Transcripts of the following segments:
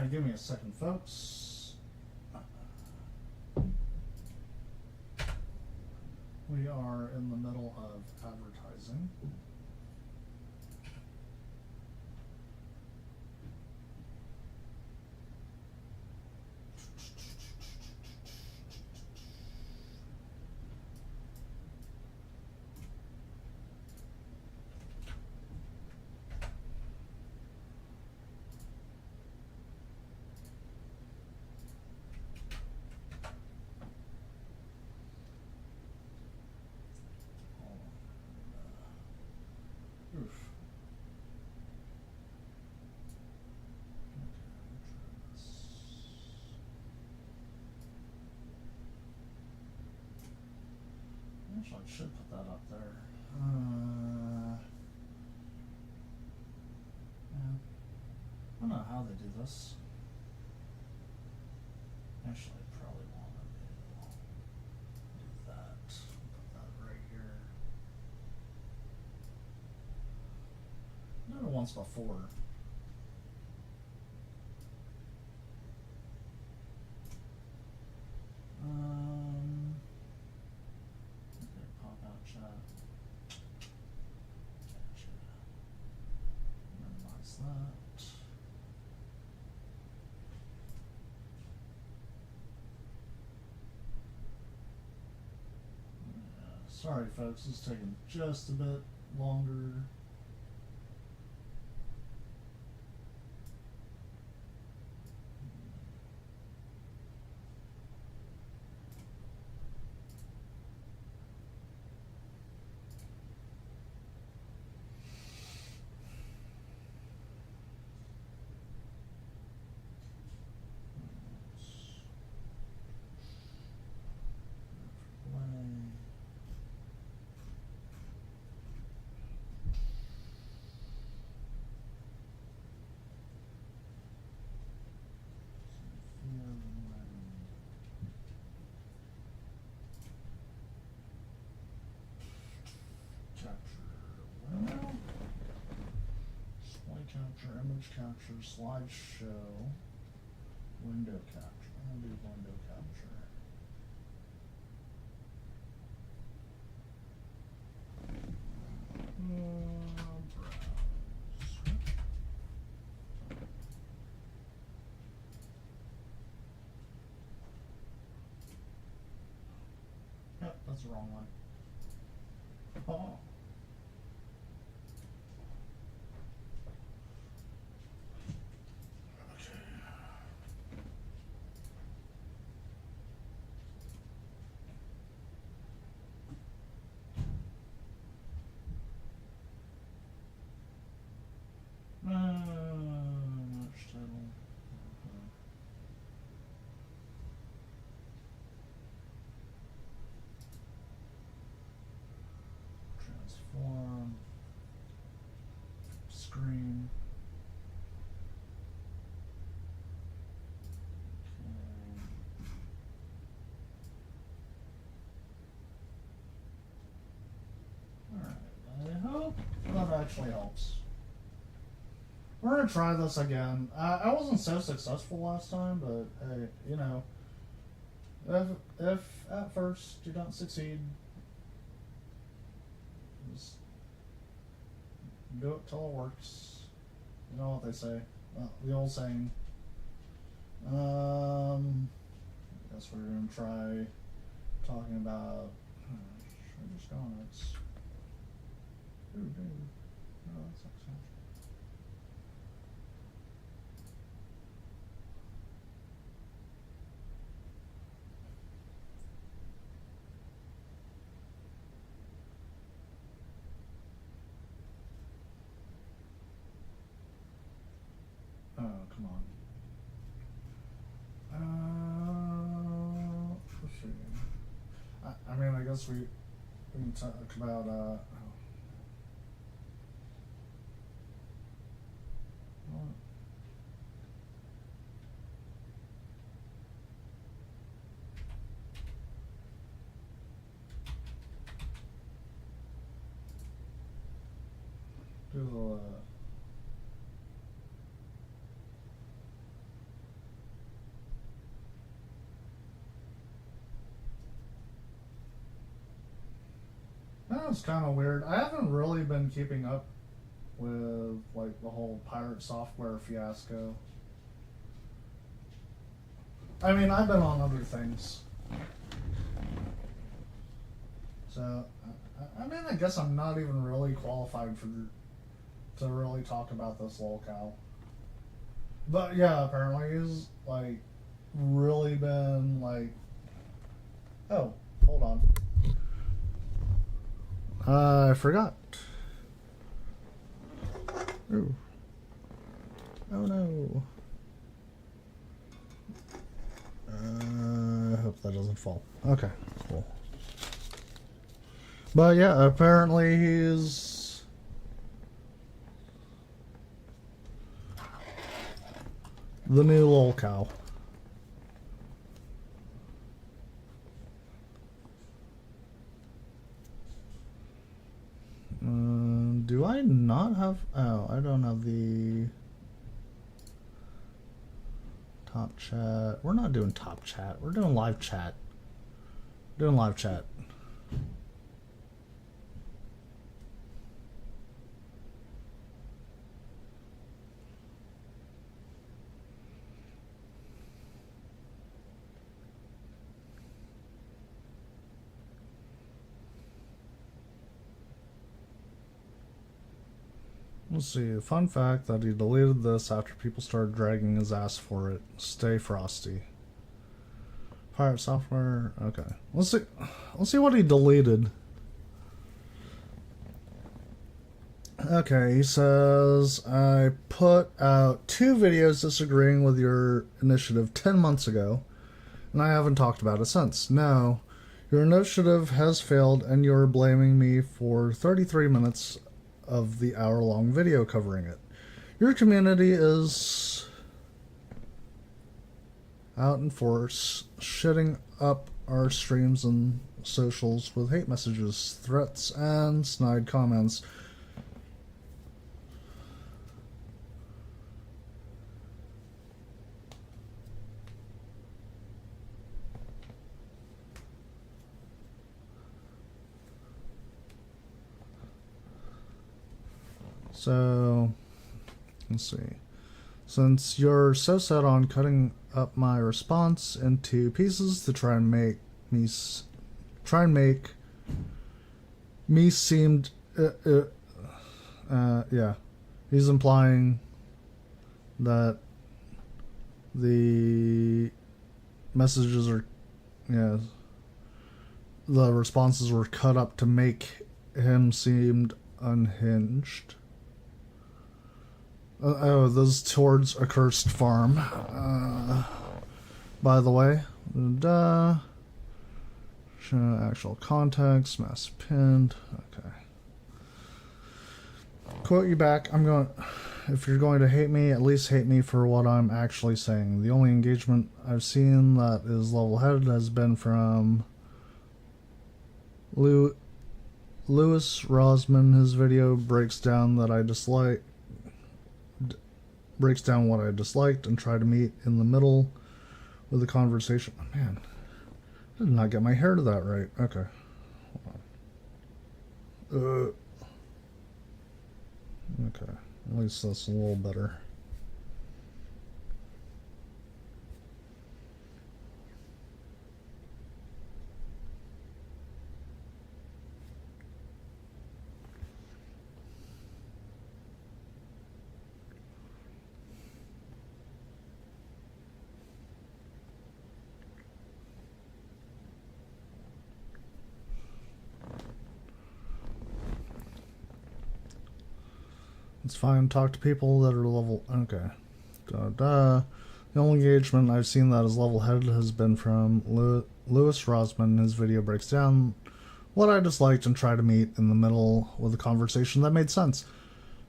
Alright, give me a second, folks. We are in the middle of advertising. Actually, I should put that up there. Yeah. I don't know how they do this. Actually, I probably want to do that. Put that right here. I've done it once before. Okay, pop out chat. Gotcha. Minimize that. Yeah, sorry folks, it's taking just a bit longer. Capture, image capture, slideshow, window capture. I'm gonna do window capture. Browse. Yep, that's the wrong one. Oh. Match title. Transform. Screen. Okay. Alright, I hope that actually helps. We're gonna try this again. I wasn't so successful last time, but hey, you know, if at first you don't succeed, just do it till it works. You know what they say, the old saying. I guess we're gonna try talking about. Should I just go on it? Ooh, dude. No, that's not so. Oh, come on. Let's see. I mean, I guess we can talk about, do the know it's kind of weird. I haven't really been keeping up with like the whole pirate software fiasco. I mean, I've been on other things. So, I mean, I guess I'm not even really qualified to really talk about this lolcow. But yeah, apparently he's like really been like. Oh, hold on. I forgot. Ooh. Oh no. I hope that doesn't fall. Okay, cool. But yeah, apparently he's the new lolcow. Do I not have... Oh, I don't have the top chat. We're not doing top chat. We're doing live chat. Doing live chat. Let's see. Fun fact that he deleted this after people started dragging his ass for it. Stay frosty. Pirate software. Okay. Let's see what he deleted. Okay, he says, I put out 2 videos disagreeing with your initiative 10 months ago, and I haven't talked about it since. Now, your initiative has failed, and you're blaming me for 33 minutes of the hour-long video covering it. Your community is out in force, shitting up our streams and socials with hate messages, threats, and snide comments. So, let's see. Since you're so set on cutting up my response into pieces to try and make me seem, yeah, he's implying that the messages are, yeah, the responses were cut up to make him seem unhinged. Oh, this is towards a cursed farm. By the way, show actual context, mass pinned. Okay. Quote you back. If you're going to hate me, at least hate me for what I'm actually saying. The only engagement I've seen that is level-headed has been from Lewis Rosman. His video breaks down what I disliked and try to meet in the middle with the conversation. Oh, man, I did not get my hair to that right. Okay. Hold on. Okay. At least that's a little better. It's fine. Talk to people that are level. Okay. The only engagement I've seen that is level-headed has been from Lewis Rosman. His video breaks down what I disliked and try to meet in the middle with a conversation that made sense.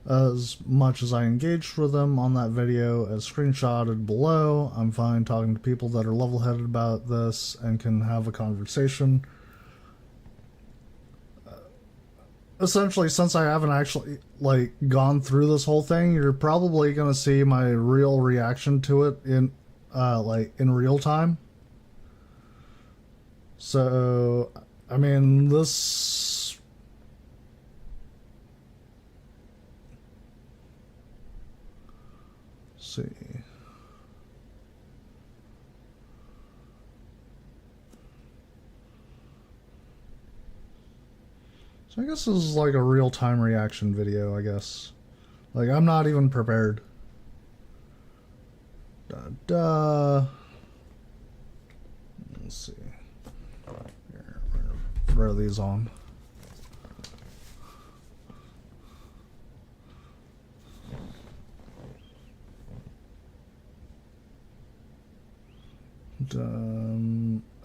As much as I engaged with them on that video as screenshotted below, I'm fine talking to people that are level-headed about this and can have a conversation. Essentially, since I haven't actually gone through this whole thing, you're probably gonna see my real reaction to it in real time. So, I mean, this see. So I guess this is like a real-time reaction video, I guess. Like, I'm not even prepared. Let's see. Here, we're gonna throw these on.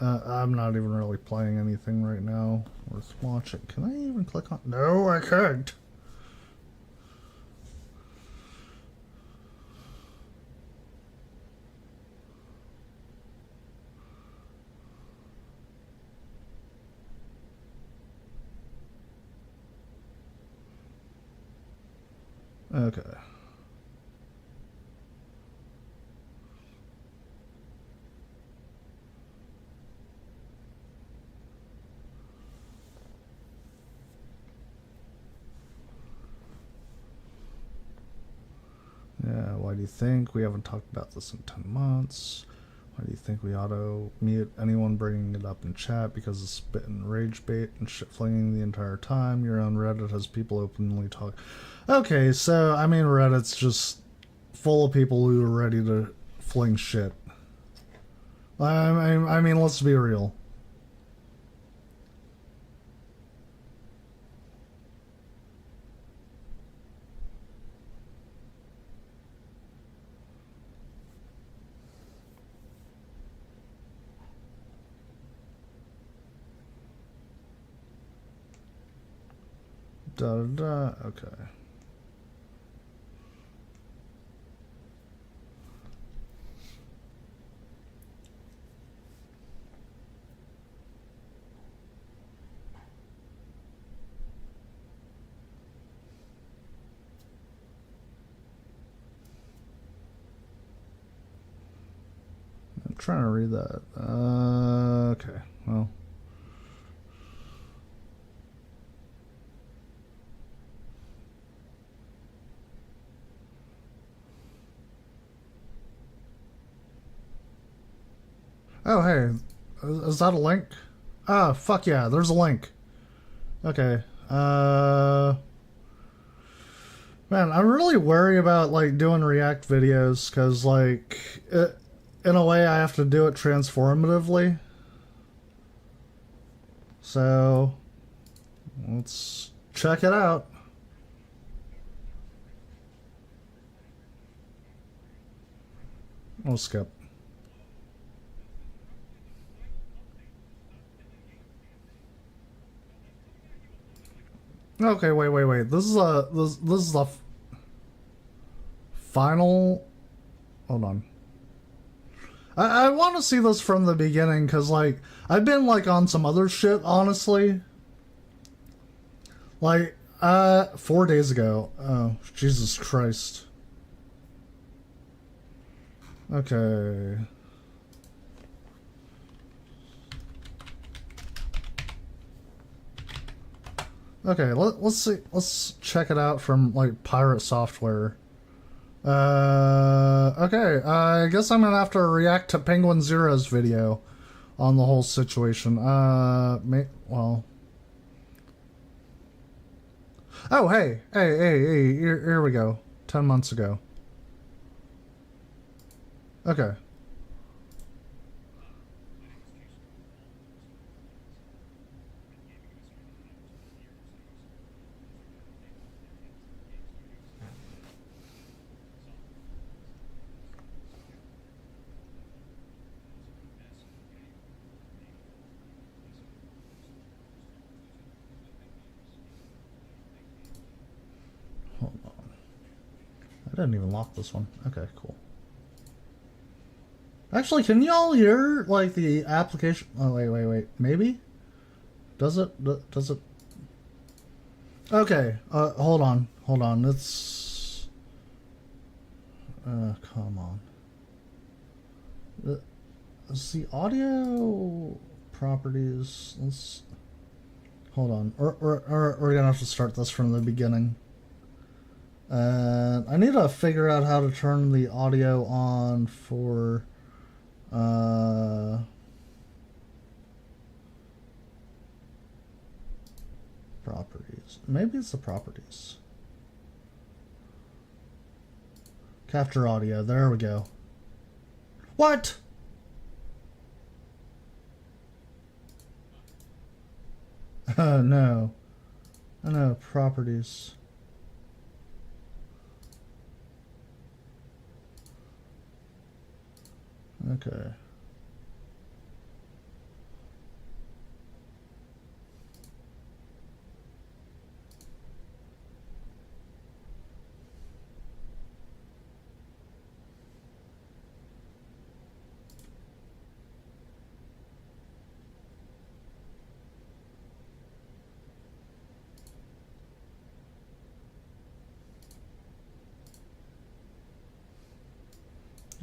I'm not even really playing anything right now worth watching. Can I even click on? No, I can't. Okay. Yeah, why do you think we haven't talked about this in 10 months? Why do you think we auto-mute anyone bringing it up in chat because it's spit and rage bait and shit flinging the entire time? Your own Reddit has people openly talk. Okay, so, I mean, Reddit's just full of people who are ready to fling shit. I mean, let's be real. Okay. I'm trying to read that. Okay, well. Oh, hey, is that a link? Ah, fuck yeah, there's a link. Okay, man, I really worry about, like, doing React videos, because, like, in a way I have to do it transformatively. So, let's check it out. We'll skip. Okay, wait. This is the final. Hold on. I want to see this from the beginning because, like, I've been, like, on some other shit, honestly. Like, 4 days ago. Oh, Jesus Christ. Okay. Okay, let's see. Let's check it out from, like, pirate software. Okay, I guess I'm gonna have to react to Penguin Zero's video on the whole situation. Well. Oh, hey, here we go. 10 months ago. Okay. Hold on. I didn't even lock this one. Okay, cool. Actually, can y'all hear, like, the application? Oh, wait. Maybe? Does it? Does it? Okay, hold on. It's... come on. Let's see, audio properties. Let's... Hold on. We're gonna have to start this from the beginning. And I need to figure out how to turn the audio on for properties. Maybe it's the properties. Capture audio. There we go. What? No. I know, properties. Okay.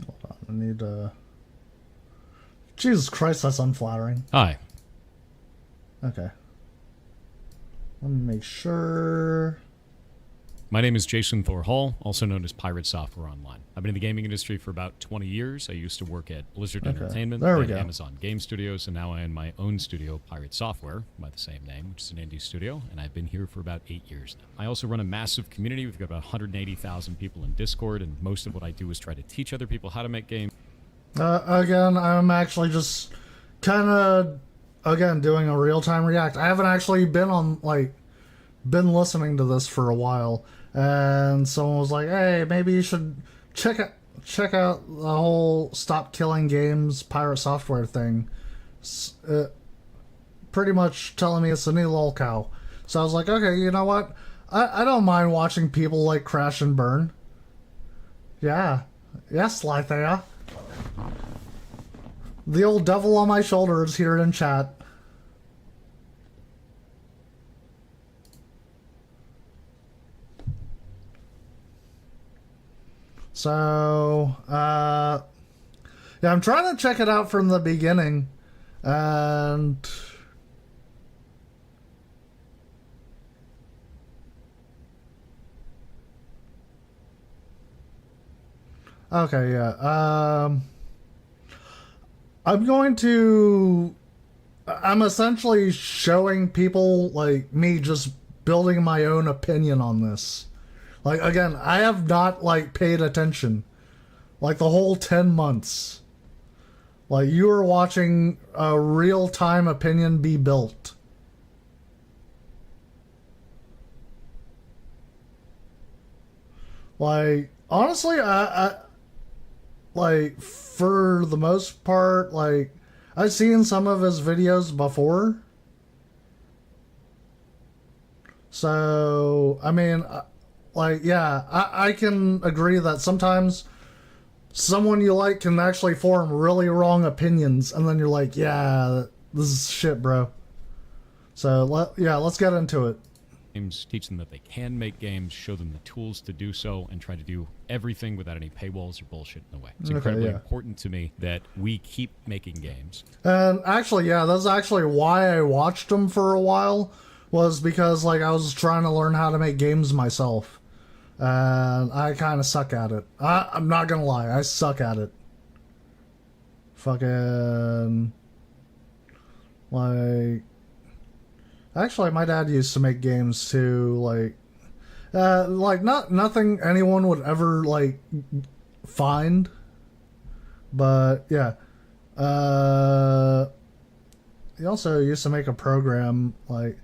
Hold on, I need Jesus Christ, that's unflattering. Hi. Okay. Let me make sure. My name is Jason Thor Hall, also known as Pirate Software Online. I've been in the gaming industry for about 20 years. I used to work at Blizzard Entertainment, there we then go. Amazon Game Studios, and now I own my own studio, Pirate Software, by the same name, which is an indie studio, and I've been here for about 8 years now. I also run a massive community. We've got about 180,000 people in Discord, and most of what I do is try to teach other people how to make games. Again, I'm actually just kind of, again, doing a real-time react. I haven't actually been on, been listening to this for a while, and someone was like, hey, maybe you should check out the whole Stop Killing Games Pirate Software thing. Pretty much telling me it's the new lolcow. So I was like, okay, you know what? I don't mind watching people, crash and burn. Yeah. Yes, Lythea. The old devil on my shoulder is here in chat. So, yeah, I'm trying to check it out from the beginning, and okay, yeah, I'm essentially showing people, me just building my own opinion on this. Again, I have not, paid attention. The whole 10 months. You are watching a real-time opinion be built. Honestly, I for the most part, I've seen some of his videos before. So, I mean, yeah, I can agree that sometimes someone you like can actually form really wrong opinions, and then you're like, yeah, this is shit, bro. So, let's get into it. Games, teach them that they can make games, show them the tools to do so, and try to do everything without any paywalls or bullshit in the way. It's incredibly important to me that we keep making games. And actually, yeah, that's actually why I watched them for a while, was because, I was trying to learn how to make games myself. And I kind of suck at it. I'm not gonna lie, I suck at it. Fucking... Actually, my dad used to make games too, nothing anyone would ever, find. But, yeah. He also used to make a program, it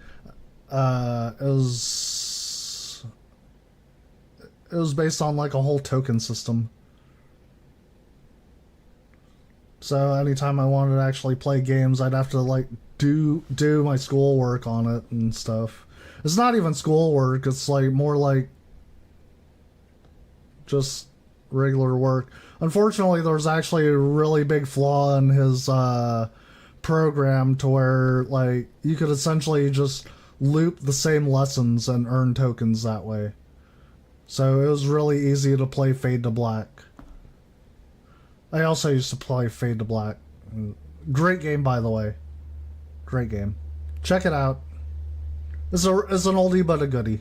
was based on, a whole token system. So, anytime I wanted to actually play games, I'd have to, do my schoolwork on it and stuff. It's not even schoolwork, it's more just regular work. Unfortunately, there's actually a really big flaw in his program to where you could essentially just loop the same lessons and earn tokens that way. So it was really easy to play Fade to Black. I also used to play Fade to Black. Great game, by the way. Great game. Check it out. It's an oldie but a goodie.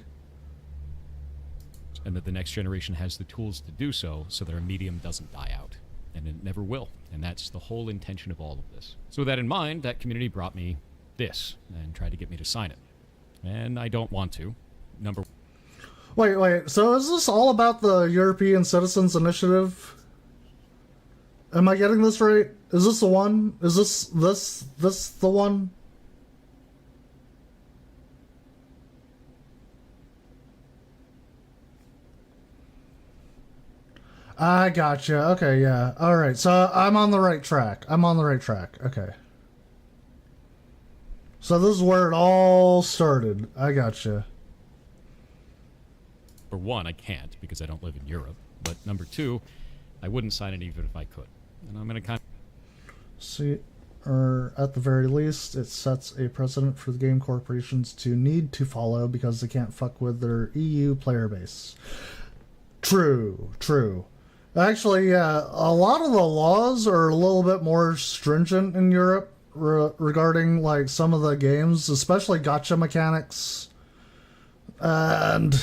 and that the next generation has the tools to do so that our medium doesn't die out. And it never will. And that's the whole intention of all of this. So with that in mind, that community brought me this and tried to get me to sign it. And I don't want to. Wait. So is this all about the European Citizens Initiative? Am I getting this right? Is this the one? Is this the one? I gotcha. Okay, yeah. Alright, so I'm on the right track. Okay. So this is where it all started. I gotcha. For one, I can't because I don't live in Europe. But number two, I wouldn't sign it even if I could. And I'm going to kind of... See, or at the very least, it sets a precedent for the game corporations to need to follow because they can't fuck with their EU player base. True. Actually, yeah, a lot of the laws are a little bit more stringent in Europe regarding, like, some of the games, especially gacha mechanics. And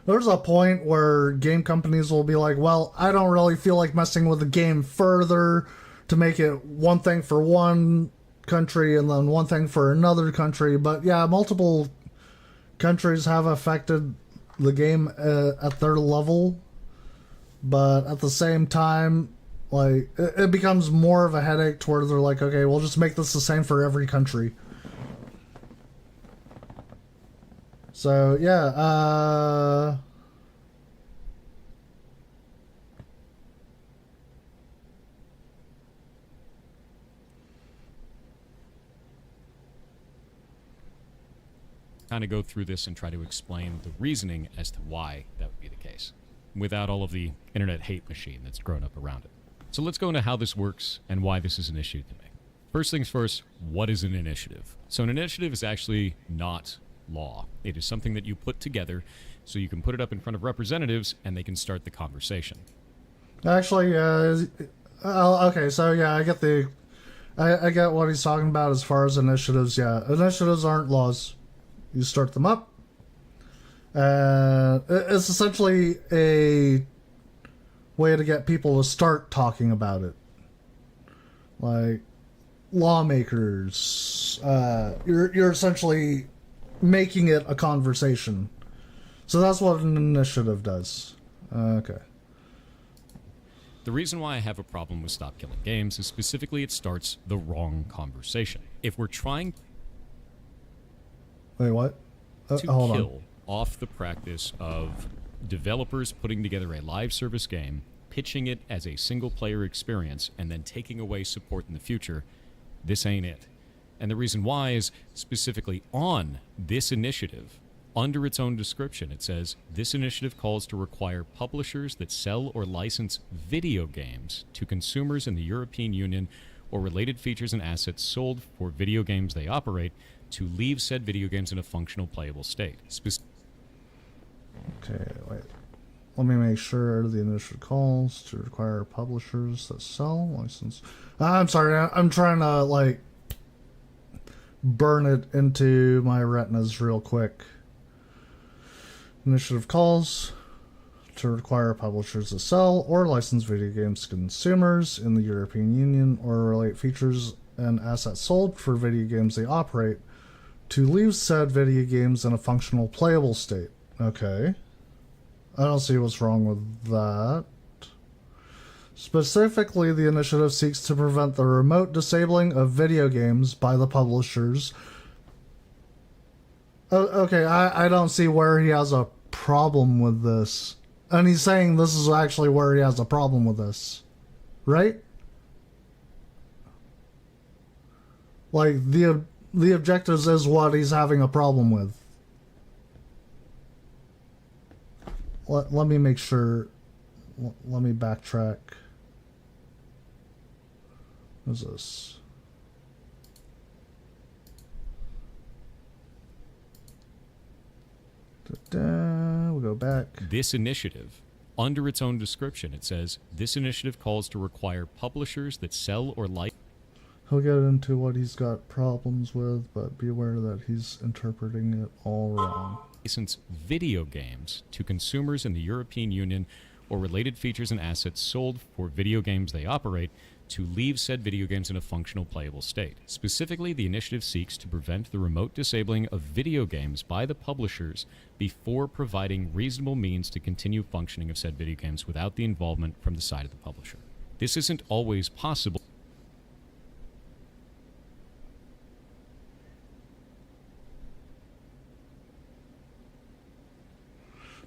there's a point where game companies will be like, well, I don't really feel like messing with the game further to make it one thing for one country and then one thing for another country. But yeah, multiple countries have affected the game at their level. But at the same time, like, it becomes more of a headache to where they're like, okay, we'll just make this the same for every country. So, yeah, kind of go through this and try to explain the reasoning as to why that would be the case, without all of the internet hate machine that's grown up around it. So let's go into how this works and why this is an issue to me. First things first, what is an initiative? So an initiative is actually not law. It is something that you put together so you can put it up in front of representatives and they can start the conversation. Actually, okay, so yeah, I get what he's talking about as far as initiatives. Yeah, initiatives aren't laws. You start them up. It's essentially a way to get people to start talking about it. Like, lawmakers. You're essentially making it a conversation. So that's what an initiative does. Okay. The reason why I have a problem with Stop Killing Games is specifically it starts the wrong conversation. If we're trying Wait, what? to Hold kill on. off the practice of developers putting together a live service game, pitching it as a single-player experience, and then taking away support in the future, this ain't it. And the reason why is specifically on this initiative, under its own description, it says, this initiative calls to require publishers that sell or license video games to consumers in the European Union or related features and assets sold for video games they operate to leave said video games in a functional playable state. Okay, wait. Let me make sure the initiative calls to require publishers that sell license. I'm sorry, I'm trying to, like, burn it into my retinas real quick. Initiative calls to require publishers to sell or license video games to consumers in the European Union or relate features and assets sold for video games they operate to leave said video games in a functional playable state. Okay. I don't see what's wrong with that. Specifically, the initiative seeks to prevent the remote disabling of video games by the publishers. Okay, I don't see where he has a problem with this. And he's saying this is actually where he has a problem with this. Right? Like, the objectives is what he's having a problem with. Let me make sure. Let me backtrack. What's this? We'll go back. This initiative, under its own description, it says, this initiative calls to require publishers that sell or license. He'll get into what he's got problems with, but be aware that he's interpreting it all wrong. license video games to consumers in the European Union or related features and assets sold for video games they operate to leave said video games in a functional playable state. Specifically, the initiative seeks to prevent the remote disabling of video games by the publishers before providing reasonable means to continue functioning of said video games without the involvement from the side of the publisher. This isn't always possible.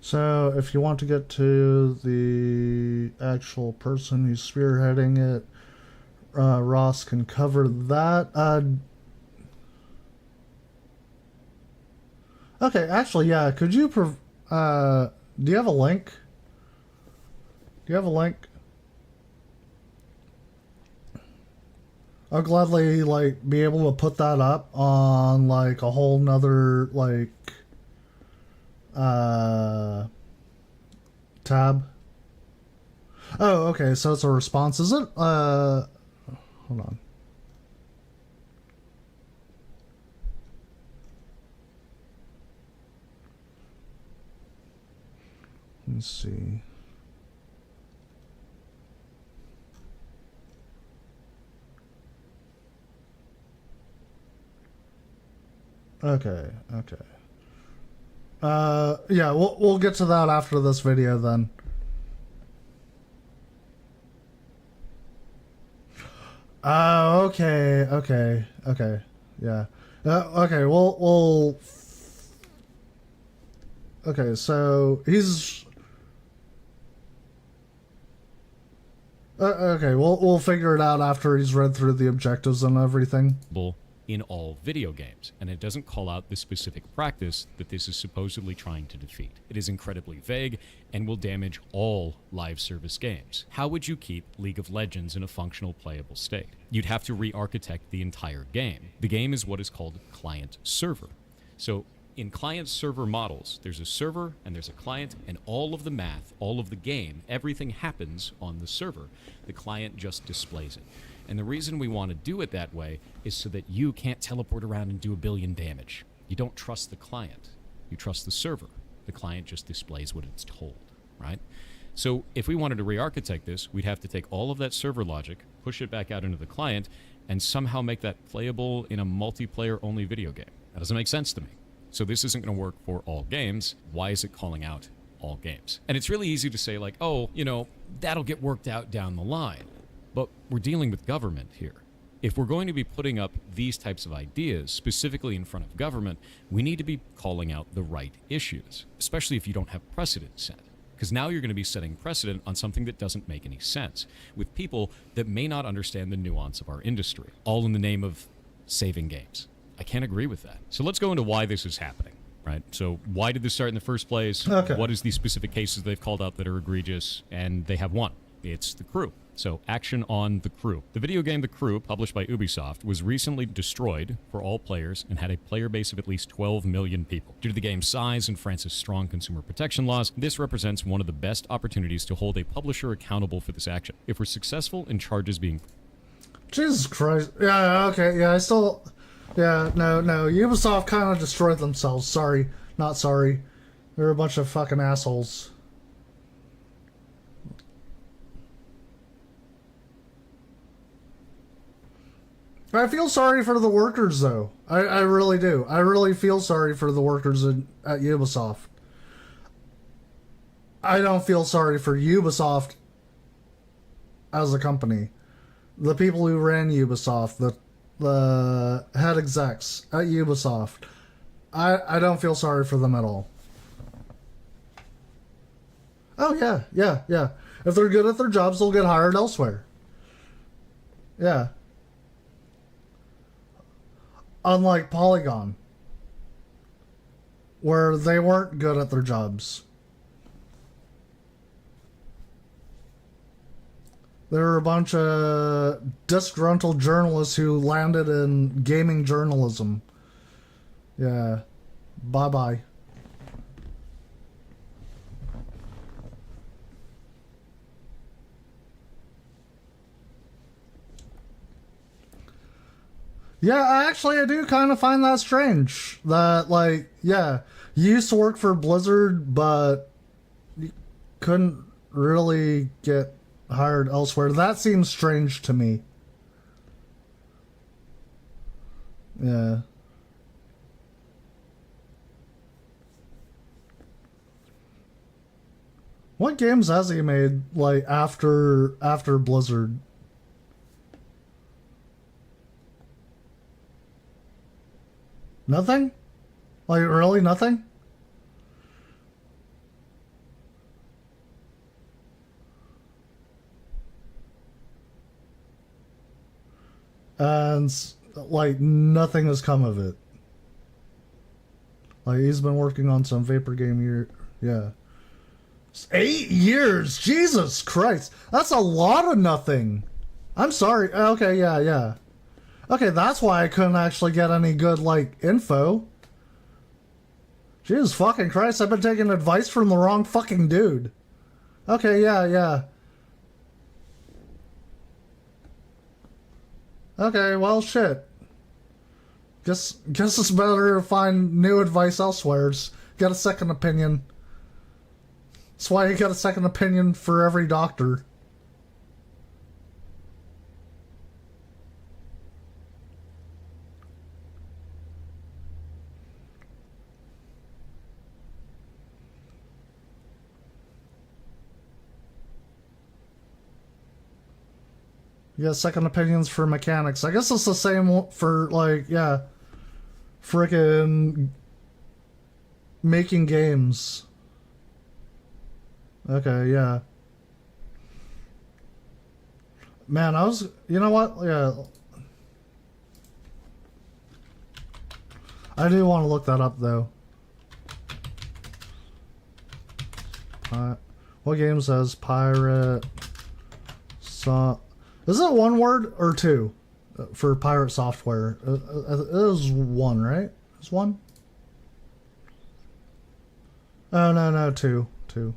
So, if you want to get to the actual person who's spearheading it, Ross can cover that. Okay, actually, yeah. Could you do you have a link? Do you have a link? I'll gladly, like, be able to put that up on, like, a whole nother, like, tab. Oh, okay, so it's a response, is it? Hold on. Let's see. Okay. Yeah, we'll get to that after this video then. Okay. Yeah. Okay, we'll okay, so he's okay, we'll figure it out after he's read through the objectives and everything. In all video games, and it doesn't call out the specific practice that this is supposedly trying to defeat. It is incredibly vague and will damage all live service games. How would you keep League of Legends in a functional playable state? You'd have to re-architect the entire game. The game is what is called client-server. So in client-server models, there's a server and there's a client, and all of the math, all of the game, everything happens on the server. The client just displays it. And the reason we want to do it that way is so that you can't teleport around and do 1 billion damage. You don't trust the client. You trust the server. The client just displays what it's told, right? So if we wanted to re-architect this, we'd have to take all of that server logic, push it back out into the client, and somehow make that playable in a multiplayer-only video game. That doesn't make sense to me. So this isn't going to work for all games. Why is it calling out all games? And it's really easy to say, like, oh, you know, that'll get worked out down the line. But we're dealing with government here. If we're going to be putting up these types of ideas, specifically in front of government, we need to be calling out the right issues, especially if you don't have precedent set. Because now you're going to be setting precedent on something that doesn't make any sense, with people that may not understand the nuance of our industry, all in the name of saving games. I can't agree with that. So let's go into why this is happening, right? So why did this start in the first place? Okay. What is the specific cases they've called out that are egregious? And they have one. It's The Crew. So, action on The Crew. The video game The Crew, published by Ubisoft, was recently destroyed for all players and had a player base of at least 12 million people. Due to the game's size and France's strong consumer protection laws, this represents one of the best opportunities to hold a publisher accountable for this action. If we're successful in charges being... Jesus Christ. Yeah, okay, yeah, I still... Yeah, no, Ubisoft kind of destroyed themselves. Sorry, not sorry. They're a bunch of fucking assholes. I feel sorry for the workers, though. I really do. I really feel sorry for the workers at Ubisoft. I don't feel sorry for Ubisoft as a company. The people who ran Ubisoft, the head execs at Ubisoft, I don't feel sorry for them at all. Oh, yeah. If they're good at their jobs, they'll get hired elsewhere. Yeah. Unlike Polygon, where they weren't good at their jobs. There were a bunch of disgruntled journalists who landed in gaming journalism. Yeah. Bye-bye. Yeah, I do kind of find that strange. That, like, yeah, You used to work for Blizzard, but you couldn't really get hired elsewhere. That seems strange to me. Yeah. What games has he made, like, after Blizzard? Nothing? Like, really nothing? And, like, nothing has come of it. Like, he's been working on some Vapor game year. Yeah. 8 years! Jesus Christ! That's a lot of nothing! I'm sorry. Okay, yeah, yeah. Okay, that's why I couldn't actually get any good, like, info. Jesus fucking Christ, I've been taking advice from the wrong fucking dude. Okay, yeah, yeah. Okay, well, shit. Guess it's better to find new advice elsewhere. Just get a second opinion. That's why you get a second opinion for every doctor. You get second opinions for mechanics. I guess it's the same for, like, yeah, frickin' making games. Okay, yeah. Man, you know what? Yeah. I do want to look that up, though. What game says pirate Is it one word or two for pirate software? It is one, right? It's one? Oh, no, two. Two.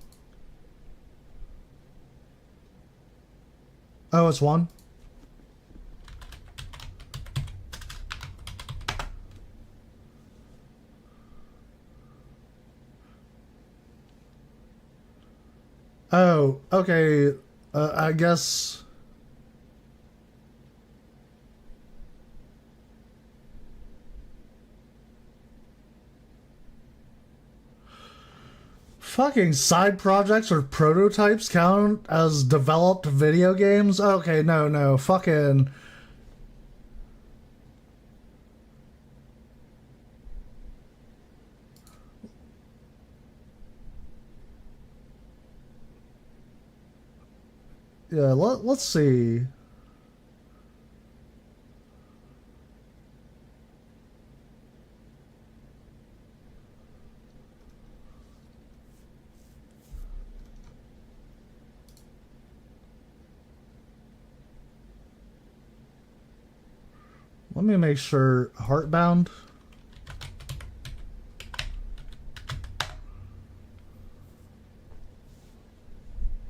Oh, it's one? Oh, okay. I guess... Fucking side projects or prototypes count as developed video games? Okay, no, fucking... Yeah, let's see. Let me make sure. Heartbound.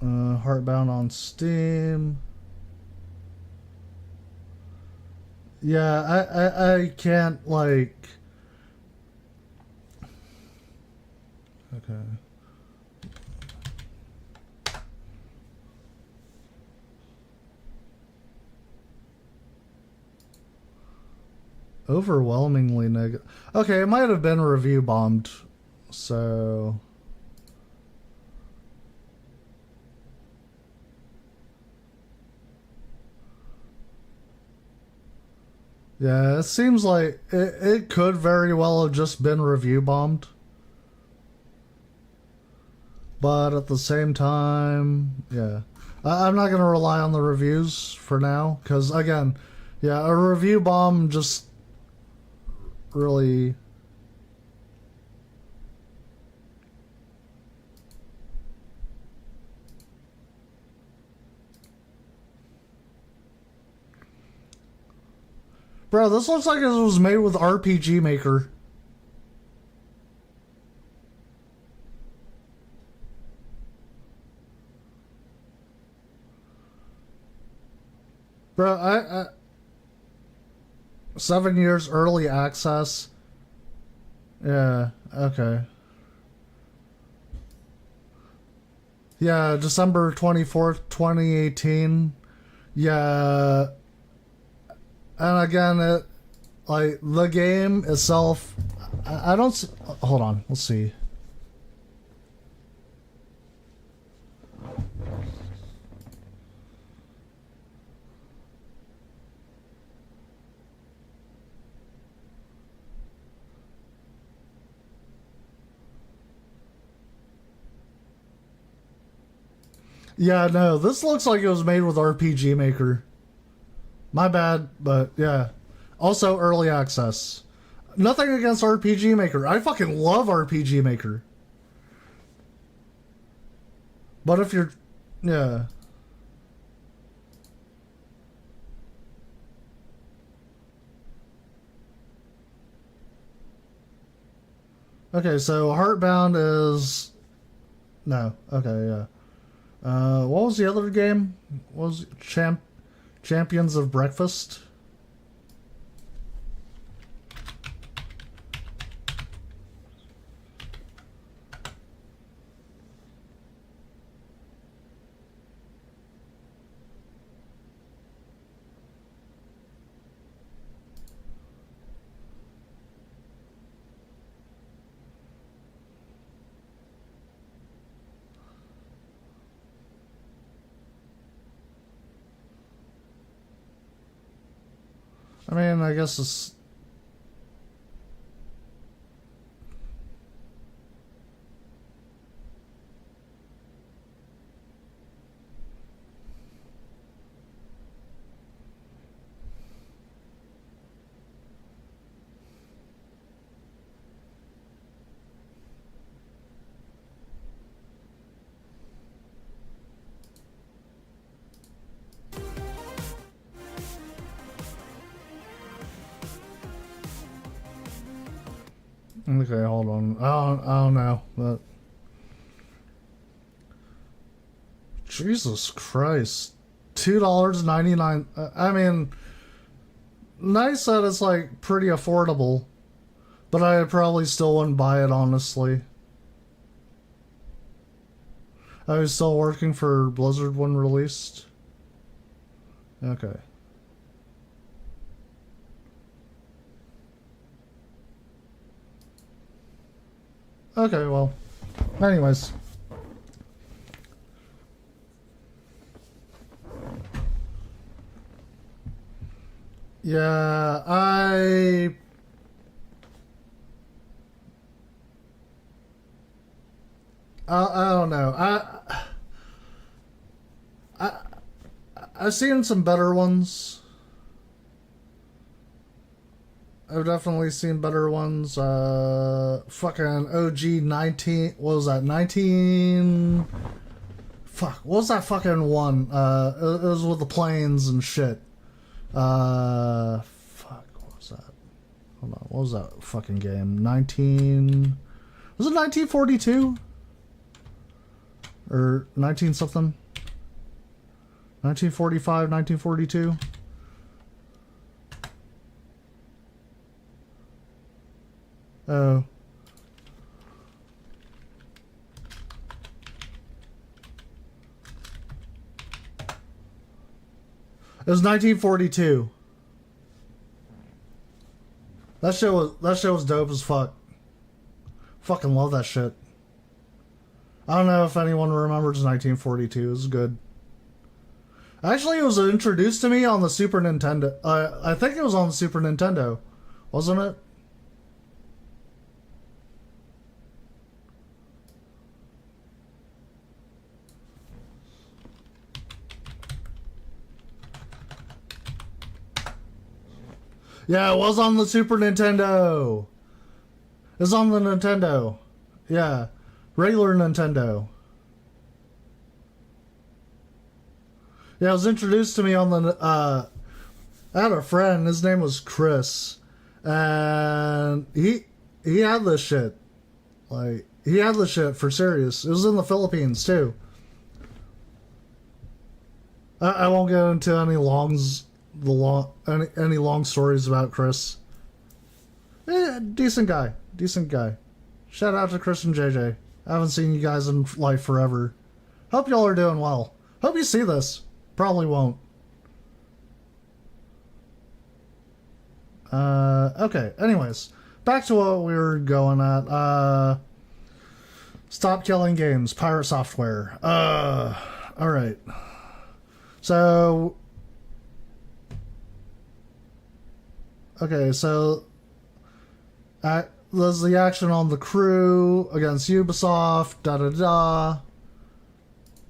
Heartbound on Steam. Yeah, I can't, like... Okay. Overwhelmingly negative. Okay, it might have been review bombed. So... Yeah, it seems like it could very well have just been review bombed. But at the same time, yeah. I'm not going to rely on the reviews for now. Because, again, yeah, a review bomb just really... Bro, this looks like it was made with RPG Maker. Bro, I 7 years early access. Yeah, okay. Yeah, December 24th, 2018. Yeah. And again, like, the game itself, I don't... Hold on, let's see. Yeah, no, this looks like it was made with RPG Maker. My bad, but yeah. Also, early access. Nothing against RPG Maker. I fucking love RPG Maker. But if you're... Yeah. Okay, so Heartbound is... No. Okay, yeah. What was the other game? What was it? Champions of Breakfast? I mean, I guess it's... Okay, hold on. I don't know, but... Jesus Christ. $2.99. I mean, nice that it's like pretty affordable, but I probably still wouldn't buy it, honestly. I was still working for Blizzard when released. Okay. Okay, well. Anyways. Yeah, I don't know. I've seen some better ones. I've definitely seen better ones. Fucking OG 19. What was that? 19. Fuck. What was that fucking one? It was with the planes and shit. Fuck. What was that? Hold on. What was that fucking game? 19. Was it 1942? Or 19 something? 1945, 1942? Oh. It was 1942. That shit was dope as fuck. Fucking love that shit. I don't know if anyone remembers 1942. It was good. Actually, it was introduced to me on the Super Nintendo. I think it was on the Super Nintendo. Wasn't it? Yeah, it was on the Super Nintendo. It's on the Nintendo. Yeah. Regular Nintendo. Yeah, it was introduced to me on the... I had a friend, his name was Chris. And he had this shit. Like, he had this shit for serious. It was in the Philippines, too. I won't go into any long stories about Chris. Decent guy. Decent guy. Shout out to Chris and JJ. I haven't seen you guys in like forever. Hope y'all are doing well. Hope you see this. Probably won't. Okay, anyways. Back to what we were going at. Stop killing games. Pirate software. Alright. So... Okay, so... there's the action on the crew against Ubisoft, da-da-da.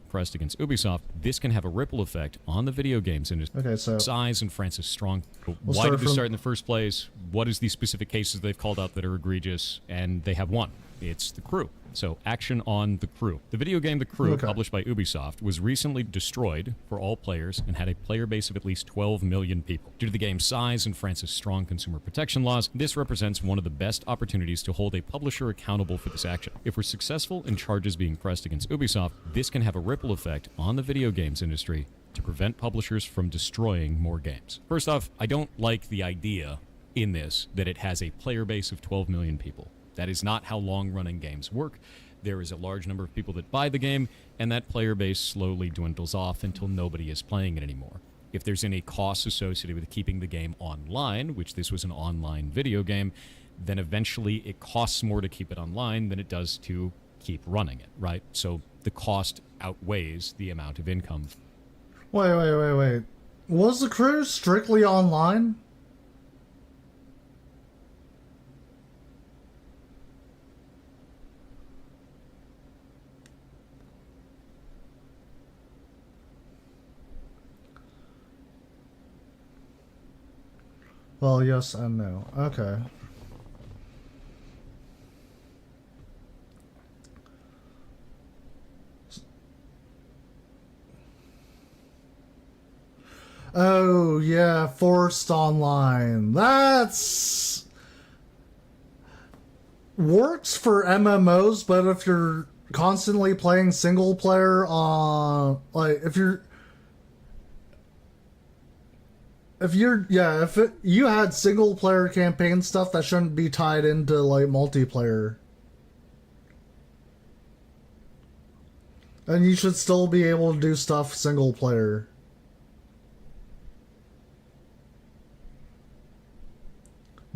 Pressed against Ubisoft, this can have a ripple effect on the video games industry. Okay, so... Size and Francis Strong. Why did this start in the first place? What is the specific cases they've called out that are egregious? And they have one. It's the crew. So, action on The Crew. The video game The Crew, published by Ubisoft, was recently destroyed for all players and had a player base of at least 12 million people. Due to the game's size and France's strong consumer protection laws, this represents one of the best opportunities to hold a publisher accountable for this action. If we're successful in charges being pressed against Ubisoft, this can have a ripple effect on the video games industry to prevent publishers from destroying more games. First off, I don't like the idea in this that it has a player base of 12 million people. That is not how long-running games work. There is a large number of people that buy the game, and that player base slowly dwindles off until nobody is playing it anymore. If there's any costs associated with keeping the game online, which this was an online video game, then eventually it costs more to keep it online than it does to keep running it, right? So the cost outweighs the amount of income. Wait. Was The Crew strictly online? Well, yes and no. Okay. Oh, yeah, forced online. That's... works for MMOs, but if you're constantly playing single player on... like, if you had single player campaign stuff, that shouldn't be tied into like multiplayer. And you should still be able to do stuff single player.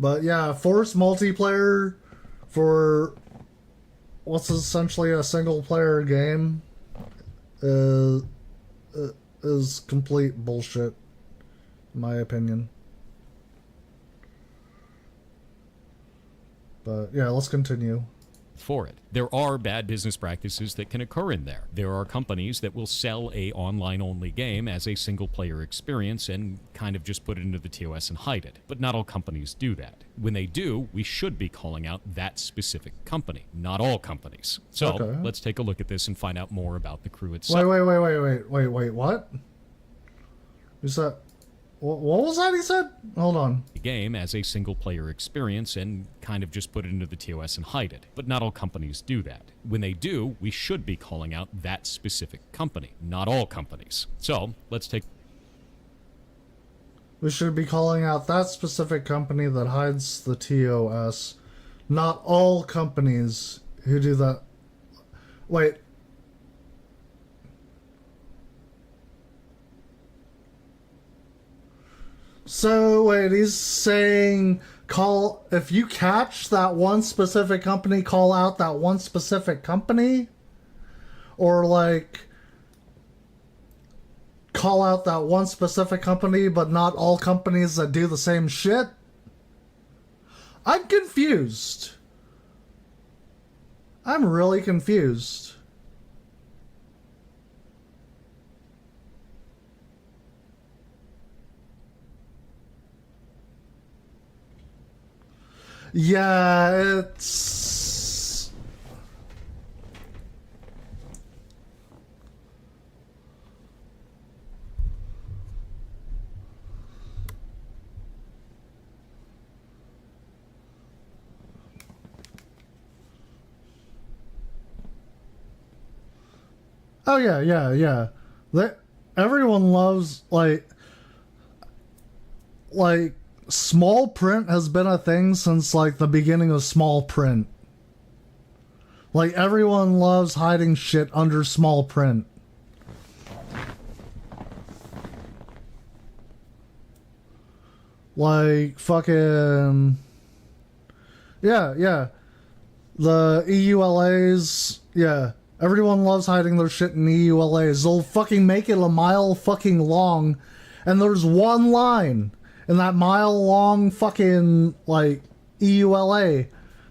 But yeah, forced multiplayer for what's essentially a single player game is complete bullshit. My opinion. But yeah, let's continue. For it. There are bad business practices that can occur in there. There are companies that will sell a online-only game as a single-player experience and kind of just put it into the TOS and hide it. But not all companies do that. When they do, we should be calling out that specific company, not all companies. So let's take a look at this and find out more about The Crew itself. Wait, what? Is that... What was that he said? Hold on. The game as a single-player experience and kind of just put it into the TOS and hide it. But not all companies do that. When they do, we should be calling out that specific company, not all companies. So, let's take... We should be calling out that specific company that hides the TOS, not all companies who do that. Wait. So, wait, he's saying if you catch that one specific company, call out that one specific company? Or, like, call out that one specific company, but not all companies that do the same shit? I'm confused. I'm really confused. Yeah, it's... Oh, yeah. Everyone loves, like, small print has been a thing since, like, the beginning of small print. Like, everyone loves hiding shit under small print. Like, fucking... Yeah. The EULAs, yeah. Everyone loves hiding their shit in EULAs. They'll fucking make it a mile fucking long, and there's one line in that mile long fucking, like, EULA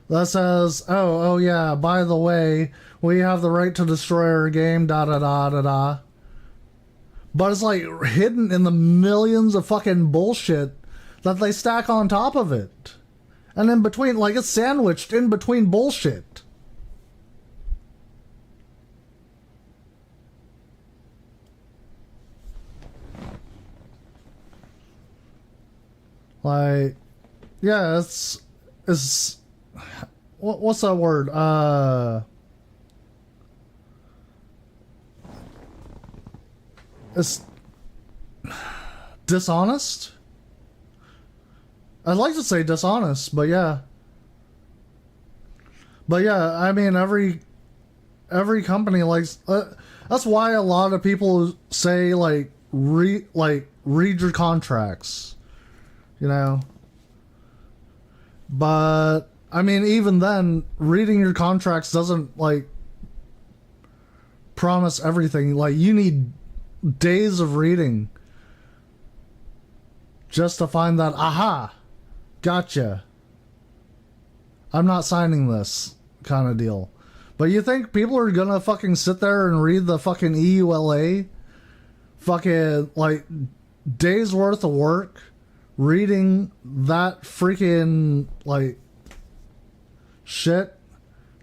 that says, oh yeah, by the way, we have the right to destroy our game, da-da-da-da-da. But it's, like, hidden in the millions of fucking bullshit that they stack on top of it. And in between, like, it's sandwiched in between bullshit. Like, yeah, it's what's that word? It's dishonest. I'd like to say dishonest, but yeah. I mean, every company likes. That's why a lot of people say read your contracts. You know. But I mean, even then, reading your contracts doesn't promise everything. Like, you need days of reading just to find that aha, gotcha, I'm not signing this kind of deal. But you think people are gonna fucking sit there and read the fucking EULA fucking days worth of work reading that freaking shit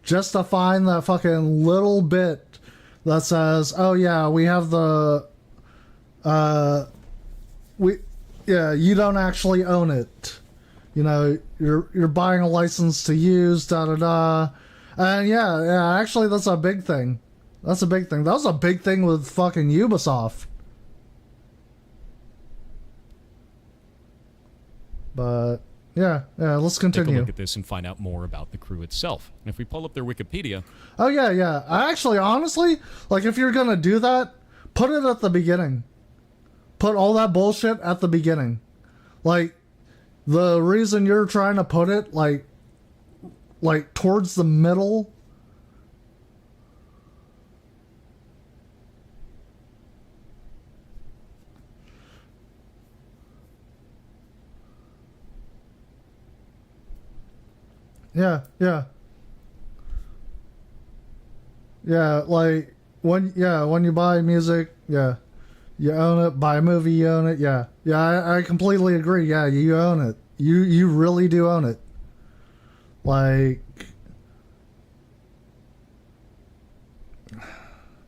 just to find that fucking little bit that says, oh yeah, we have the you don't actually own it. You know, you're buying a license to use, da-da-da. And yeah, actually that's a big thing. That's a big thing. That was a big thing with fucking Ubisoft. But yeah, let's continue. Take a look at this and find out more about the crew itself. And if we pull up their Wikipedia... Oh yeah. I actually, honestly, if you're gonna do that, put it at the beginning. Put all that bullshit at the beginning. The reason you're trying to put it towards the middle. Yeah. When you buy music, yeah. You own it. Buy a movie, you own it. Yeah. I completely agree. Yeah, you own it. You really do own it.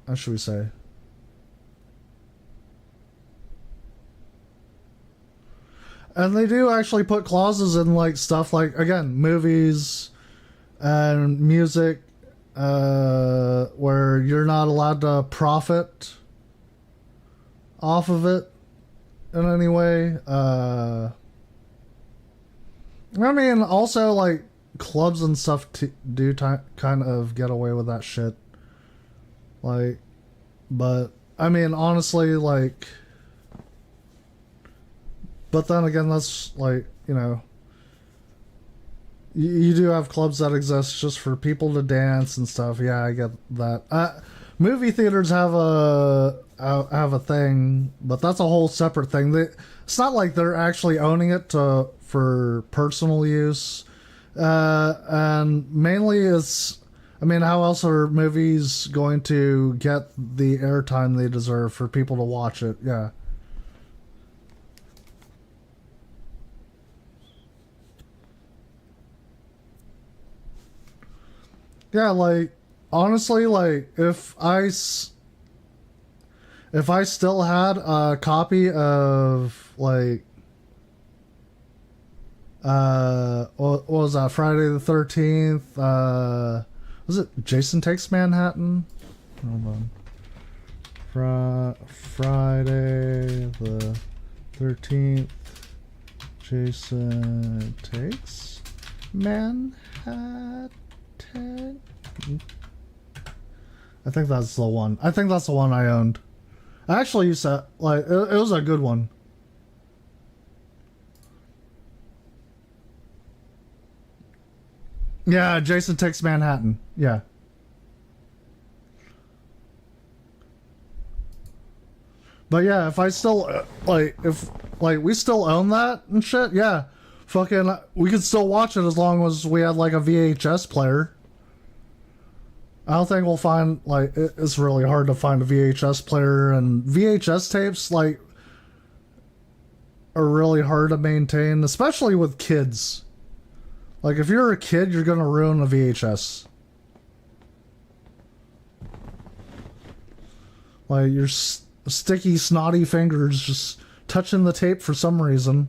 How should we say? And they do actually put clauses in stuff again, movies and music, where you're not allowed to profit off of it in any way. I mean, also clubs and stuff do kind of get away with that shit. But I mean, honestly, but then again, that's you do have clubs that exist just for people to dance and stuff. Yeah, I get that. Movie theaters have a thing, but that's a whole separate thing. It's not like they're actually owning it for personal use, and mainly it's. I mean, how else are movies going to get the airtime they deserve for people to watch it? Yeah. Yeah, honestly, if I still had a copy of what was that, Friday the 13th? Was it Jason Takes Manhattan? Hold on. Friday the 13th. Jason Takes Manhattan. I think that's the one. I think that's the one I owned. I actually used to it was a good one. Yeah, Jason Takes Manhattan. Yeah. But yeah, if I still if we still own that and shit, yeah, fucking we could still watch it as long as we had like a VHS player. I don't think we'll find it's really hard to find a VHS player, and VHS tapes are really hard to maintain, especially with kids. Like if you're a kid, you're gonna ruin a VHS. Like your sticky, snotty fingers just touching the tape for some reason.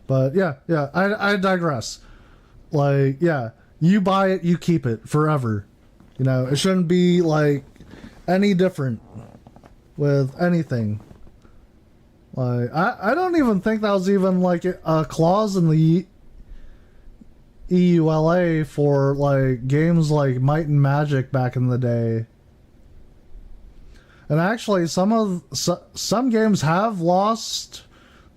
But yeah, I digress. Like, yeah, you buy it, you keep it forever. You know, it shouldn't be like any different with anything. Like, I don't even think that was even like a clause in the EULA for like games like Might and Magic back in the day. And actually, some games have lost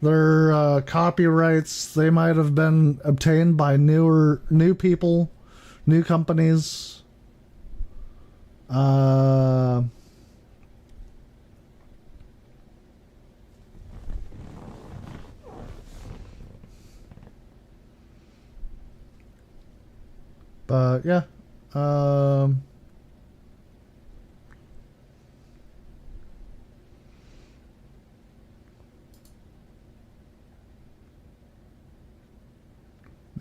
their copyrights. They might have been obtained by new people, new companies. But yeah,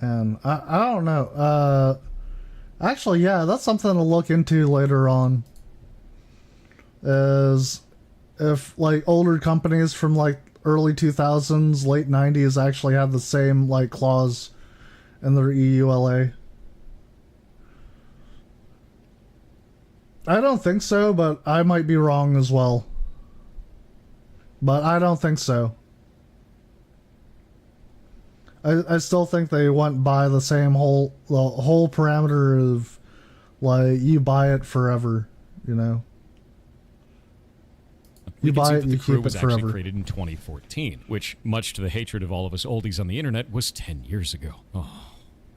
man, I don't know. Actually, yeah, that's something to look into later on. Is if like older companies from like early 2000s, late 90s actually had the same like clause in their EULA. I don't think so, but I might be wrong as well. But I don't think so. I still think they went by the whole parameter of like you buy it forever, you know. You buy it, you keep it forever. The Crew was actually created in 2014, which, much to the hatred of all of us oldies on the internet, was 10 years ago. Oh.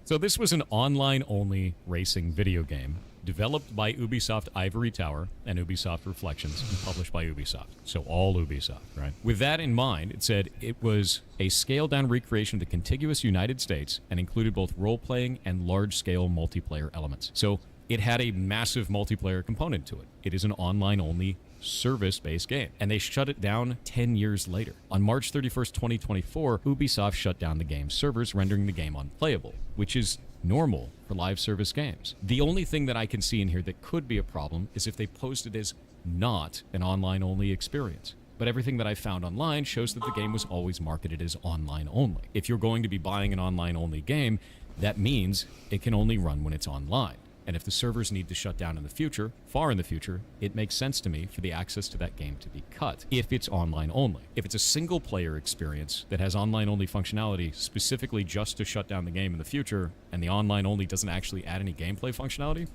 So this was an online-only racing video game developed by Ubisoft Ivory Tower and Ubisoft Reflections and published by Ubisoft. So all Ubisoft, right? With that in mind, it said it was a scaled-down recreation of the contiguous United States and included both role-playing and large-scale multiplayer elements. So it had a massive multiplayer component to it. It is an online-only service-based game, and they shut it down 10 years later. On March 31st, 2024, Ubisoft shut down the game's servers, rendering the game unplayable, which is normal for live service games. The only thing that I can see in here that could be a problem is if they posted as not an online-only experience. But everything that I found online shows that the game was always marketed as online-only. If you're going to be buying an online-only game, that means it can only run when it's online. And if the servers need to shut down in the future, far in the future, it makes sense to me for the access to that game to be cut, if it's online only. If it's a single-player experience that has online-only functionality specifically just to shut down the game in the future, and the online-only doesn't actually add any gameplay functionality...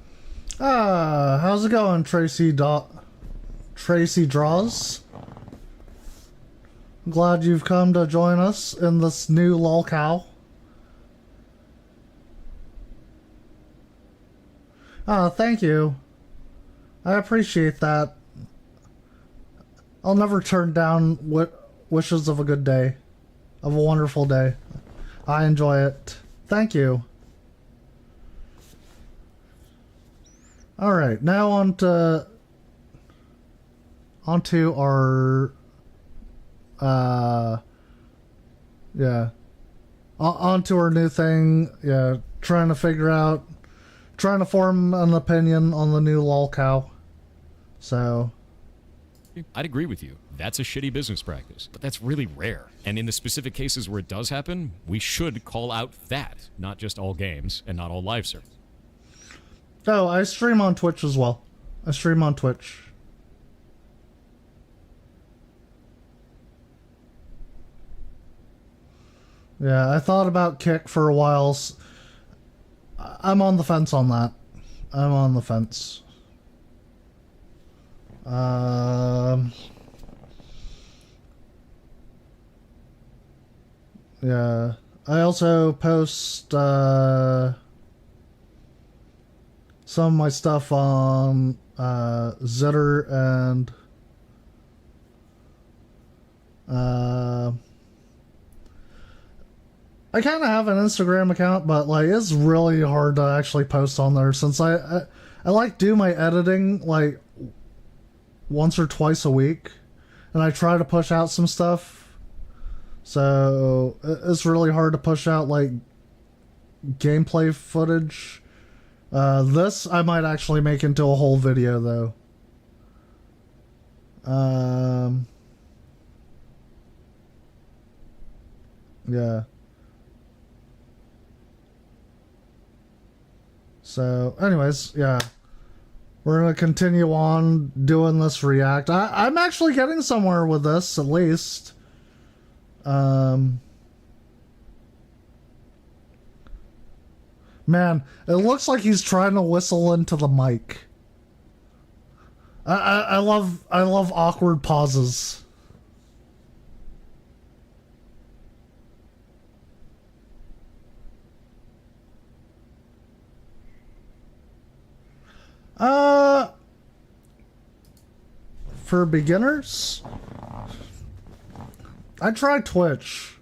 how's it going, Tracy Draws? Glad you've come to join us in this new lolcow. Thank you. I appreciate that. I'll never turn down wishes of a good day. Of a wonderful day. I enjoy it. Thank you. Alright, now onto our... onto our new thing. Yeah, trying to form an opinion on the new lolcow. So I'd agree with you. That's a shitty business practice, but that's really rare. And in the specific cases where it does happen, we should call out that, not just all games and not all live service. Oh, I stream on Twitch as well. I stream on Twitch. Yeah, I thought about Kick for a while. I'm on the fence on that. I'm on the fence. Yeah. I also post some of my stuff on Zitter and I kind of have an Instagram account, but like it's really hard to actually post on there since I like do my editing like once or twice a week, and I try to push out some stuff. So it's really hard to push out like gameplay footage. This I might actually make into a whole video though. Yeah. So, anyways, yeah. We're going to continue on doing this React. I'm actually getting somewhere with this, at least. Man, it looks like he's trying to whistle into the mic. I love awkward pauses. For beginners, I try Twitch.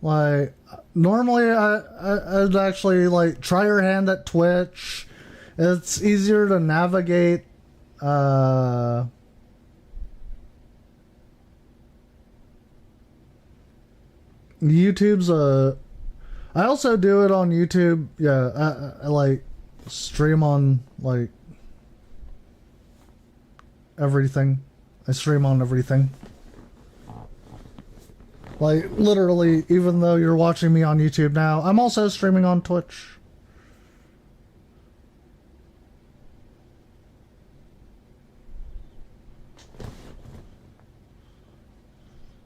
Like, normally I'd actually like try your hand at Twitch. It's easier to navigate. YouTube's I also do it on YouTube. Yeah, I like stream on like everything. I stream on everything. Like literally, even though you're watching me on YouTube now, I'm also streaming on Twitch.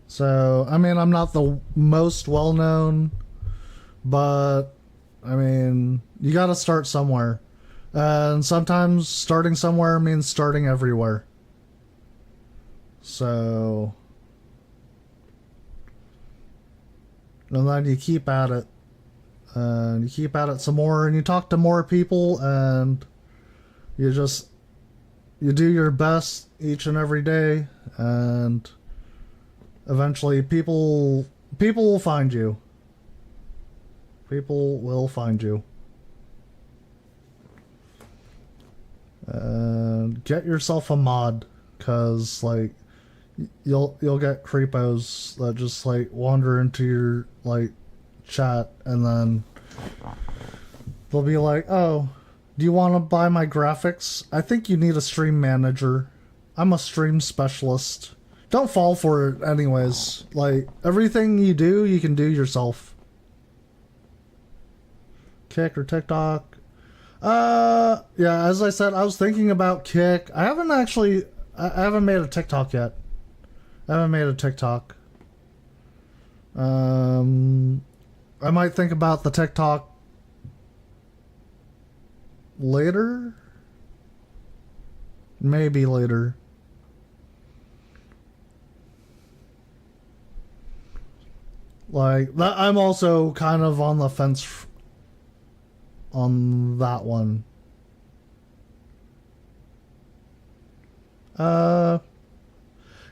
So, I mean, I'm not the most well-known, but, I mean, you gotta start somewhere. And sometimes starting somewhere means starting everywhere. So, and then you keep at it. And you keep at it some more, and you talk to more people, and you do your best each and every day, and eventually people will find you. People will find you. And get yourself a mod, cause like you'll get creepos that just like wander into your like chat, and then they'll be like, "Oh, do you want to buy my graphics? I think you need a stream manager. I'm a stream specialist." Don't fall for it anyways. Like, everything you do, you can do yourself. Kick or TikTok. Yeah, as I said, I was thinking about Kick. I haven't made a TikTok yet. I haven't made a TikTok. I might think about the TikTok later. Maybe later. Like, that, I'm also kind of on the fence on that one.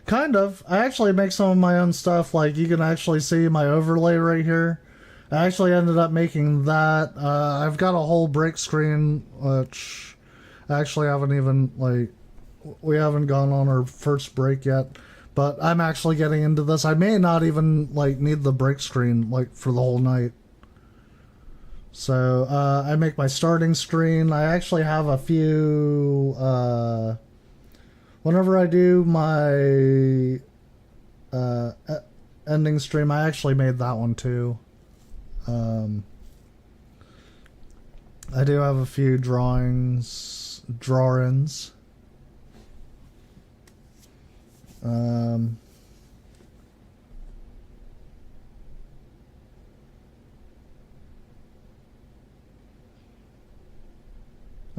Kind of. I actually make some of my own stuff. Like, you can actually see my overlay right here. I actually ended up making that. I've got a whole break screen, which I actually haven't even, like, we haven't gone on our first break yet. But I'm actually getting into this. I may not even, like, need the break screen, like, for the whole night. So, I make my starting screen. I actually have a few, whenever I do my, ending stream, I actually made that one, too. I do have a few drawings. I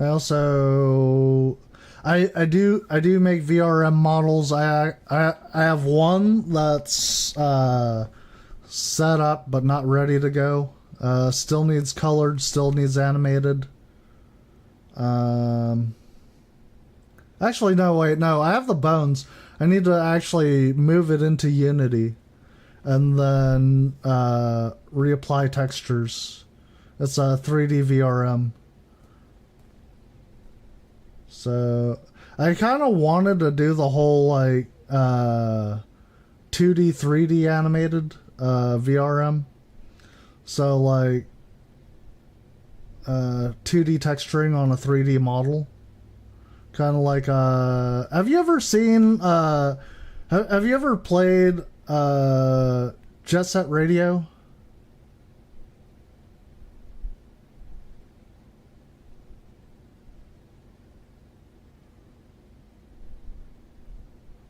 also I do make VRM models. I have one that's set up but not ready to go. Still needs colored, still needs animated. Actually, no, wait, no, I have the bones. I need to actually move it into Unity and then reapply textures. It's a 3D VRM. So I kind of wanted to do the whole like 2D, 3D animated VRM. So like 2D texturing on a 3D model. Kind of like have you ever seen have you ever played Jet Set Radio?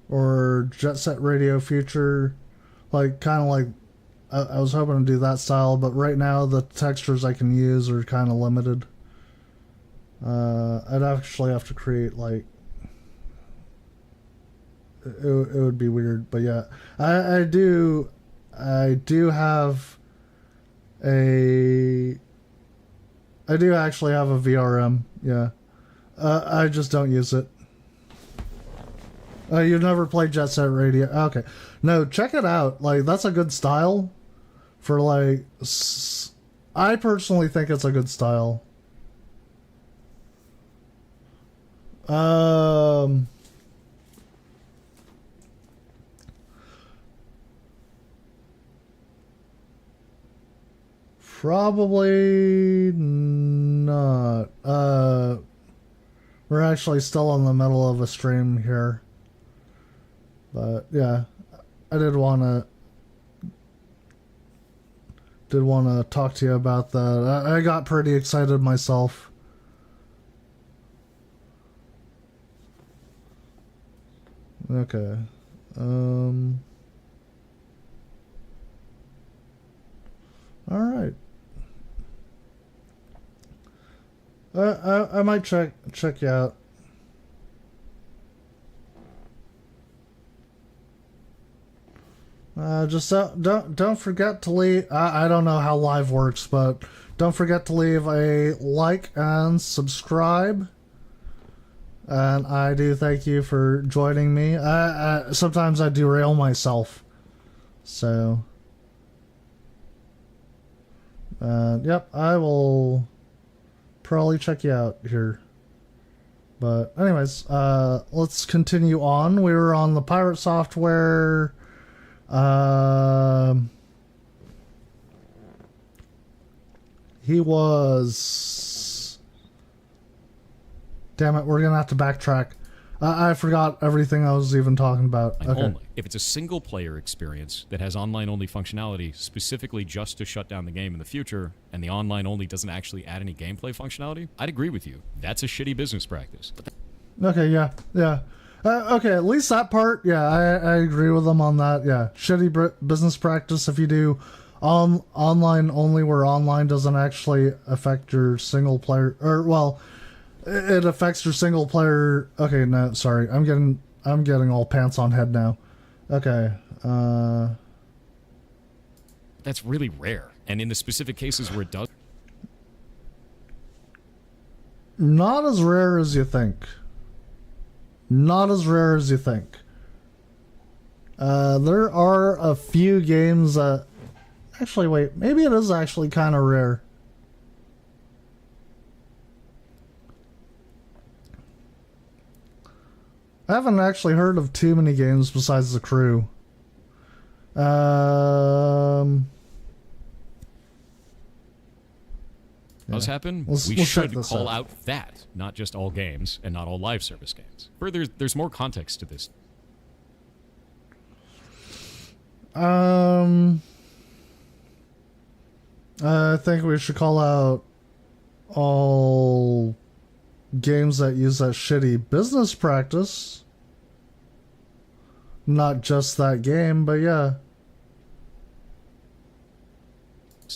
Or Jet Set Radio Future? Like kind of like I was hoping to do that style, but right now the textures I can use are kind of limited. I'd actually have to create like it would be weird, but yeah, I do have a I do actually have a VRM. Yeah, I just don't use it. You've never played Jet Set Radio? Okay, no, check it out. Like that's a good style for like. I personally think it's a good style. Probably not. We're actually still in the middle of a stream here. But yeah, I did want to talk to you about that. I got pretty excited myself. Okay. All right. I might check you out. Just don't forget to leave. I don't know how live works, but don't forget to leave a like and subscribe. And I do thank you for joining me. Sometimes I derail myself, so yep, I will probably check you out here. But anyways, let's continue on. We were on the Pirate Software. He was... Damn it, we're gonna have to backtrack. I forgot everything I was even talking about. Okay. Only. If it's a single-player experience that has online-only functionality specifically just to shut down the game in the future, and the online-only doesn't actually add any gameplay functionality, I'd agree with you. That's a shitty business practice. Okay, yeah. Okay, at least that part, yeah, I agree with them on that. Yeah, shitty business practice if you do online only, where online doesn't actually affect your single player, or well, it affects your single player. Okay, no, sorry, I'm getting all pants on head now. Okay, that's really rare, and in the specific cases where it does, not as rare as you think. Not as rare as you think. There are a few games that... Actually, wait. Maybe it is actually kind of rare. I haven't actually heard of too many games besides The Crew. does happen, we should call out that, not just all games and not all live service games. Further, there's more context to this. I think we should call out all games that use that shitty business practice. Not just that game, but yeah.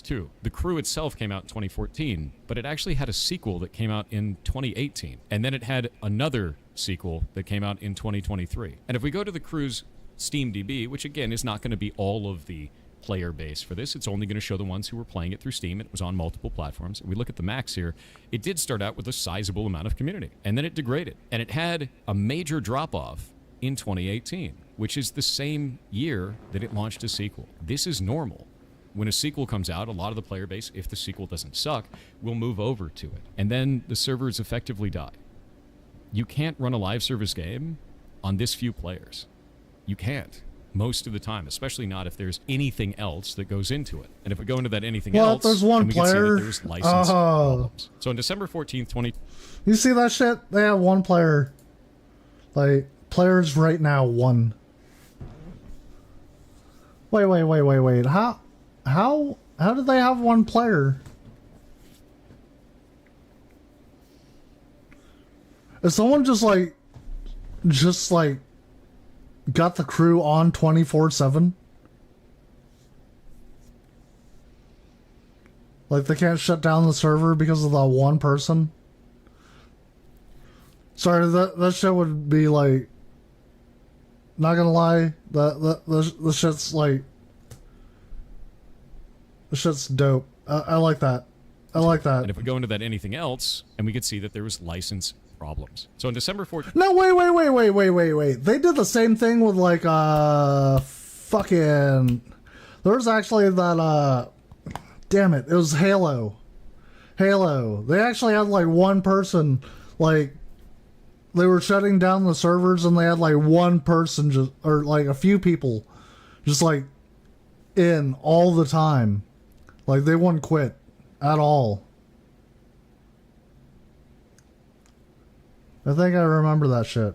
Too. The Crew itself came out in 2014, but it actually had a sequel that came out in 2018, and then it had another sequel that came out in 2023. And if we go to The Crew's SteamDB, which again is not going to be all of the player base for this. It's only going to show the ones who were playing it through Steam. It was on multiple platforms. We look at the max here. It did start out with a sizable amount of community, and then it degraded. And it had a major drop-off in 2018, which is the same year that it launched a sequel. This is normal. When a sequel comes out, a lot of the player base, if the sequel doesn't suck, will move over to it. And then the servers effectively die. You can't run a live service game on this few players. You can't. Most of the time, especially not if there's anything else that goes into it. And if we go into that anything else, there's one we can see that player. there's license problems. So on December 14th, You see that shit? They have one player. Like, players right now, one. Wait. How did they have one player? Is someone just like got the crew on 24/7? Like they can't shut down the server because of the one person? Sorry, that shit would be like, not gonna lie, the shit's like, the shit's dope. I like that. I like that. And if we go into that anything else, and we could see that there was license problems. So on December 14th... No, wait. They did the same thing with like, fucking... There was actually that, damn it was Halo. They actually had like one person, like, they were shutting down the servers and they had like one person just, or like a few people just like in all the time. Like they wouldn't quit at all. I think I remember that shit.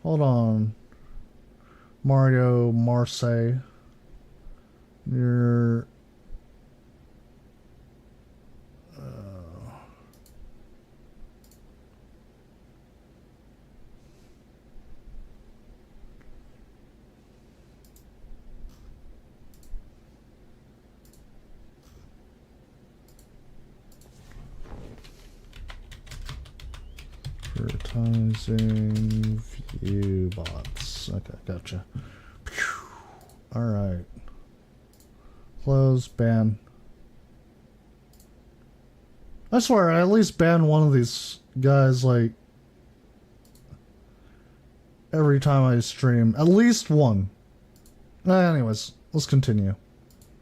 Hold on. Mario Marseille. You're... Advertising view bots. Okay, gotcha. Alright. Close, ban. I swear, I at least ban one of these guys, like, every time I stream. At least one. Anyways, let's continue.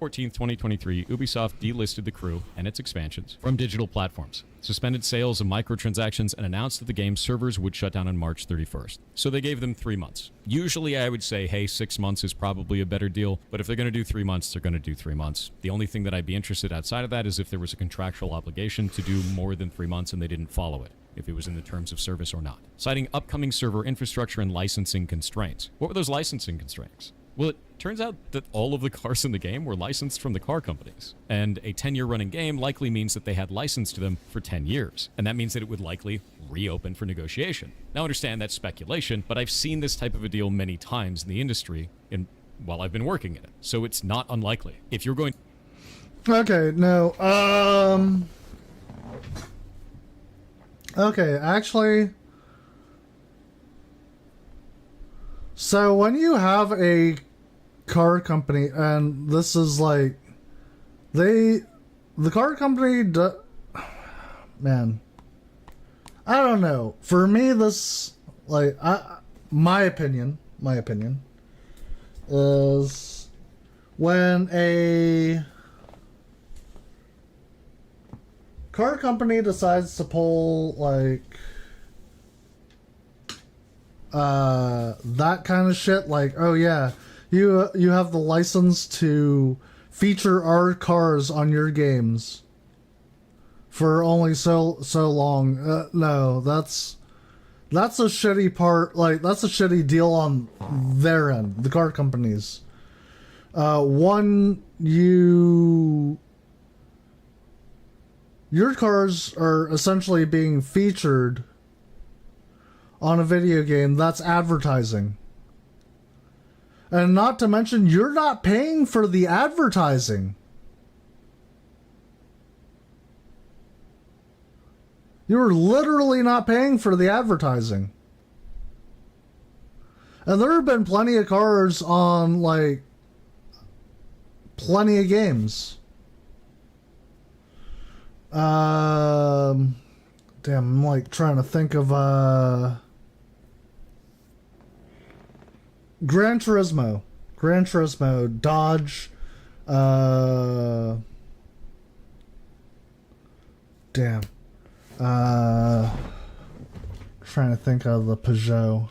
14th, 2023, Ubisoft delisted the crew and its expansions from digital platforms, suspended sales of microtransactions, and announced that the game's servers would shut down on March 31st. So they gave them 3 months. Usually I would say, hey, 6 months is probably a better deal, but if they're going to do 3 months, they're going to do 3 months. The only thing that I'd be interested outside of that is if there was a contractual obligation to do more than 3 months and they didn't follow it, if it was in the terms of service or not. Citing upcoming server infrastructure and licensing constraints. What were those licensing constraints? Well, it turns out that all of the cars in the game were licensed from the car companies. And a 10-year running game likely means that they had license to them for 10 years. And that means that it would likely reopen for negotiation. Now, understand that's speculation, but I've seen this type of a deal many times in the industry while I've been working in it. So it's not unlikely. If you're going... Okay, no, okay, actually... So when you have a car company, and this is like, the car company, man, I don't know. For me, this, like, my opinion is when a car company decides to pull, like, that kind of shit, like, oh yeah, you have the license to feature our cars on your games for only so long. No, that's a shitty part. Like, that's a shitty deal on their end, the car companies. Your cars are essentially being featured on a video game. That's advertising. And not to mention, you're not paying for the advertising. You're literally not paying for the advertising. And there have been plenty of cars on, like, plenty of games. Damn, I'm, like, trying to think of, Gran Turismo, Dodge, damn. Trying to think of the Peugeot.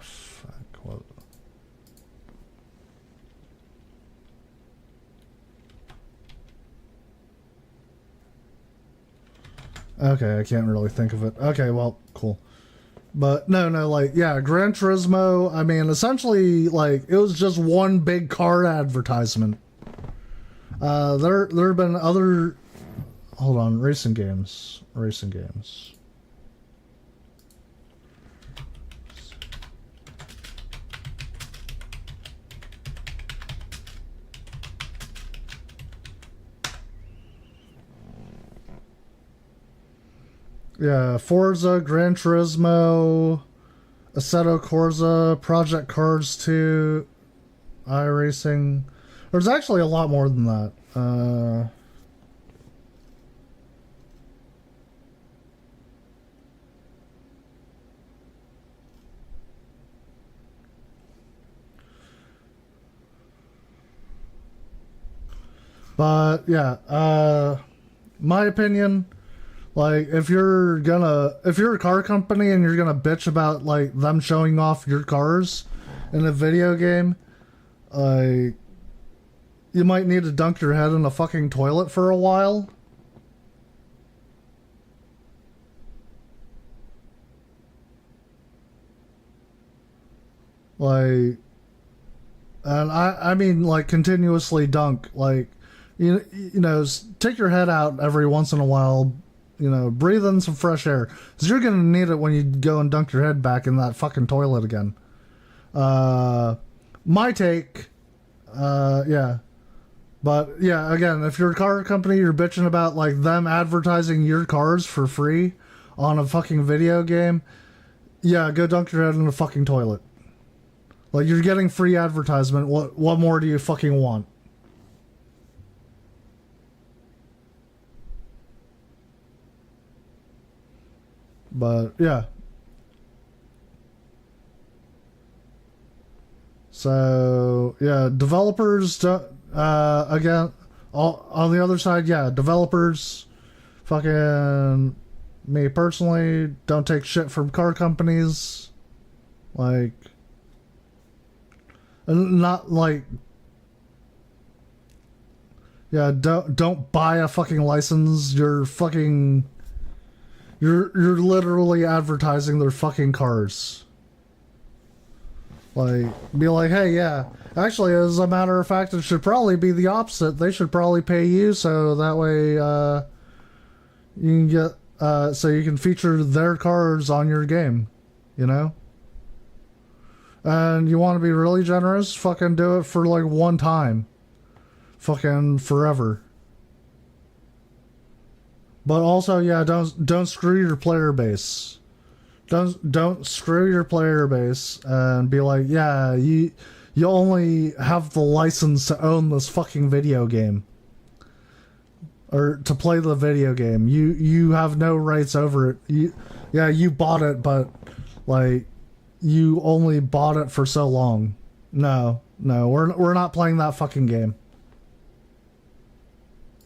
Fuck, what? Okay, I can't really think of it. Okay, well, cool. But no, like, yeah, Gran Turismo, I mean, essentially, like, it was just one big car advertisement. There have been other, hold on, racing games. Yeah, Forza, Gran Turismo, Assetto Corsa, Project Cars 2, iRacing. There's actually a lot more than that. But yeah, my opinion, like, if you're a car company and you're gonna bitch about, like, them showing off your cars in a video game, like, you might need to dunk your head in a fucking toilet for a while. Like, and I mean, like, continuously dunk, like, you know, take your head out every once in a while, you know, breathe in some fresh air, because you're gonna need it when you go and dunk your head back in that fucking toilet again. My take, yeah. But yeah, again, if you're a car company, you're bitching about, like, them advertising your cars for free on a fucking video game, yeah, go dunk your head in a fucking toilet. Like, you're getting free advertisement. What more do you fucking want? But yeah. So yeah, developers don't, again, on the other side, yeah, developers, fucking, me personally, don't take shit from car companies. Like, not like, yeah, don't buy a fucking license. You're literally advertising their fucking cars. Like, be like, hey, yeah, actually, as a matter of fact, it should probably be the opposite. They should probably pay you, so that way, you can get, so you can feature their cars on your game, you know? And you want to be really generous, fucking do it for, like, one time. Fucking forever. But also, yeah, don't screw your player base. Don't screw your player base and be like, yeah, you only have the license to own this fucking video game, or to play the video game. You have no rights over it. You bought it, but, like, you only bought it for so long. No, we're not playing that fucking game.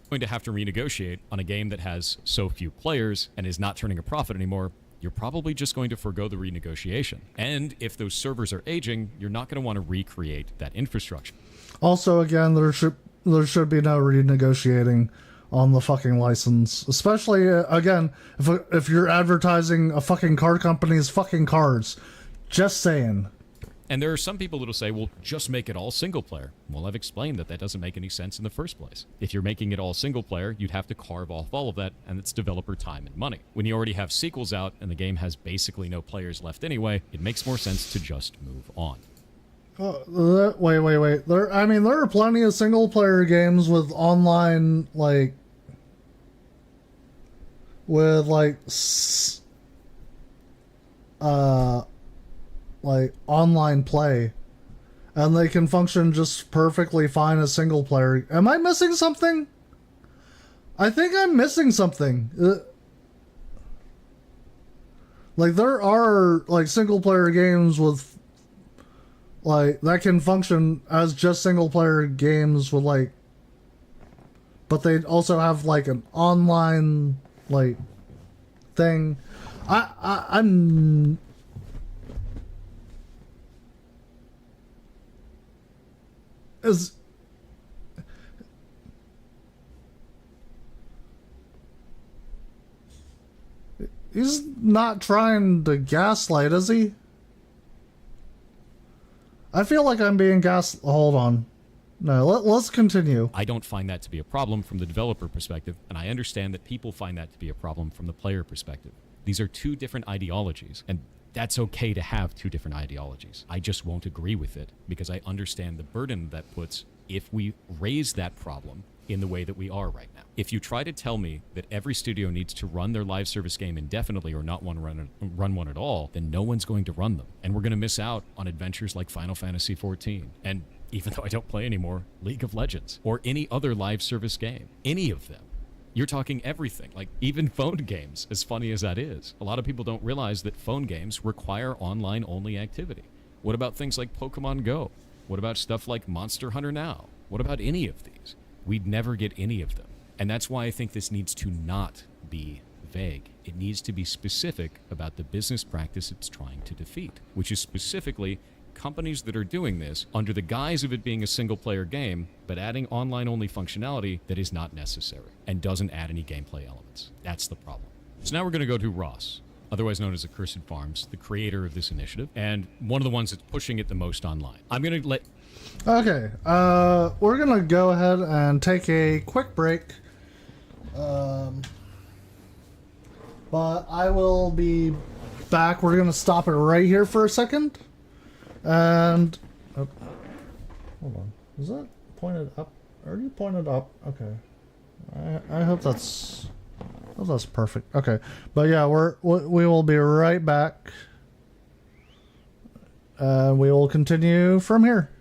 Going to have to renegotiate on a game that has so few players and is not turning a profit anymore, you're probably just going to forego the renegotiation. And if those servers are aging, you're not going to want to recreate that infrastructure. Also, again, there should be no renegotiating on the fucking license, especially again, if you're advertising a fucking car company's fucking cars. Just saying. And there are some people that'll say, well, just make it all single player. Well, I've explained that doesn't make any sense in the first place. If you're making it all single player, you'd have to carve off all of that, and it's developer time and money. When you already have sequels out and the game has basically no players left anyway, it makes more sense to just move on. Wait. There are plenty of single player games with online, like, with like online play, and they can function just perfectly fine as single player. Am I missing something? I think I'm missing something. Like, there are like single player games with like that can function as just single player games with like, but they also have like an online like thing. I'm is he's not trying to gaslight, is he? I feel like I'm being hold on. No, let's continue. I don't find that to be a problem from the developer perspective, and I understand that people find that to be a problem from the player perspective. These are two different ideologies, and that's okay to have two different ideologies. I just won't agree with it because I understand the burden that puts if we raise that problem in the way that we are right now. If you try to tell me that every studio needs to run their live service game indefinitely or not want to run one at all, then no one's going to run them. And we're going to miss out on adventures like Final Fantasy XIV. And even though I don't play anymore, League of Legends, or any other live service game, any of them. You're talking everything, like even phone games, as funny as that is. A lot of people don't realize that phone games require online-only activity. What about things like Pokemon Go? What about stuff like Monster Hunter Now? What about any of these? We'd never get any of them. And that's why I think this needs to not be vague. It needs to be specific about the business practice it's trying to defeat, which is specifically companies that are doing this under the guise of it being a single-player game, but adding online-only functionality that is not necessary and doesn't add any gameplay elements. That's the problem. So now we're going to go to Ross, otherwise known as Accursed Farms, the creator of this initiative, and one of the ones that's pushing it the most online. I'm going to let... Okay, we're going to go ahead and take a quick break. But I will be back. We're going to stop it right here for a second. And oh, hold on, is that pointed up? Already pointed up. Okay, I hope that's perfect. Okay, but yeah, we will be right back, and we will continue from here.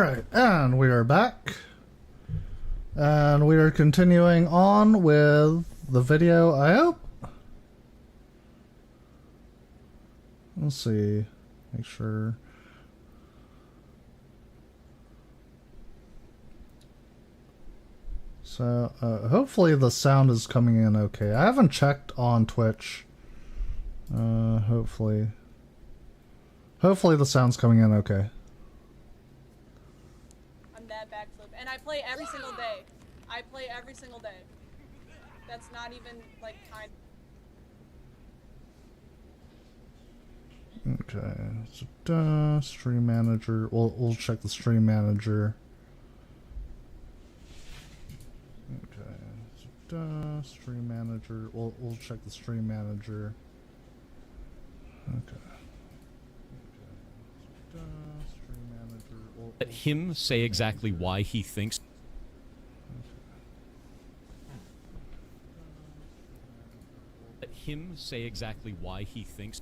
Alright, and we are back. And we are continuing on with the video, I hope. Let's see. Make sure. So, hopefully the sound is coming in okay. I haven't checked on Twitch. Hopefully the sound's coming in okay. I'm that backflip. And I play every single day. I play every single day. That's not even, like, kind. Okay, so, stream manager. We'll check the stream manager. Okay, so, stream manager. We'll check the stream manager. Okay. So, stream manager. Let him say exactly why he thinks. Let him say exactly why he thinks.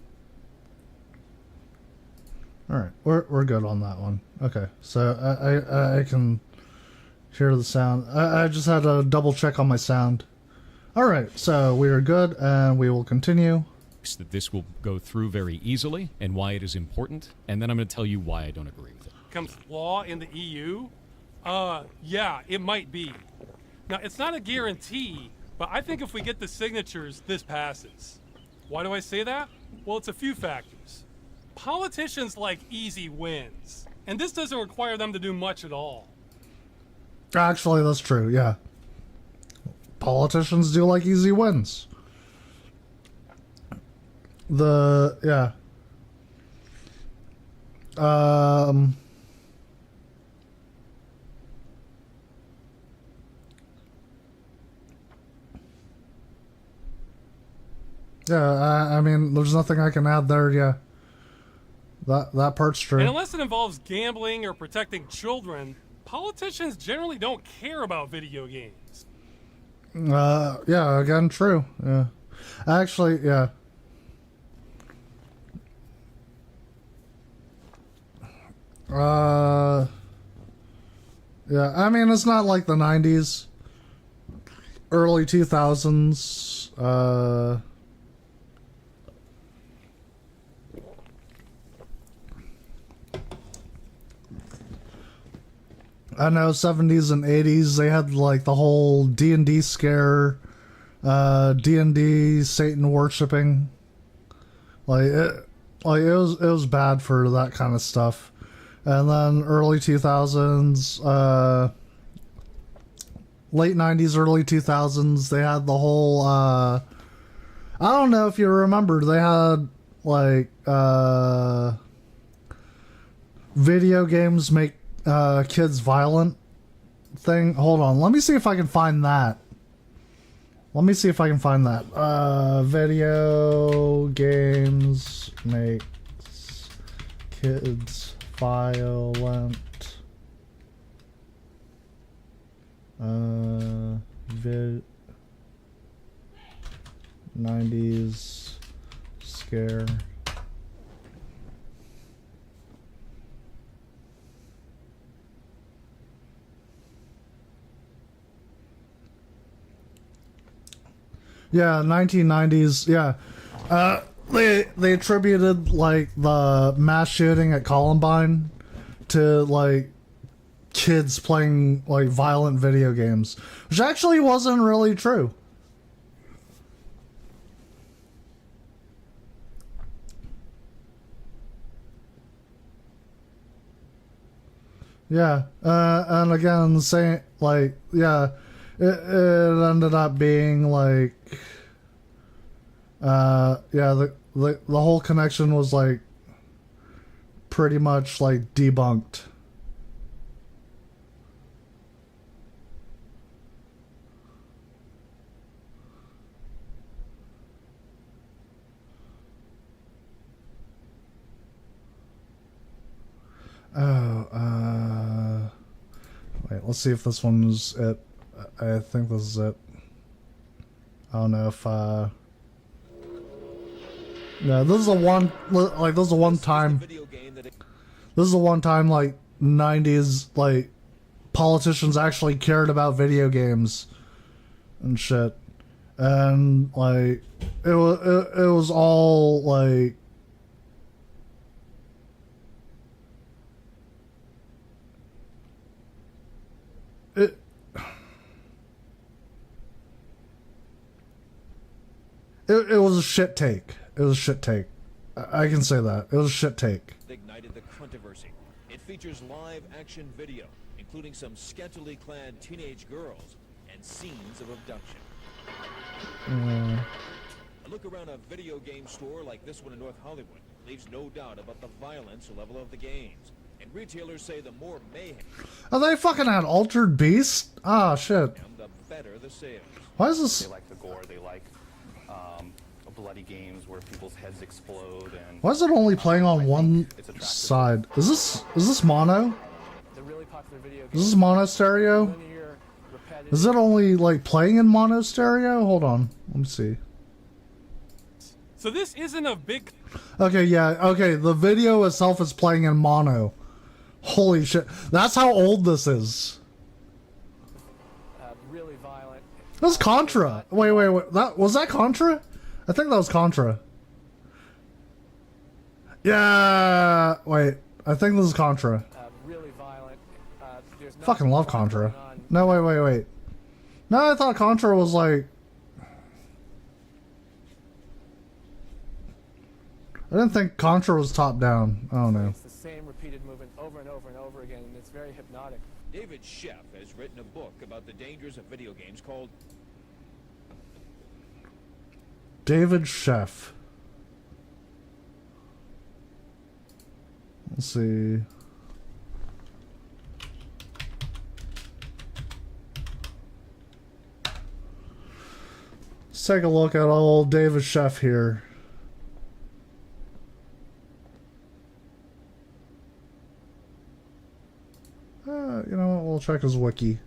All right, we're good on that one. Okay, so I can hear the sound. I just had to double check on my sound. All right, so we are good, and we will continue. That this will go through very easily, and why it is important, and then I'm going to tell you why I don't agree with it. Comes law in the EU? Yeah, it might be. Now, it's not a guarantee, but I think if we get the signatures, this passes. Why do I say that? Well, it's a few factors. Politicians like easy wins, and this doesn't require them to do much at all. Actually, that's true, yeah. Politicians do like easy wins. Yeah. Yeah, I mean, there's nothing I can add there, yeah. That part's true. And unless it involves gambling or protecting children, politicians generally don't care about video games. Yeah, again, true, yeah. Actually, yeah. Yeah, I mean, it's not like the 90s, early 2000s, I know 70s and 80s, they had like the whole D&D scare, D&D Satan worshipping. It was bad for that kind of stuff. And then early 2000s, late 90s, early 2000s, they had the whole, I don't know if you remember, they had like, video games make kids violent thing. Hold on, let me see if I can find that. Video games makes kids violent. 90s scare. Yeah, 1990s. Yeah, they attributed like the mass shooting at Columbine to like kids playing like violent video games, which actually wasn't really true. Yeah, and again, same like yeah. It ended up being like, yeah, the whole connection was like pretty much like debunked. Oh, wait, let's see if this one's it. I think this is it. I don't know if, yeah, this is a one, like, this is a one time, like, 90s, like, politicians actually cared about video games and shit. And, like, it was all, like, it was a shit take. It was a shit take. I can say that. It was a shit take. Ignited the controversy. It features live action video, including some scantily clad teenage girls and scenes of abduction. A look around a video game store like this one in North Hollywood leaves no doubt about the violence level of the games. And retailers say the more mayhem, Oh, they fucking had Altered Beast? Ah, shit. the better the sales. Why is this? They like the gore. They like bloody games where people's heads explode. And Why is it only playing on one side? Is this mono? the really popular video Is this mono stereo? linear, repetitive. Is it only like playing in mono stereo? Hold on, let me see. So this isn't a big. Okay, yeah, okay. The video itself is playing in mono. Holy shit, that's how old this is. Really violent. That's Contra. Wait. That was that Contra? I think that was Contra. Yeah. Wait. I think this is Contra. Really violent. There's nothing Fucking love going Contra. on. No, wait. No, I thought Contra was like. I didn't think Contra was top down. I don't know. It's the same repeated movement over and over and over again, and it's very hypnotic. David Sheff has written a book about the dangers of video games called David Sheff. Let's see. Let's take a look at old David Sheff here. You know what? We'll check his wiki.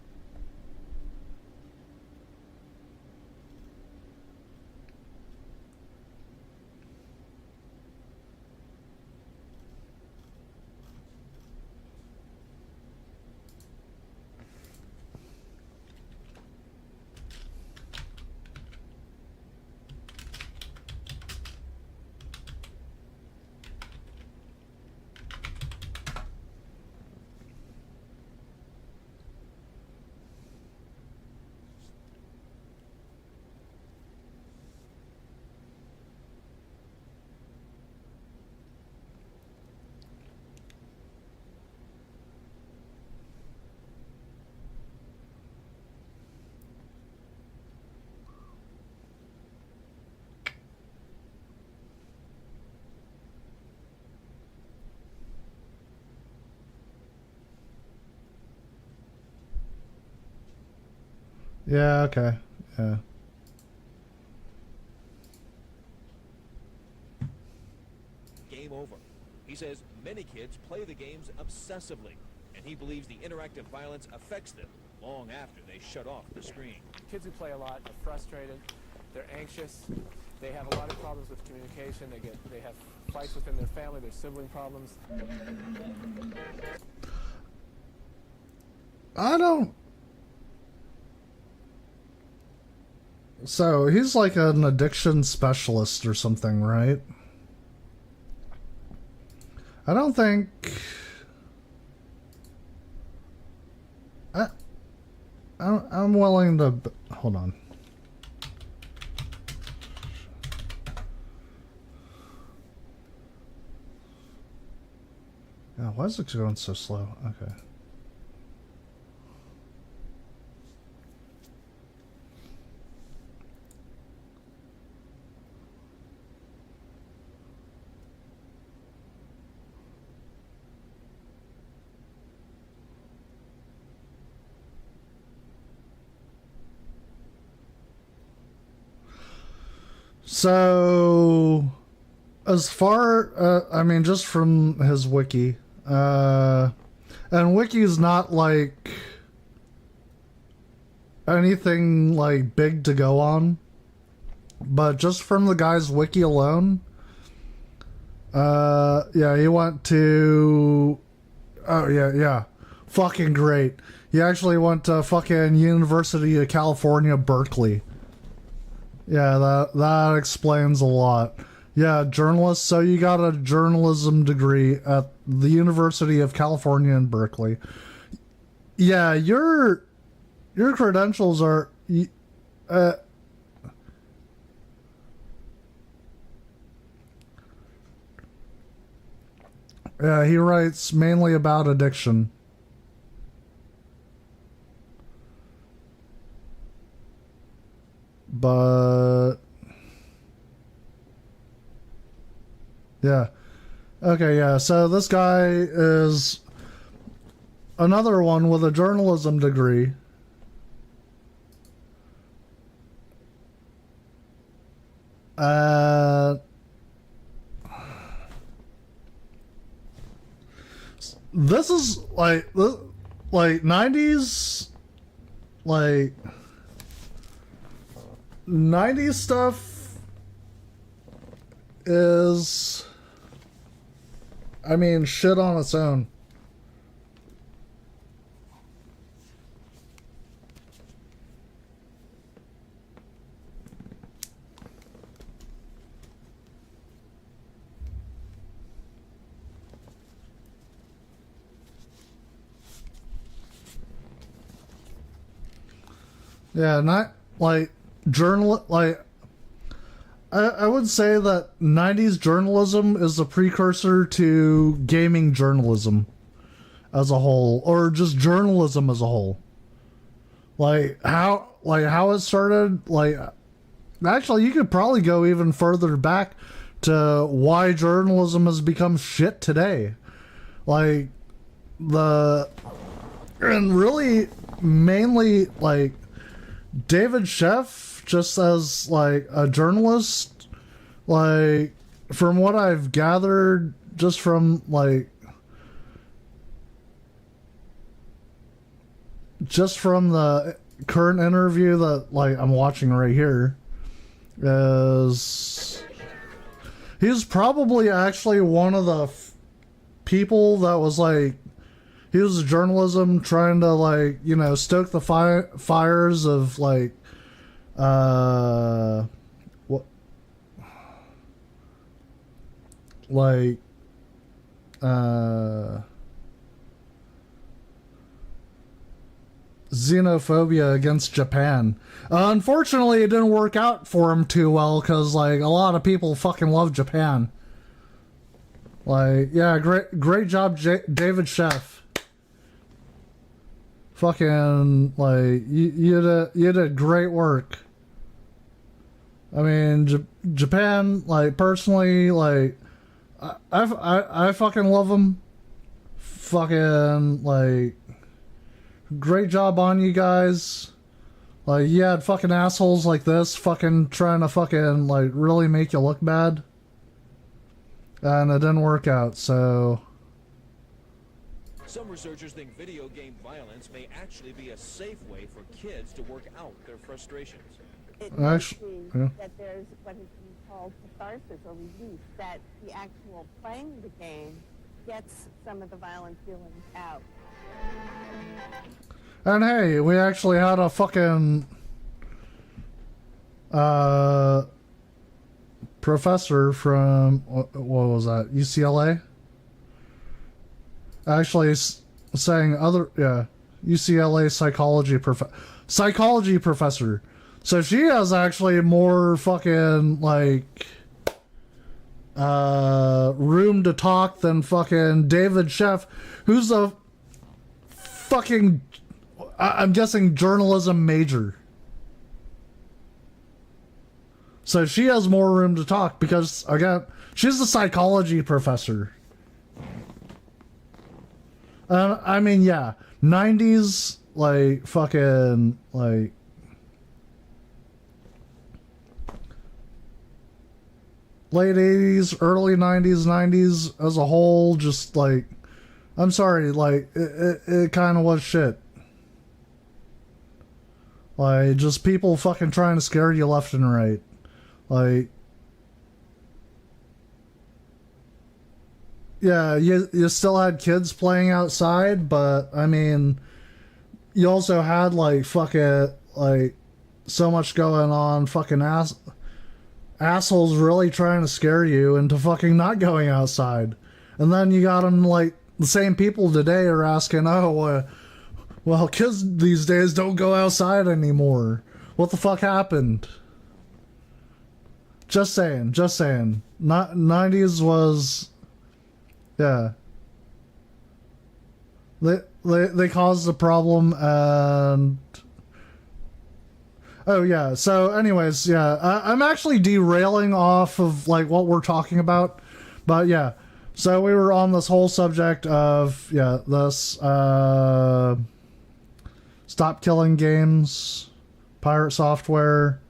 Yeah, okay. Yeah. Game Over. He says many kids play the games obsessively, and he believes the interactive violence affects them long after they shut off the screen. Kids who play a lot are frustrated. They're anxious. They have a lot of problems with communication. They have fights within their family. Their sibling problems. I don't. So he's like an addiction specialist or something, right? I don't think. I'm willing to. Hold on. Yeah, why is it going so slow? Okay. So, as far, I mean, just from his wiki, and wiki is not like anything like big to go on, but just from the guy's wiki alone, yeah, he went to Oh yeah. Fucking great. He actually went to fucking University of California, Berkeley. Yeah, that explains a lot. Yeah, journalist. So you got a journalism degree at the University of California in Berkeley. Yeah, your credentials are. Yeah, he writes mainly about addiction. But yeah. Okay, yeah. So this guy is another one with a journalism degree. This is like 90s, like 90s stuff is, I mean, shit on its own. Yeah, not like I would say that 90s journalism is the precursor to gaming journalism as a whole, or just journalism as a whole. Like how it started, like actually you could probably go even further back to why journalism has become shit today. Like and really mainly like David Sheff, just as like a journalist, like from what I've gathered just from the current interview that like I'm watching right here, is he's probably actually one of the people that was like, he was journalism trying to like, you know, stoke the fires of like what, like xenophobia against Japan. Unfortunately, it didn't work out for him too well because like a lot of people fucking love Japan. Like, yeah, great job, David Sheff. Fucking like you did great work. I mean, Japan, like personally, like I fucking love them. Fucking like great job on you guys. Like you had fucking assholes like this fucking trying to fucking like really make you look bad, and it didn't work out. So some researchers think video game violence may actually be a safe way for kids to work out their frustrations. It actually, yeah. That there's what is called catharsis or release, that the actual playing the game gets some of the violent feelings out. And hey, we actually had a fucking professor from what was that, UCLA? Actually saying UCLA psychology professor. So she has actually more fucking like room to talk than fucking David Sheff, who's a fucking, I'm guessing, journalism major. So she has more room to talk because, again, she's a psychology professor. I mean, yeah, 90s, like, fucking, like, late 80s, early 90s as a whole, just, like, I'm sorry, like, it kind of was shit. Like, just people fucking trying to scare you left and right. Like, yeah, you still had kids playing outside, but I mean, you also had like fucking like so much going on, fucking assholes really trying to scare you into fucking not going outside. And then you got them like the same people today are asking, well, kids these days don't go outside anymore. What the fuck happened? Just saying. Not 90s was, yeah. They caused the problem, and oh yeah. So, anyways, yeah, I'm actually derailing off of like what we're talking about, but yeah. So we were on this whole subject of this stop killing games, pirate software.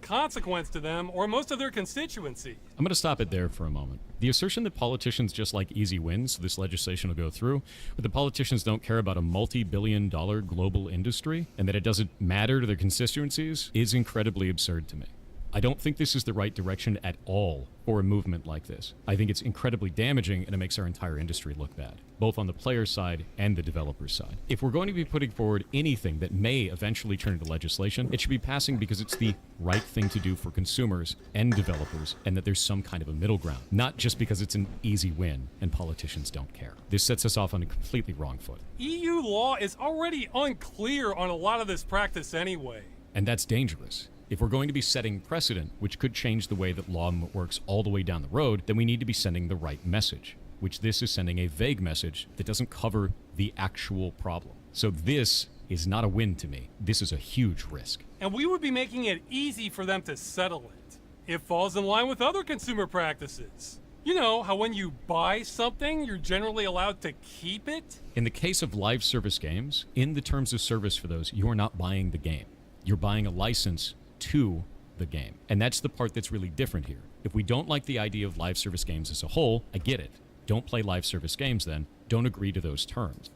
Consequence to them or most of their constituency. I'm going to stop it there for a moment. The assertion that politicians just like easy wins, so this legislation will go through, but the politicians don't care about a multi-billion-dollar global industry and that it doesn't matter to their constituencies is incredibly absurd to me. I don't think this is the right direction at all for a movement like this. I think it's incredibly damaging and it makes our entire industry look bad, both on the player side and the developer side. If we're going to be putting forward anything that may eventually turn into legislation, it should be passing because it's the right thing to do for consumers and developers and that there's some kind of a middle ground, not just because it's an easy win and politicians don't care. This sets us off on a completely wrong foot. EU law is already unclear on a lot of this practice anyway. And that's dangerous. If we're going to be setting precedent, which could change the way that law works all the way down the road, then we need to be sending the right message, which this is sending a vague message that doesn't cover the actual problem. So this is not a win to me. This is a huge risk. And we would be making it easy for them to settle it. It falls in line with other consumer practices. You know, how when you buy something, you're generally allowed to keep it? In the case of live service games, in the terms of service for those, you're not buying the game. You're buying a license to the game. And that's the part that's really different here. If we don't like the idea of live service games as a whole, I get it. Don't play live service games then. Don't agree to those terms.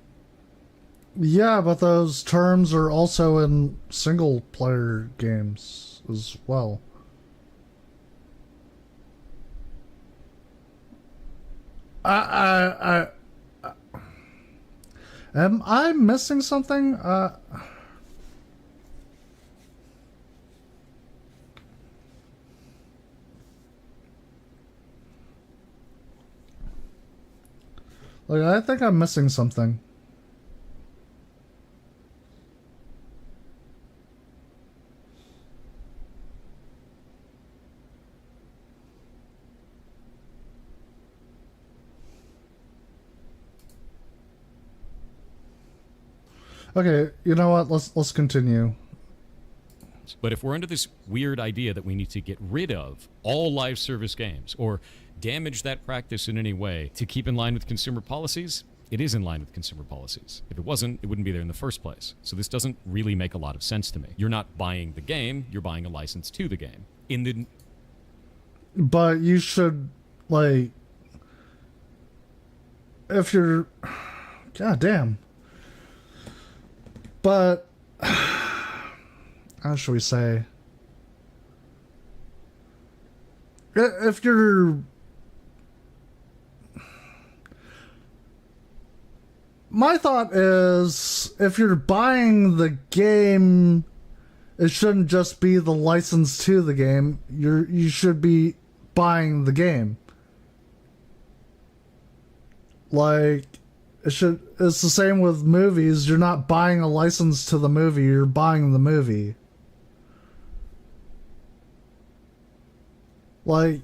Yeah, but those terms are also in single player games as well. Am I missing something? Like, I think I'm missing something. Okay, you know what? Let's continue. But if we're under this weird idea that we need to get rid of all live service games or damage that practice in any way to keep in line with consumer policies, it is in line with consumer policies. If it wasn't, it wouldn't be there in the first place. So this doesn't really make a lot of sense to me. You're not buying the game, you're buying a license to the game. But you should, like, if you're, god damn. But how should we say? If you're, my thought is, if you're buying the game, it shouldn't just be the license to the game. You should be buying the game. Like, it's the same with movies. You're not buying a license to the movie, you're buying the movie. Like,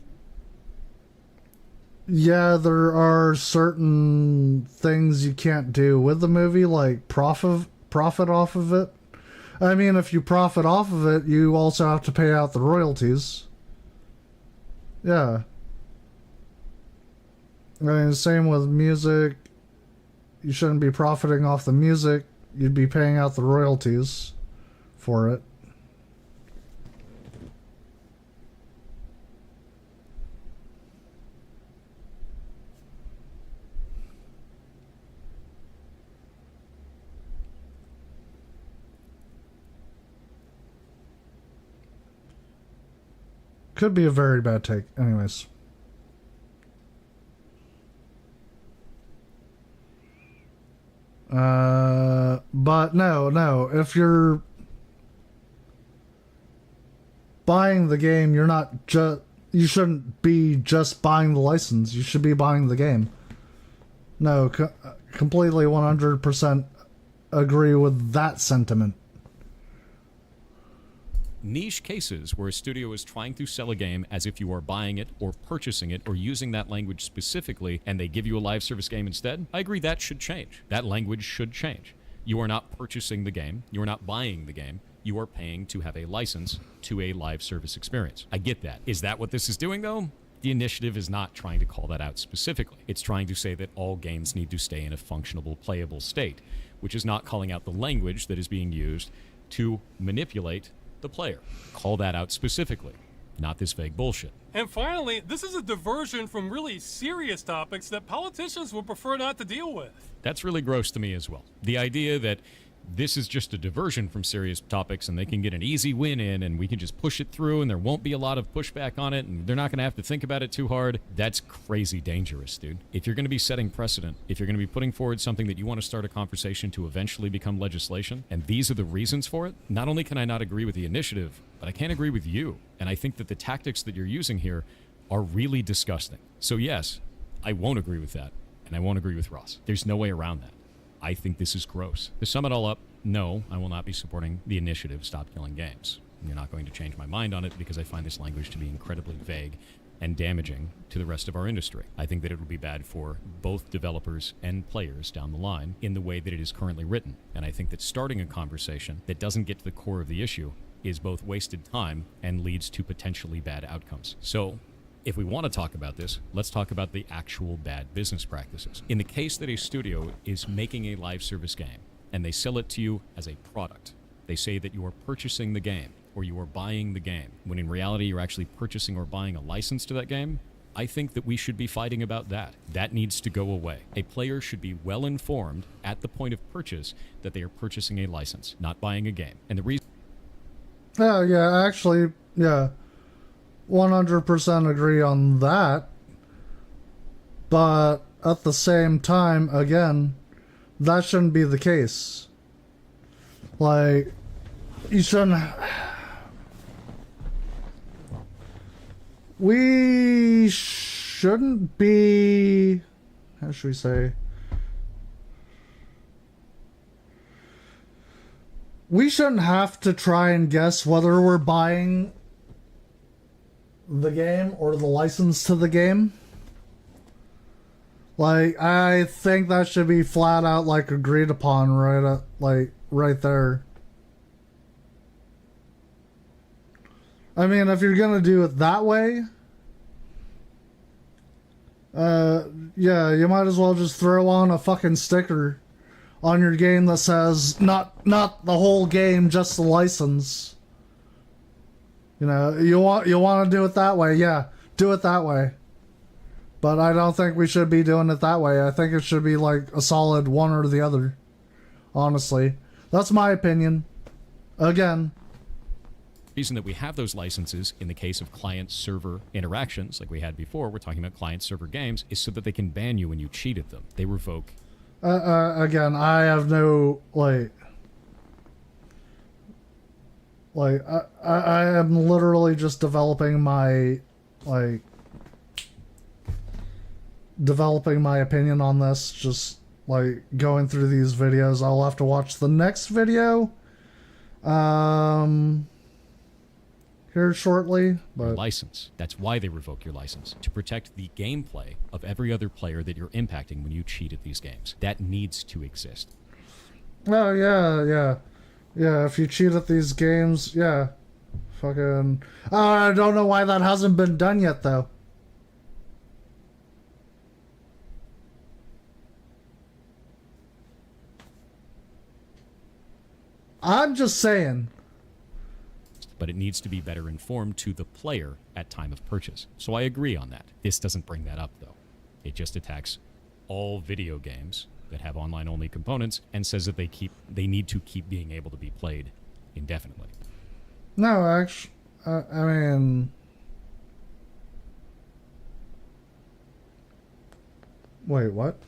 yeah, there are certain things you can't do with the movie, like profit off of it. I mean, if you profit off of it, you also have to pay out the royalties. Yeah. I mean, same with music. You shouldn't be profiting off the music. You'd be paying out the royalties for it. Could be a very bad take. Anyways. But no. If you're buying the game, you're not you shouldn't be just buying the license. You should be buying the game. No, completely 100% agree with that sentiment. Niche cases where a studio is trying to sell a game as if you are buying it or purchasing it or using that language specifically and they give you a live service game instead, I agree that should change. That language should change. You are not purchasing the game. You are not buying the game. You are paying to have a license to a live service experience. I get that. Is that what this is doing, though? The initiative is not trying to call that out specifically. It's trying to say that all games need to stay in a functionable, playable state, which is not calling out the language that is being used to manipulate the player. Call that out specifically, not this vague bullshit. And finally, this is a diversion from really serious topics that politicians would prefer not to deal with. That's really gross to me as well. The idea that this is just a diversion from serious topics and they can get an easy win in and we can just push it through and there won't be a lot of pushback on it and they're not going to have to think about it too hard. That's crazy dangerous, dude. If you're going to be setting precedent, if you're going to be putting forward something that you want to start a conversation to eventually become legislation, and these are the reasons for it, not only can I not agree with the initiative, but I can't agree with you. And I think that the tactics that you're using here are really disgusting. So yes, I won't agree with that. And I won't agree with Ross. There's no way around that. I think this is gross. To sum it all up, no, I will not be supporting the initiative Stop Killing Games. You're not going to change my mind on it because I find this language to be incredibly vague and damaging to the rest of our industry. I think that it would be bad for both developers and players down the line in the way that it is currently written. And I think that starting a conversation that doesn't get to the core of the issue is both wasted time and leads to potentially bad outcomes. So, if we want to talk about this, let's talk about the actual bad business practices. In the case that a studio is making a live service game and they sell it to you as a product, they say that you are purchasing the game or you are buying the game, when in reality you're actually purchasing or buying a license to that game. I think that we should be fighting about that. That needs to go away. A player should be well informed at the point of purchase that they are purchasing a license, not buying a game. And the reason... Yeah, actually, yeah. 100% agree on that, but at the same time, again, that shouldn't be the case. Like, you shouldn't... We shouldn't be... How should we say? We shouldn't have to try and guess whether we're buying the game or the license to the game. Like, I think that should be flat out like agreed upon right there. I mean, if you're gonna do it that way, yeah, you might as well just throw on a fucking sticker on your game that says not the whole game, just the license. You know, you want to do it that way, yeah, do it that way. But I don't think we should be doing it that way. I think it should be like a solid one or the other. Honestly, that's my opinion. Again, the reason that we have those licenses in the case of client-server interactions, like we had before, we're talking about client-server games, is so that they can ban you when you cheat at them. They revoke. Again, I have no I am literally just developing my opinion on this, just like going through these videos. I'll have to watch the next video here shortly, but license. That's why they revoke your license, to protect the gameplay of every other player that you're impacting when you cheat at these games. That needs to exist. Oh yeah, if you cheat at these games, yeah, fucking I don't know why that hasn't been done yet though. I'm just saying. But it needs to be better informed to the player at time of purchase. So I agree on that. This doesn't bring that up, though. It just attacks all video games that have online-only components and says that they need to keep being able to be played indefinitely. No, actually, I mean... Wait, what?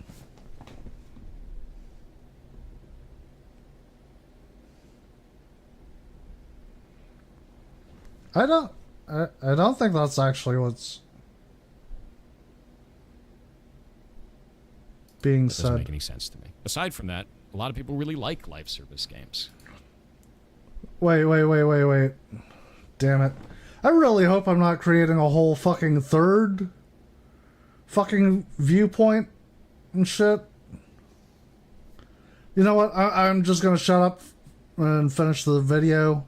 I don't think that's actually what's being That doesn't said. make any sense to me. Aside from that, a lot of people really like live service games. Wait. Damn it. I really hope I'm not creating a whole fucking third fucking viewpoint and shit. You know what? I'm just gonna shut up and finish the video.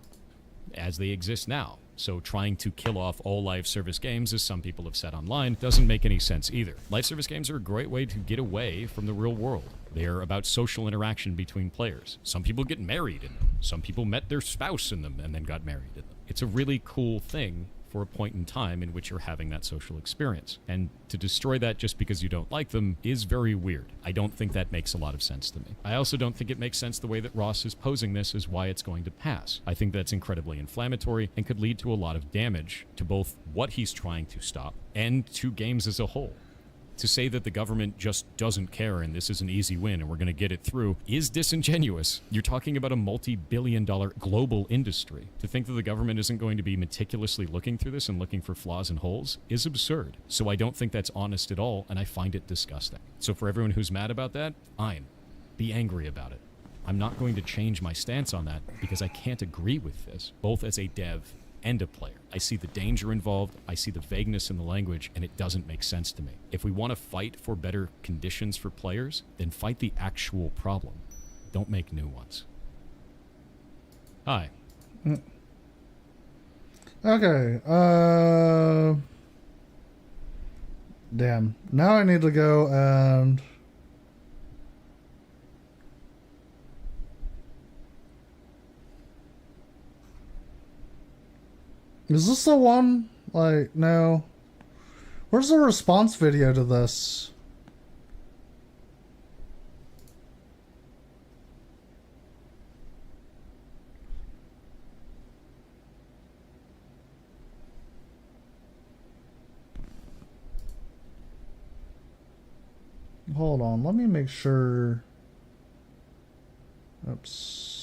As they exist now. So trying to kill off all live service games, as some people have said online, doesn't make any sense either. Live service games are a great way to get away from the real world. They're about social interaction between players. Some people get married in them. Some people met their spouse in them and then got married in them. It's a really cool thing for a point in time in which you're having that social experience. And to destroy that just because you don't like them is very weird. I don't think that makes a lot of sense to me. I also don't think it makes sense the way that Ross is posing this is why it's going to pass. I think that's incredibly inflammatory and could lead to a lot of damage to both what he's trying to stop and to games as a whole. To say that the government just doesn't care and this is an easy win and we're going to get it through is disingenuous. You're talking about a multi-billion-dollar global industry. To think that the government isn't going to be meticulously looking through this and looking for flaws and holes is absurd. So I don't think that's honest at all, and I find it disgusting. So for everyone who's mad about that, fine. Be angry about it. I'm not going to change my stance on that because I can't agree with this, both as a dev and a player. I see the danger involved, I see the vagueness in the language, and it doesn't make sense to me. If we want to fight for better conditions for players, then fight the actual problem. Don't make new ones. Hi. Okay, damn. Now I need to go and... Is this the one? Like, no. Where's the response video to this? Hold on, let me make sure. Oops.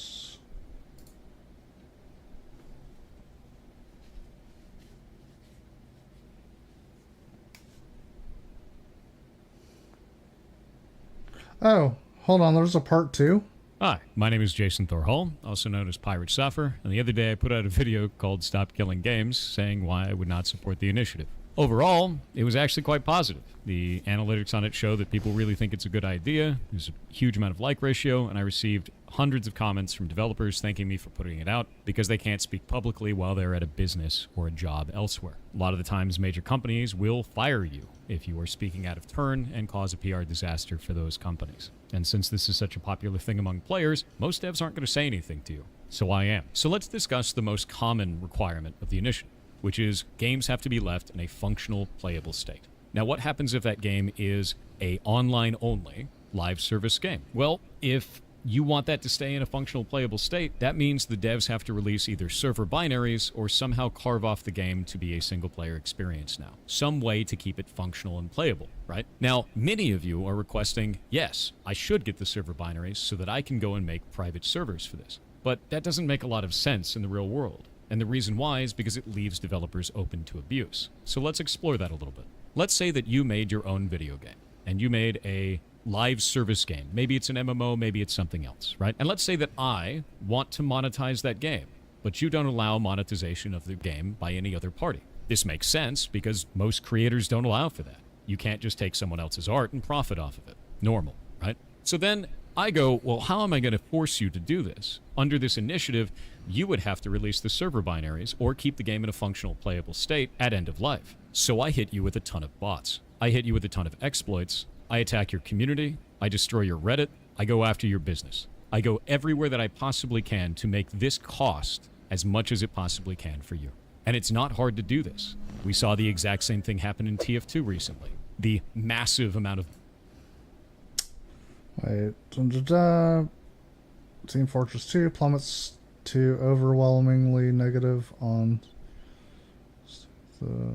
Oh, hold on, there's a part 2? Hi, my name is Jason Thorhall, also known as Pirate Suffer, and the other day I put out a video called Stop Killing Games, saying why I would not support the initiative. Overall, it was actually quite positive. The analytics on it show that people really think it's a good idea. There's a huge amount of like ratio, and I received hundreds of comments from developers thanking me for putting it out because they can't speak publicly while they're at a business or a job elsewhere. A lot of the times, major companies will fire you if you are speaking out of turn and cause a PR disaster for those companies. And since this is such a popular thing among players, most devs aren't going to say anything to you. So I am. So let's discuss the most common requirement of the initiative, which is games have to be left in a functional, playable state. Now, what happens if that game is a online-only live service game? Well, if you want that to stay in a functional, playable state, that means the devs have to release either server binaries or somehow carve off the game to be a single-player experience now. Some way to keep it functional and playable, right? Now, many of you are requesting, yes, I should get the server binaries so that I can go and make private servers for this. But that doesn't make a lot of sense in the real world. And the reason why is because it leaves developers open to abuse. So let's explore that a little bit. Let's say that you made your own video game, and you made a live service game. Maybe it's an MMO, maybe it's something else, right? And let's say that I want to monetize that game, but you don't allow monetization of the game by any other party. This makes sense because most creators don't allow for that. You can't just take someone else's art and profit off of it. Normal, right? So then I go, well, how am I going to force you to do this? Under this initiative, you would have to release the server binaries or keep the game in a functional, playable state at end of life. So I hit you with a ton of bots. I hit you with a ton of exploits. I attack your community. I destroy your Reddit. I go after your business. I go everywhere that I possibly can to make this cost as much as it possibly can for you. And it's not hard to do this. We saw the exact same thing happen in TF2 recently. The massive amount of... Wait, Team Fortress 2 plummets to overwhelmingly negative on the...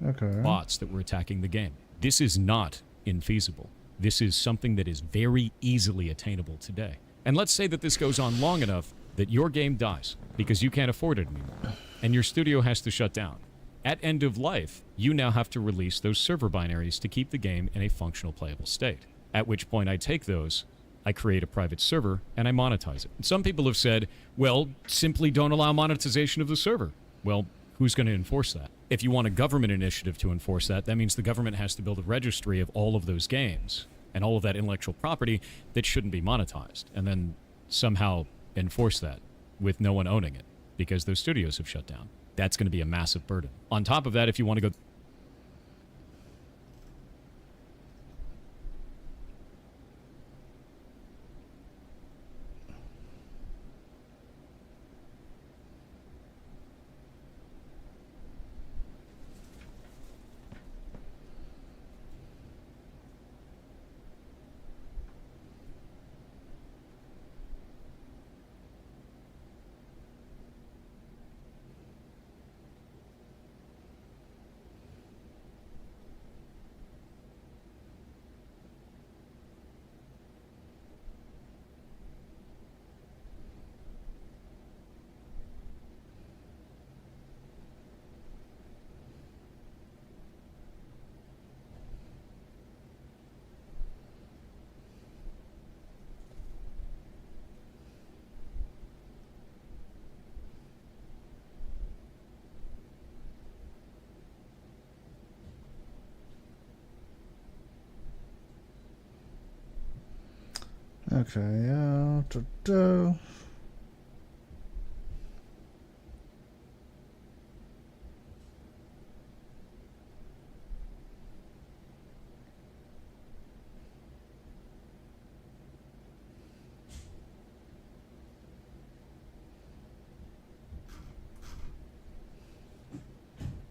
Okay. bots that were attacking the game. This is not infeasible. This is something that is very easily attainable today. And let's say that this goes on long enough that your game dies because you can't afford it anymore, and your studio has to shut down. At end of life, you now have to release those server binaries to keep the game in a functional playable state. At which point I take those, I create a private server, and I monetize it. And some people have said, well, simply don't allow monetization of the server. Well, who's going to enforce that? If you want a government initiative to enforce that, that means the government has to build a registry of all of those games and all of that intellectual property that shouldn't be monetized, and then somehow enforce that with no one owning it because those studios have shut down. That's going to be a massive burden. On top of that, if you want to go... Okay,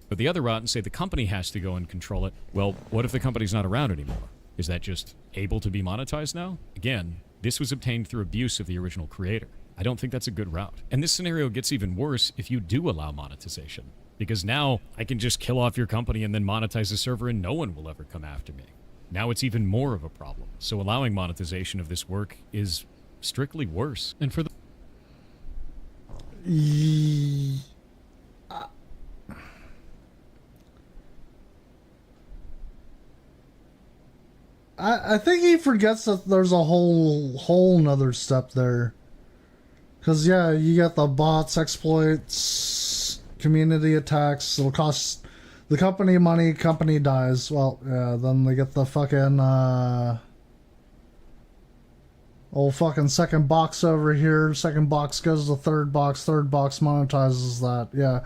But the other route and say the company has to go and control it. Well, what if the company's not around anymore? Is that just able to be monetized now? Again, this was obtained through abuse of the original creator. I don't think that's a good route. And this scenario gets even worse if you do allow monetization. Because now I can just kill off your company and then monetize the server and no one will ever come after me. Now it's even more of a problem. So allowing monetization of this work is strictly worse. And for the... I think he forgets that there's a whole nother step there. Cause yeah, you get the bots, exploits, community attacks. It'll cost the company money. Company dies. Well, yeah. Then they get the fucking old fucking second box over here. Second box goes to third box. Third box monetizes that. Yeah.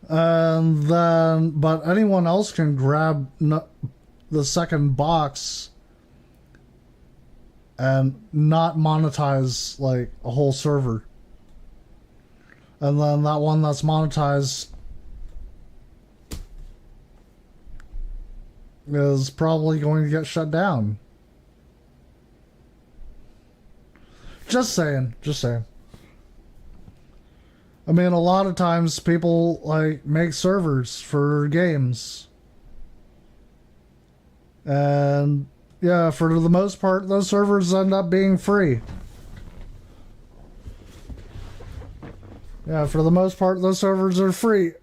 And then, but anyone else can grab the second box and not monetize like a whole server, and then that one that's monetized is probably going to get shut down. Just saying. I mean, a lot of times people like make servers for games. And yeah, for the most part, those servers end up being free. Yeah, for the most part, those servers are free.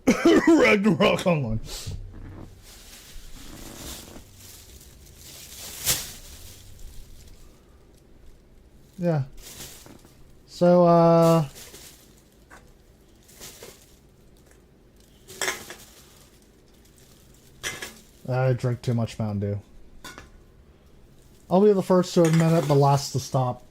Ragnarok, come on. Yeah. So, I drank too much Mountain Dew. I'll be the first to admit it, but last to stop.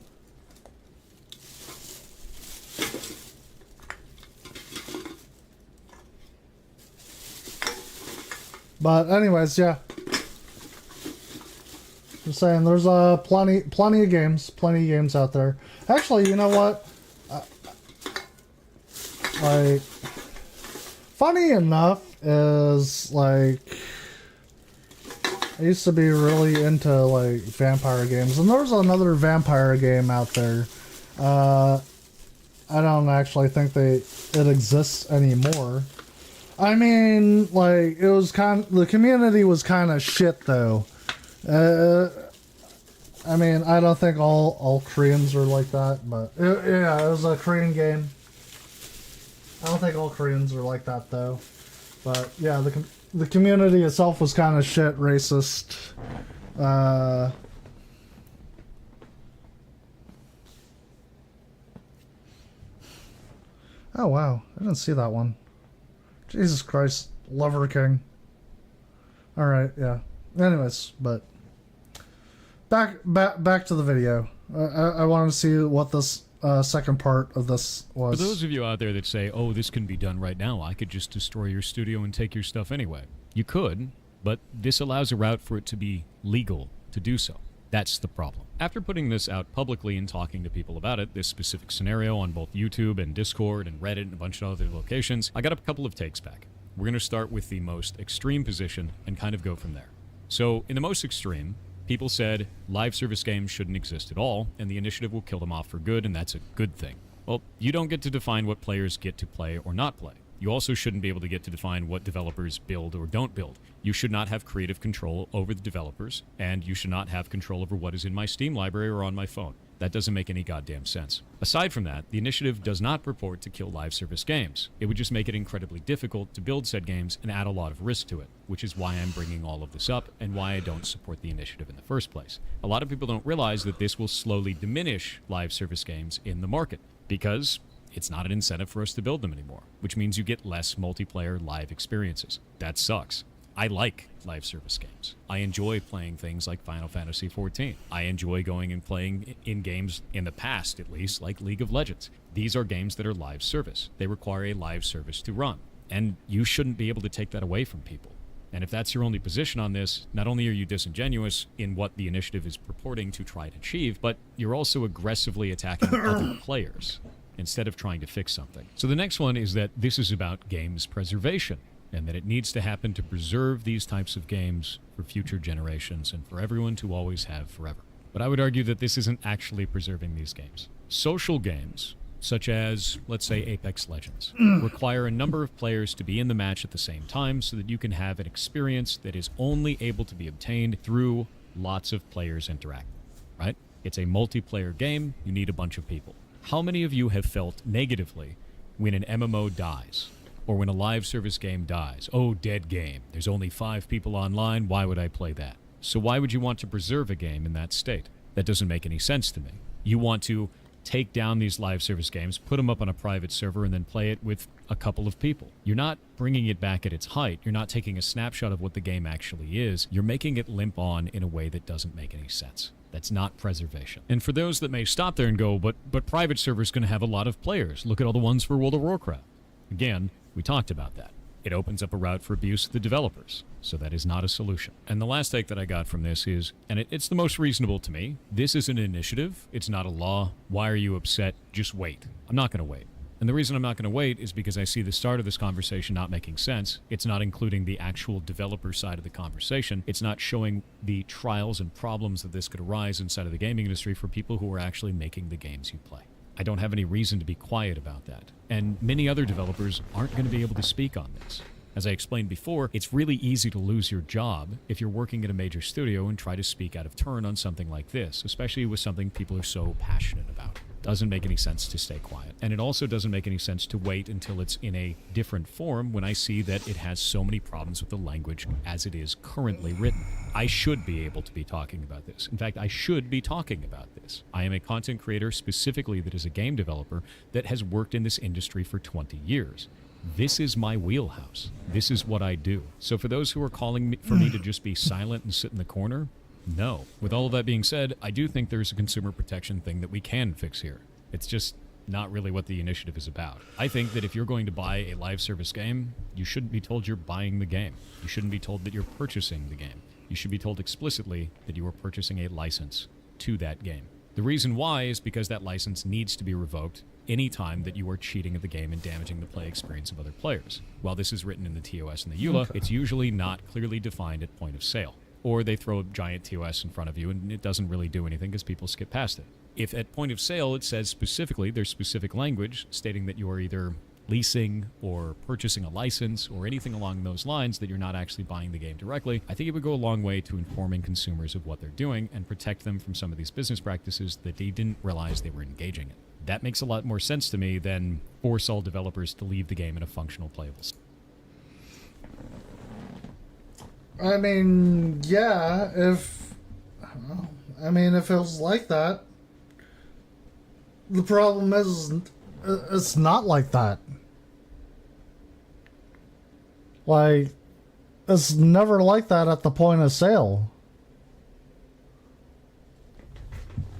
But anyways, yeah. I'm saying there's plenty of games out there. Actually, you know what? Like, funny enough is like, I used to be really into like vampire games, and there's another vampire game out there. I don't actually think it exists anymore. I mean, like, the community was kind of shit though. I mean, I don't think all Koreans are like that, but yeah, it was a Korean game. I don't think all Koreans are like that though. But yeah, the community itself was kind of shit, racist. Oh wow, I didn't see that one. Jesus Christ, Lover King. All right, yeah. Anyways, but back to the video. I wanted to see what this second part of this was. For those of you out there that say, "Oh, this can be done right now. I could just destroy your studio and take your stuff anyway." You could, but this allows a route for it to be legal to do so. That's the problem. After putting this out publicly and talking to people about it, this specific scenario on both YouTube and Discord and Reddit and a bunch of other locations, I got a couple of takes back. We're going to start with the most extreme position and kind of go from there. So, in the most extreme, people said live service games shouldn't exist at all, and the initiative will kill them off for good, and that's a good thing. Well, you don't get to define what players get to play or not play. You also shouldn't be able to get to define what developers build or don't build. You should not have creative control over the developers, and you should not have control over what is in my Steam library or on my phone. That doesn't make any goddamn sense. Aside from that, the initiative does not purport to kill live service games. It would just make it incredibly difficult to build said games and add a lot of risk to it, which is why I'm bringing all of this up and why I don't support the initiative in the first place. A lot of people don't realize that this will slowly diminish live service games in the market, because it's not an incentive for us to build them anymore, which means you get less multiplayer live experiences. That sucks. I like live service games. I enjoy playing things like Final Fantasy XIV. I enjoy going and playing in games, in the past at least, like League of Legends. These are games that are live service. They require a live service to run. And you shouldn't be able to take that away from people. And if that's your only position on this, not only are you disingenuous in what the initiative is purporting to try to achieve, but you're also aggressively attacking other players instead of trying to fix something. So the next one is that this is about games preservation, and that it needs to happen to preserve these types of games for future generations and for everyone to always have forever. But I would argue that this isn't actually preserving these games. Social games, such as, let's say, Apex Legends, require a number of players to be in the match at the same time so that you can have an experience that is only able to be obtained through lots of players interacting, right? It's a multiplayer game. You need a bunch of people. How many of you have felt negatively when an MMO dies? Or when a live service game dies? Oh, dead game. There's only 5 people online. Why would I play that? So why would you want to preserve a game in that state? That doesn't make any sense to me. You want to take down these live service games, put them up on a private server, and then play it with a couple of people. You're not bringing it back at its height. You're not taking a snapshot of what the game actually is. You're making it limp on in a way that doesn't make any sense. That's not preservation. And for those that may stop there and go, but private server's going to have a lot of players. Look at all the ones for World of Warcraft. Again, we talked about that. It opens up a route for abuse of the developers, so that is not a solution. And the last take that I got from this is, and it's the most reasonable to me, this is an initiative, it's not a law. Why are you upset? Just wait. I'm not going to wait. And the reason I'm not going to wait is because I see the start of this conversation not making sense. It's not including the actual developer side of the conversation. It's not showing the trials and problems that this could arise inside of the gaming industry for people who are actually making the games you play. I don't have any reason to be quiet about that. And many other developers aren't going to be able to speak on this. As I explained before, it's really easy to lose your job if you're working at a major studio and try to speak out of turn on something like this, especially with something people are so passionate about. Doesn't make any sense to stay quiet. And it also doesn't make any sense to wait until it's in a different form when I see that it has so many problems with the language as it is currently written. I should be able to be talking about this. In fact, I should be talking about this. I am a content creator specifically that is a game developer that has worked in this industry for 20 years. This is my wheelhouse. This is what I do. So for those who are calling for me to just be silent and sit in the corner, no. With all of that being said, I do think there's a consumer protection thing that we can fix here. It's just not really what the initiative is about. I think that if you're going to buy a live service game, you shouldn't be told you're buying the game. You shouldn't be told that you're purchasing the game. You should be told explicitly that you are purchasing a license to that game. The reason why is because that license needs to be revoked any time that you are cheating at the game and damaging the play experience of other players. While this is written in the TOS and the EULA, it's usually not clearly defined at point of sale. Or they throw a giant TOS in front of you and it doesn't really do anything because people skip past it. If at point of sale it says specifically, there's specific language stating that you are either leasing or purchasing a license or anything along those lines that you're not actually buying the game directly, I think it would go a long way to informing consumers of what they're doing and protect them from some of these business practices that they didn't realize they were engaging in. That makes a lot more sense to me than force all developers to leave the game in a functional playable state. I mean, yeah, if it was like that. The problem is, it's not like that. Like, it's never like that at the point of sale.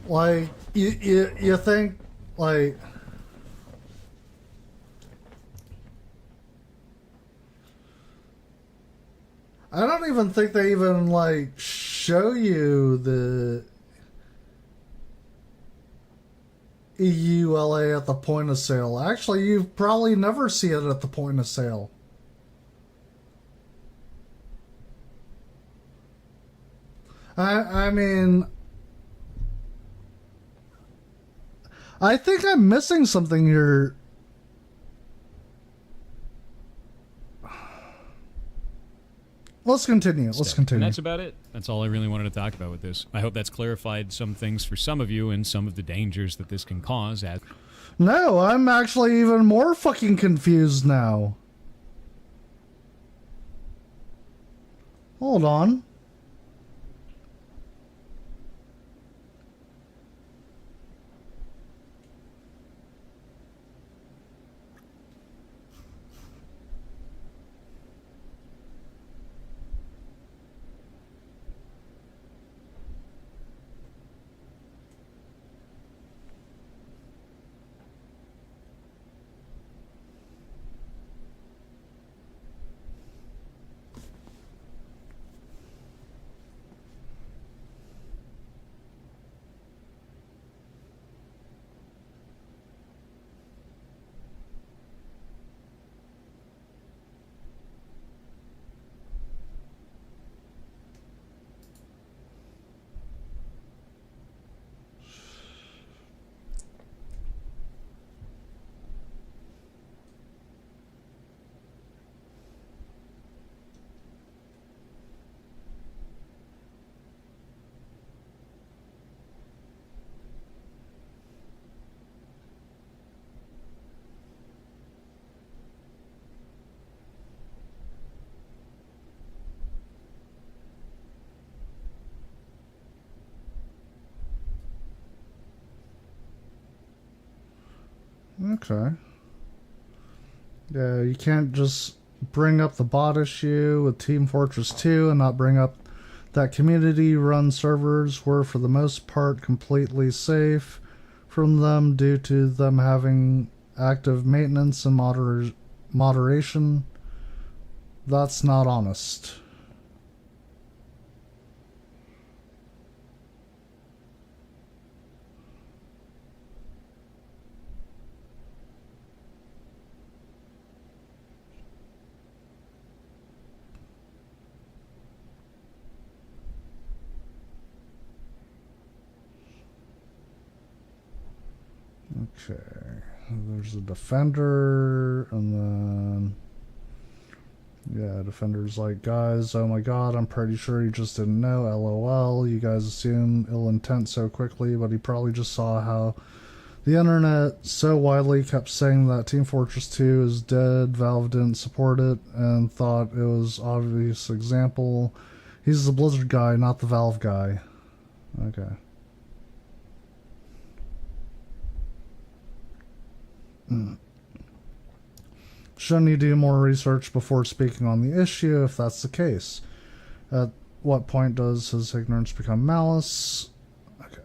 Like, you think, like... I don't even think they even, like, show you the EULA at the point of sale. Actually, you probably never see it at the point of sale. I mean, I think I'm missing something here. Let's continue. Let's continue. And that's about it. That's all I really wanted to talk about with this. I hope that's clarified some things for some of you and some of the dangers that this can cause. No, I'm actually even more fucking confused now. Hold on. Okay. Yeah, you can't just bring up the bot issue with Team Fortress 2 and not bring up that community-run servers were, for the most part, completely safe from them due to them having active maintenance and moderation. That's not honest. Okay, there's a defender, and then, yeah, defender's like, guys, oh my god, I'm pretty sure he just didn't know, LOL, you guys assume ill intent so quickly, but he probably just saw how the internet so widely kept saying that Team Fortress 2 is dead, Valve didn't support it, and thought it was obvious example. He's the Blizzard guy, not the Valve guy. Okay. Shouldn't you do more research before speaking on the issue if that's the case? At what point does his ignorance become malice? Okay.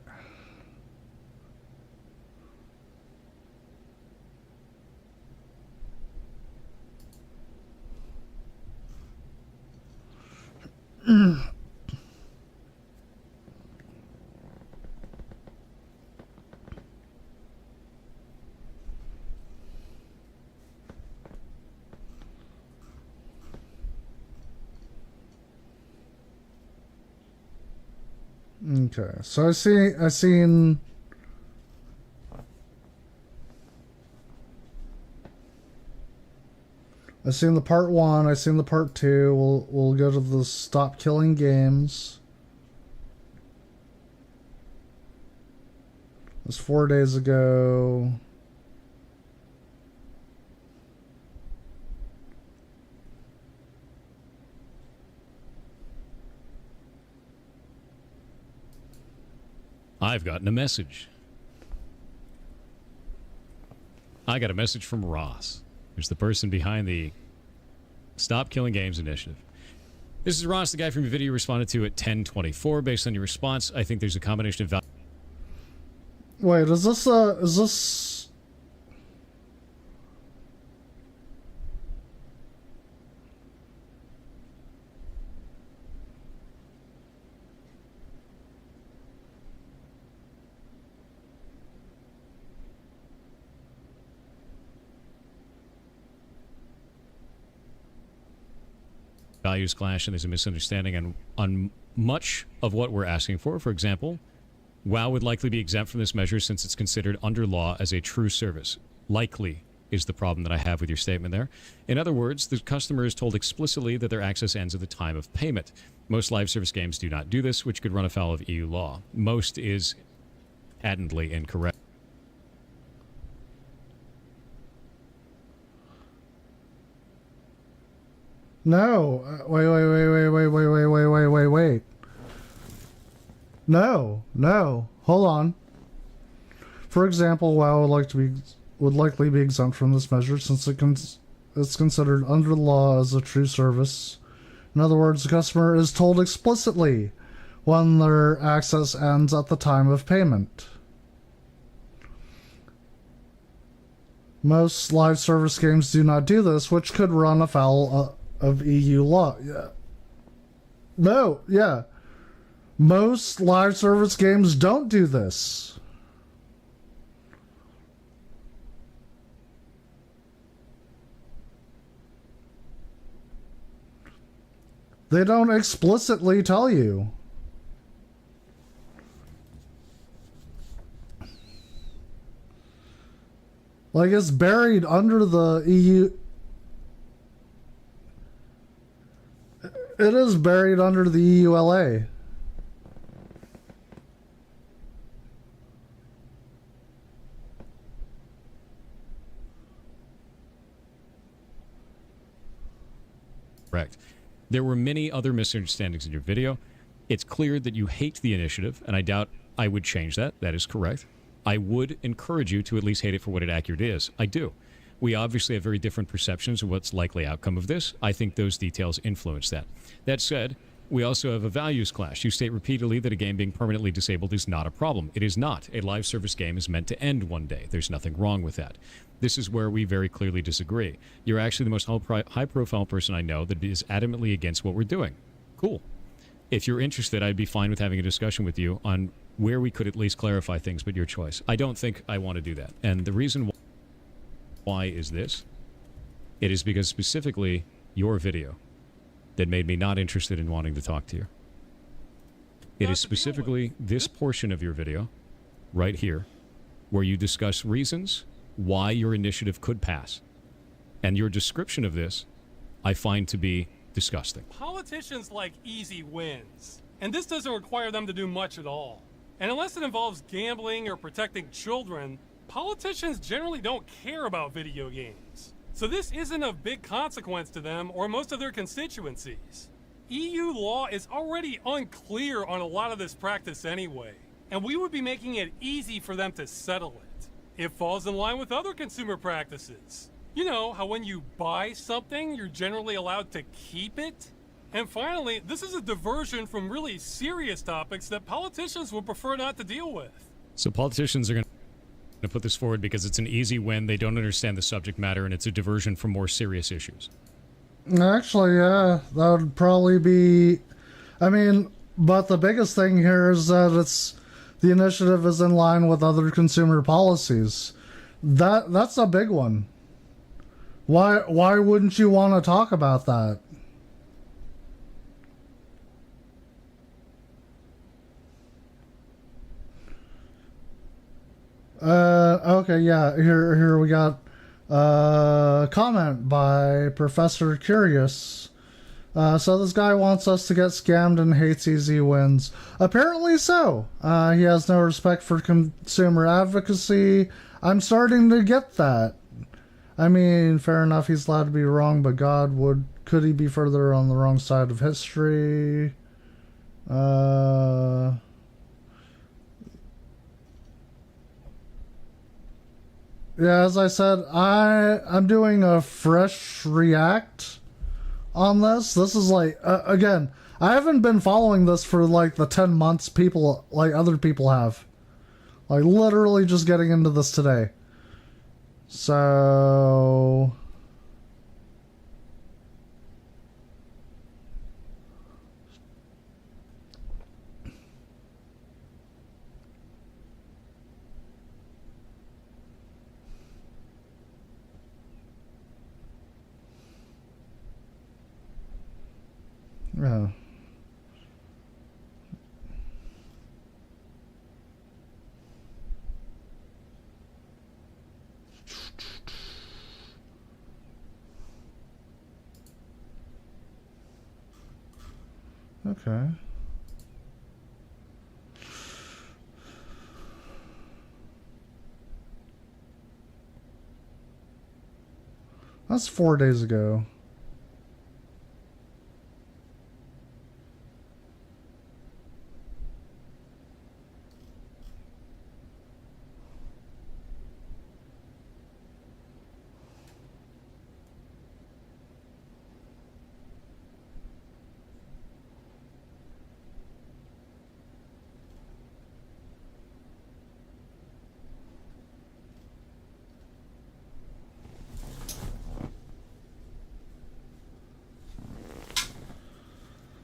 Okay, so I seen I've seen the part 1, I've seen the part 2. We'll go to the stop killing games. It was 4 days ago. I've gotten a message. I got a message from Ross, who's the person behind the Stop Killing Games initiative. This is Ross, the guy from your video you responded to at 10:24. Based on your response, I think there's a combination of value. Wait, is this values clash and there's a misunderstanding on much of what we're asking for. For example, WoW would likely be exempt from this measure since it's considered under law as a true service. Likely is the problem that I have with your statement there. In other words, the customer is told explicitly that their access ends at the time of payment. Most live service games do not do this, which could run afoul of EU law. Most is patently incorrect. No. Wait. No. Hold on. For example, WoW would likely be exempt from this measure since it's considered under law as a true service. In other words, the customer is told explicitly when their access ends at the time of payment. Most live service games do not do this, which could run afoul of EU law. Yeah. Most live service games don't do this. They don't explicitly tell you. Like, it's buried under the EU. It is buried under the EULA. Correct. There were many other misunderstandings in your video. It's clear that you hate the initiative, and I doubt I would change that. That is correct. I would encourage you to at least hate it for what it accurately is. I do. We obviously have very different perceptions of what's likely outcome of this. I think those details influence that. That said, we also have a values clash. You state repeatedly that a game being permanently disabled is not a problem. It is not. A live service game is meant to end one day. There's nothing wrong with that. This is where we very clearly disagree. You're actually the most high-profile person I know that is adamantly against what we're doing. Cool. If you're interested, I'd be fine with having a discussion with you on where we could at least clarify things, but your choice. I don't think I want to do that. And the reason why is this. It is because specifically your video that made me not interested in wanting to talk to you. It is specifically this portion of your video, right here, where you discuss reasons why your initiative could pass. And your description of this, I find to be disgusting. Politicians like easy wins, and this doesn't require them to do much at all. And unless it involves gambling or protecting children, politicians generally don't care about video games. So this isn't of big consequence to them or most of their constituencies. EU law is already unclear on a lot of this practice anyway, and we would be making it easy for them to settle it. It falls in line with other consumer practices. You know, how when you buy something, you're generally allowed to keep it? And finally, this is a diversion from really serious topics that politicians would prefer not to deal with. So politicians are going to put this forward because it's an easy win, they don't understand the subject matter, and it's a diversion from more serious issues. Actually, yeah, that would probably be... I mean, but the biggest thing here is that the initiative is in line with other consumer policies. That's a big one. Why wouldn't you want to talk about that? Okay, yeah, here we got comment by Professor Curious. So this guy wants us to get scammed and hates easy wins. Apparently so. He has no respect for consumer advocacy. I'm starting to get that. I mean, fair enough, he's allowed to be wrong, but God, could he be further on the wrong side of history? Yeah, as I said, I'm doing a fresh react on this. This is like, again, I haven't been following this for like the 10 months people, like other people have. Like literally just getting into this today. So... yeah. Okay. That's 4 days ago.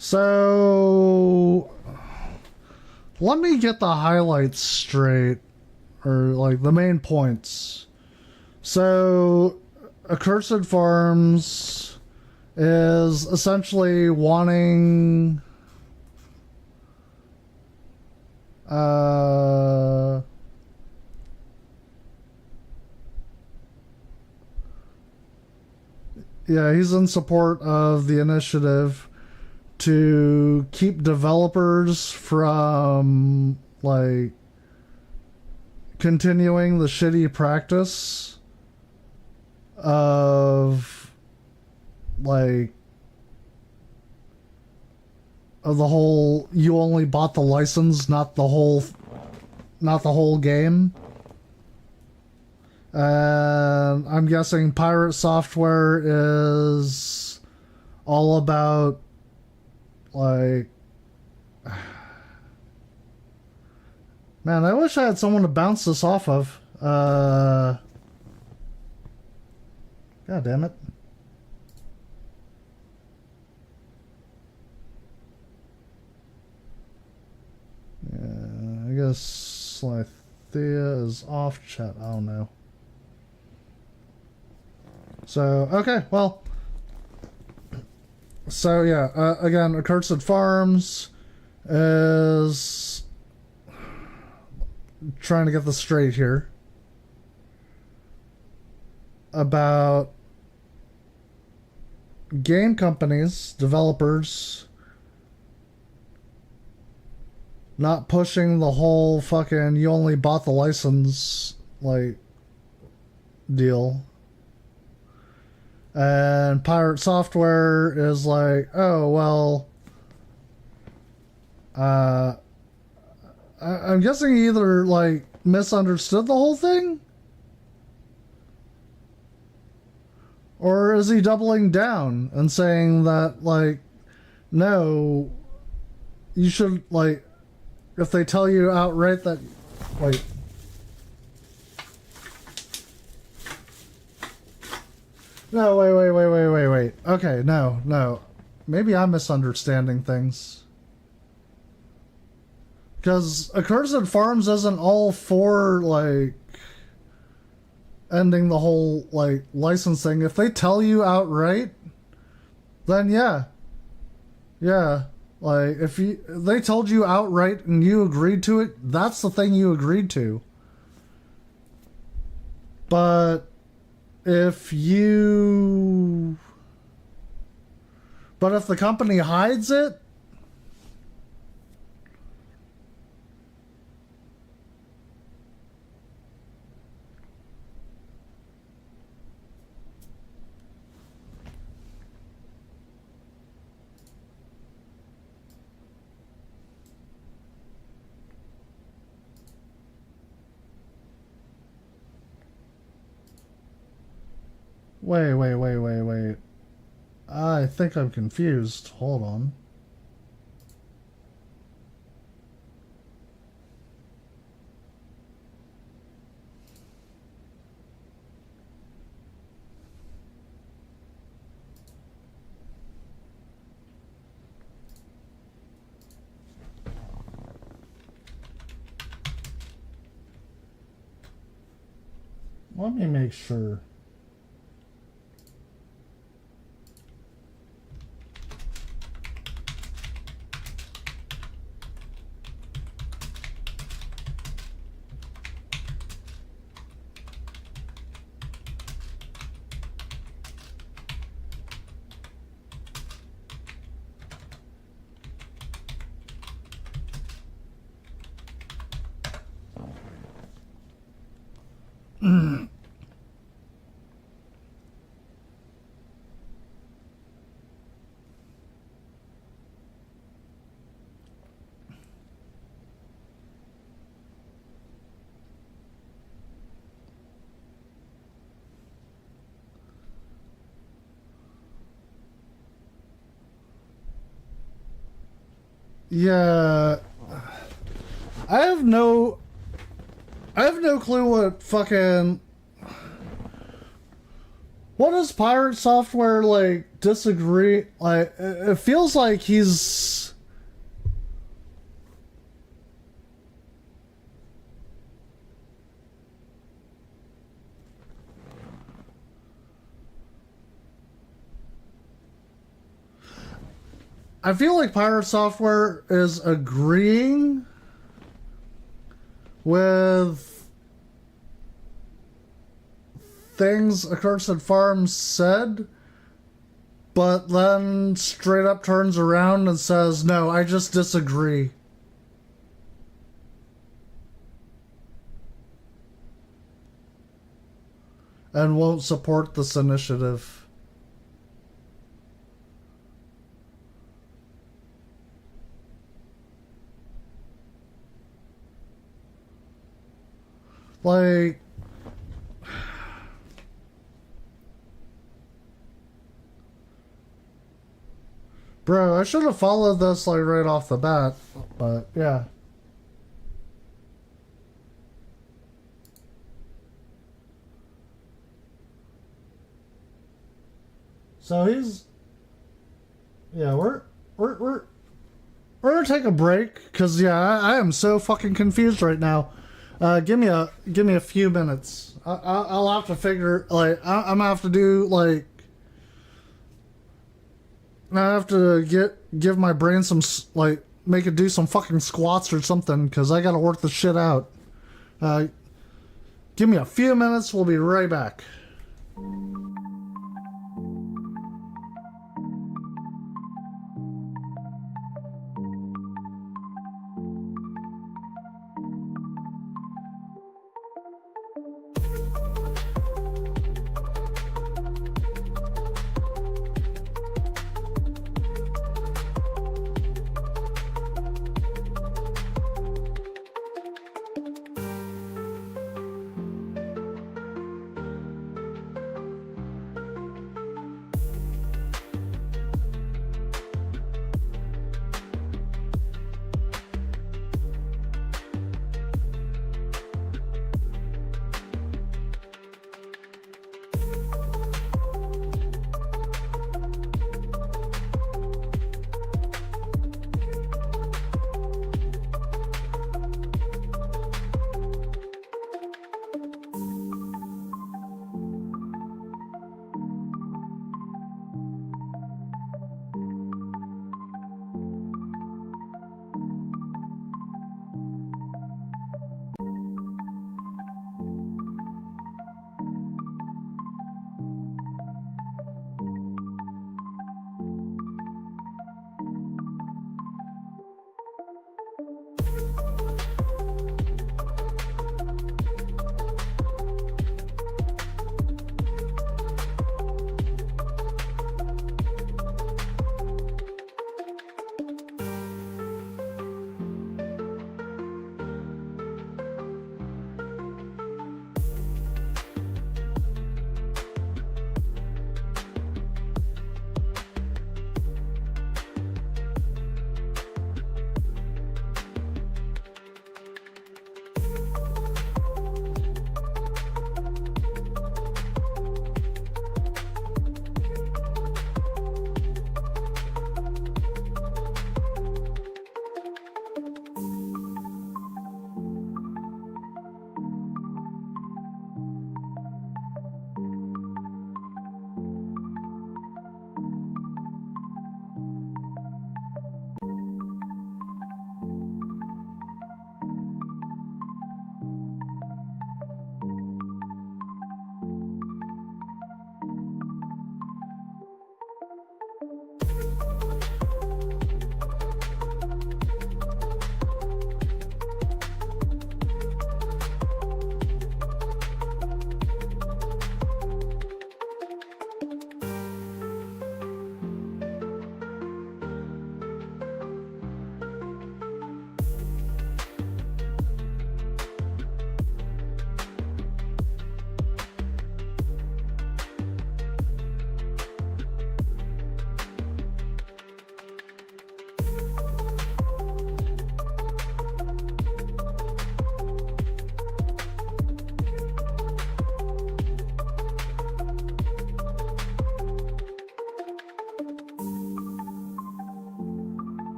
So, let me get the highlights straight, or like the main points. So, Accursed Farms is essentially wanting yeah, he's in support of the initiative to keep developers from like continuing the shitty practice of like of the whole you only bought the license, not the whole game. And I'm guessing Pirate Software is all about like, man, I wish I had someone to bounce this off of. God damn it. Yeah, I guess Slithea is off chat. I don't know. So, okay, well. So yeah, again, Accursed Farms is trying to get this straight here about game companies, developers not pushing the whole fucking you only bought the license like deal. And Pirate Software is like, oh, well, I'm guessing he either, like, misunderstood the whole thing? Or is he doubling down and saying that, like, no, you should, like, if they tell you outright that, like, no, wait. Okay, no. Maybe I'm misunderstanding things. Because Accursed Farms isn't all for, like, ending the whole, like, licensing. If they tell you outright, then yeah. Yeah. Like, if they told you outright and you agreed to it, that's the thing you agreed to. But if you... But if the company hides it... Wait. I think I'm confused. Hold on. Let me make sure. Yeah, I have no clue what fucking, what does Pirate Software like disagree? Like, it feels like he's, I feel like Pirate Software is agreeing with things Accursed Farms said, but then straight up turns around and says, no, I just disagree. And won't support this initiative. Like, bro, I should have followed this like right off the bat, but yeah. So he's, yeah, we're gonna take a break because yeah, I am so fucking confused right now. Give me a few minutes. I'll have to figure, like, I'm gonna have to do, like, I have to give my brain some, like, make it do some fucking squats or something, because I gotta work this shit out. Give me a few minutes, we'll be right back.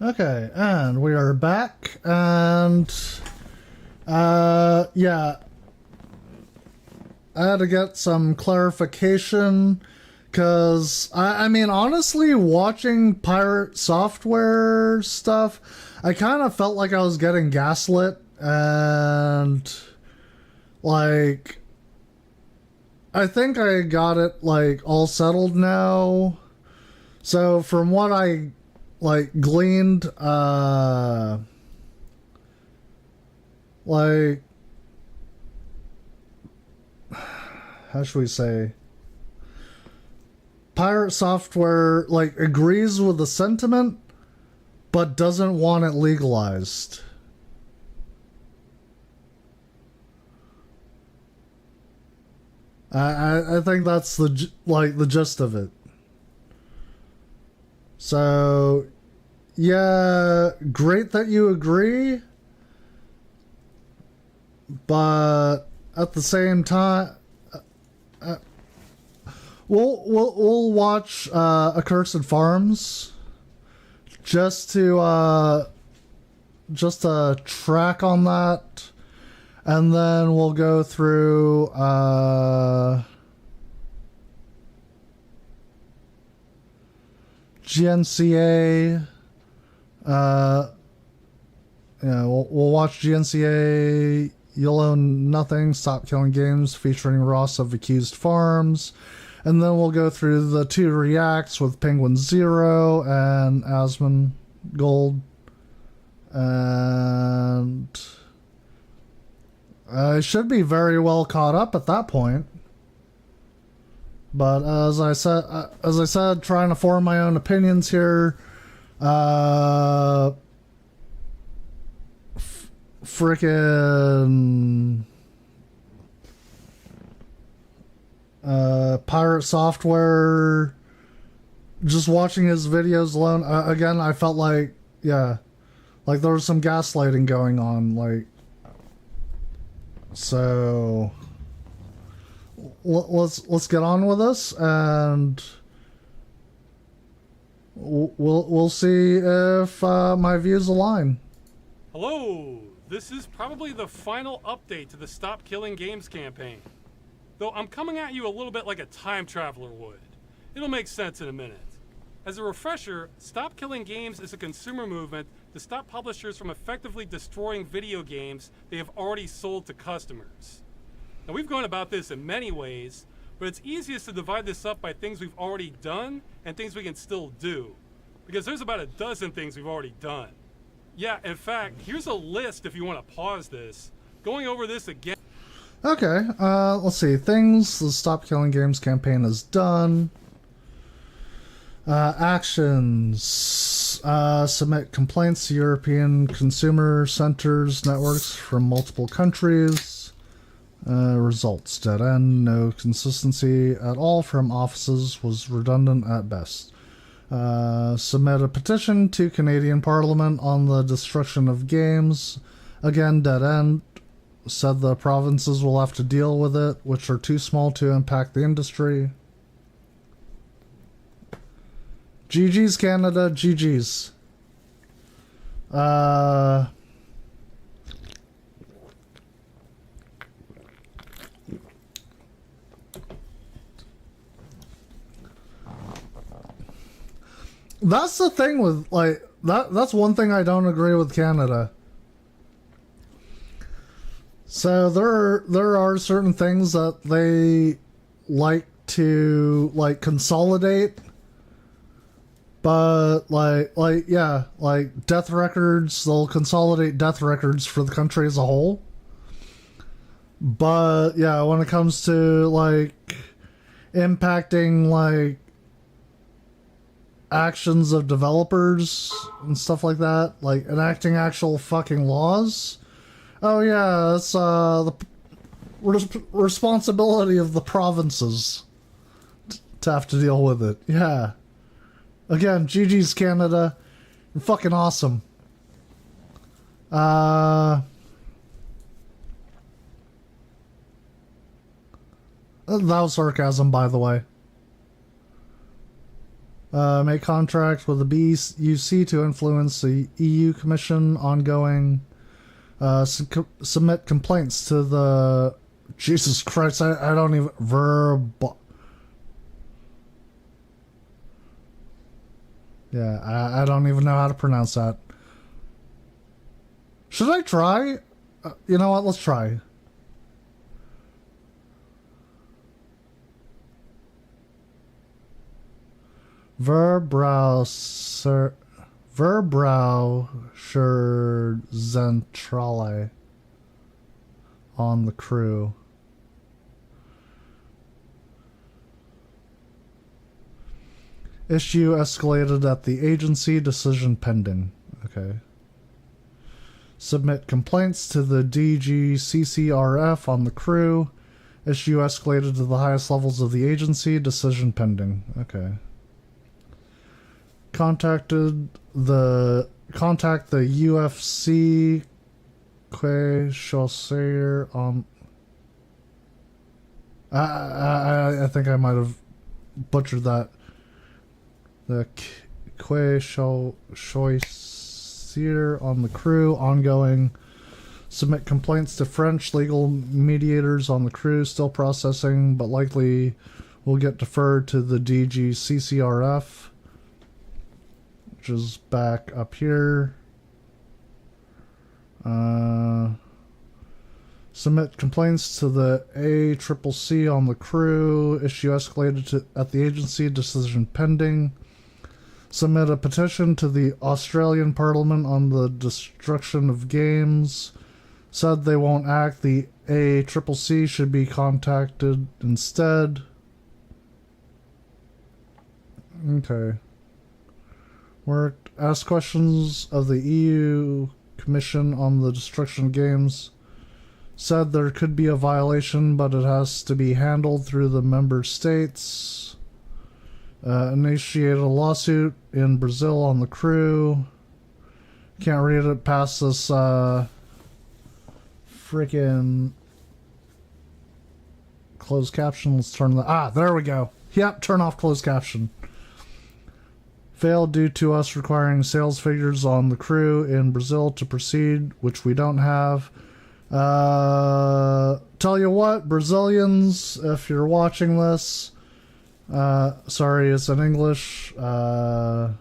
Okay, and we are back, and yeah, I had to get some clarification, because, I mean, honestly, watching Pirate Software stuff, I kind of felt like I was getting gaslit, and, like, I think I got it, like, all settled now. So, from what I, like, gleaned, like, how should we say? Pirate Software, like, agrees with the sentiment, but doesn't want it legalized. I think that's the gist of it. So, yeah, great that you agree, but at the same time, we'll watch Accursed Farms just to track on that. And then we'll go through GNCA. Yeah, we'll watch GNCA You'll Own Nothing, Stop Killing Games, featuring Ross of Accused Farms. And then we'll go through the 2 reacts with Penguin Zero and Asmongold. And I should be very well caught up at that point. But as I said, trying to form my own opinions here. Frickin' Pirate Software. Just watching his videos alone, again, I felt like, yeah, like there was some gaslighting going on, like. So let's get on with this, and we'll see if my views align. Hello, this is probably the final update to the Stop Killing Games campaign. Though I'm coming at you a little bit like a time traveler would. It'll make sense in a minute. As a refresher, Stop Killing Games is a consumer movement to stop publishers from effectively destroying video games they have already sold to customers. Now, we've gone about this in many ways, but it's easiest to divide this up by things we've already done and things we can still do, because there's about a dozen things we've already done. Yeah, in fact, here's a list if you want to pause this. Going over this again. Okay, let's see. Things the Stop Killing Games campaign has done. Actions. Submit complaints to European consumer centers networks from multiple countries. Results. Dead end. No consistency at all from offices. Was redundant at best. Submit a petition to Canadian Parliament on the destruction of games. Again, dead end. Said the provinces will have to deal with it, which are too small to impact the industry. GG's Canada, GG's. That's the thing with, like, that's one thing I don't agree with Canada. So there are certain things that they like to, like, consolidate. But, like, yeah, like, death records, they'll consolidate death records for the country as a whole. But, yeah, when it comes to, like, impacting, like, actions of developers and stuff like that, like, enacting actual fucking laws, oh, yeah, it's, the responsibility of the provinces to have to deal with it, yeah. Again, GG's Canada. You're fucking awesome. That was sarcasm, by the way. Make contract with the BUC to influence the EU Commission ongoing. Submit complaints to the... Jesus Christ, I don't even... Yeah, I don't even know how to pronounce that. Should I try? You know what, let's try. Verbraucherzentrale on the crew. Issue escalated at the agency, decision pending. Okay. Submit complaints to the DGCCRF on the crew. Issue escalated to the highest levels of the agency, decision pending. Okay. Contact the UFC Chasseur on... I think I might have butchered that. The Chasseur on the crew, ongoing. Submit complaints to French legal mediators on the crew, still processing, but likely will get deferred to the DGCCRF, which is back up here. Submit complaints to the ACCC on the crew. Issue escalated at the agency. Decision pending. Submit a petition to the Australian Parliament on the destruction of games. Said they won't act. The ACCC should be contacted instead. Okay. Worked. Ask questions of the EU Commission on the destruction of games. Said there could be a violation, but it has to be handled through the member states. Initiated a lawsuit in Brazil on the crew. Can't read it past this freaking closed caption. Let's turn the... there we go. Yep, turn off closed caption. Failed due to us requiring sales figures on the crew in Brazil to proceed, which we don't have. Tell you what, Brazilians, if you're watching this, sorry, it's in English, but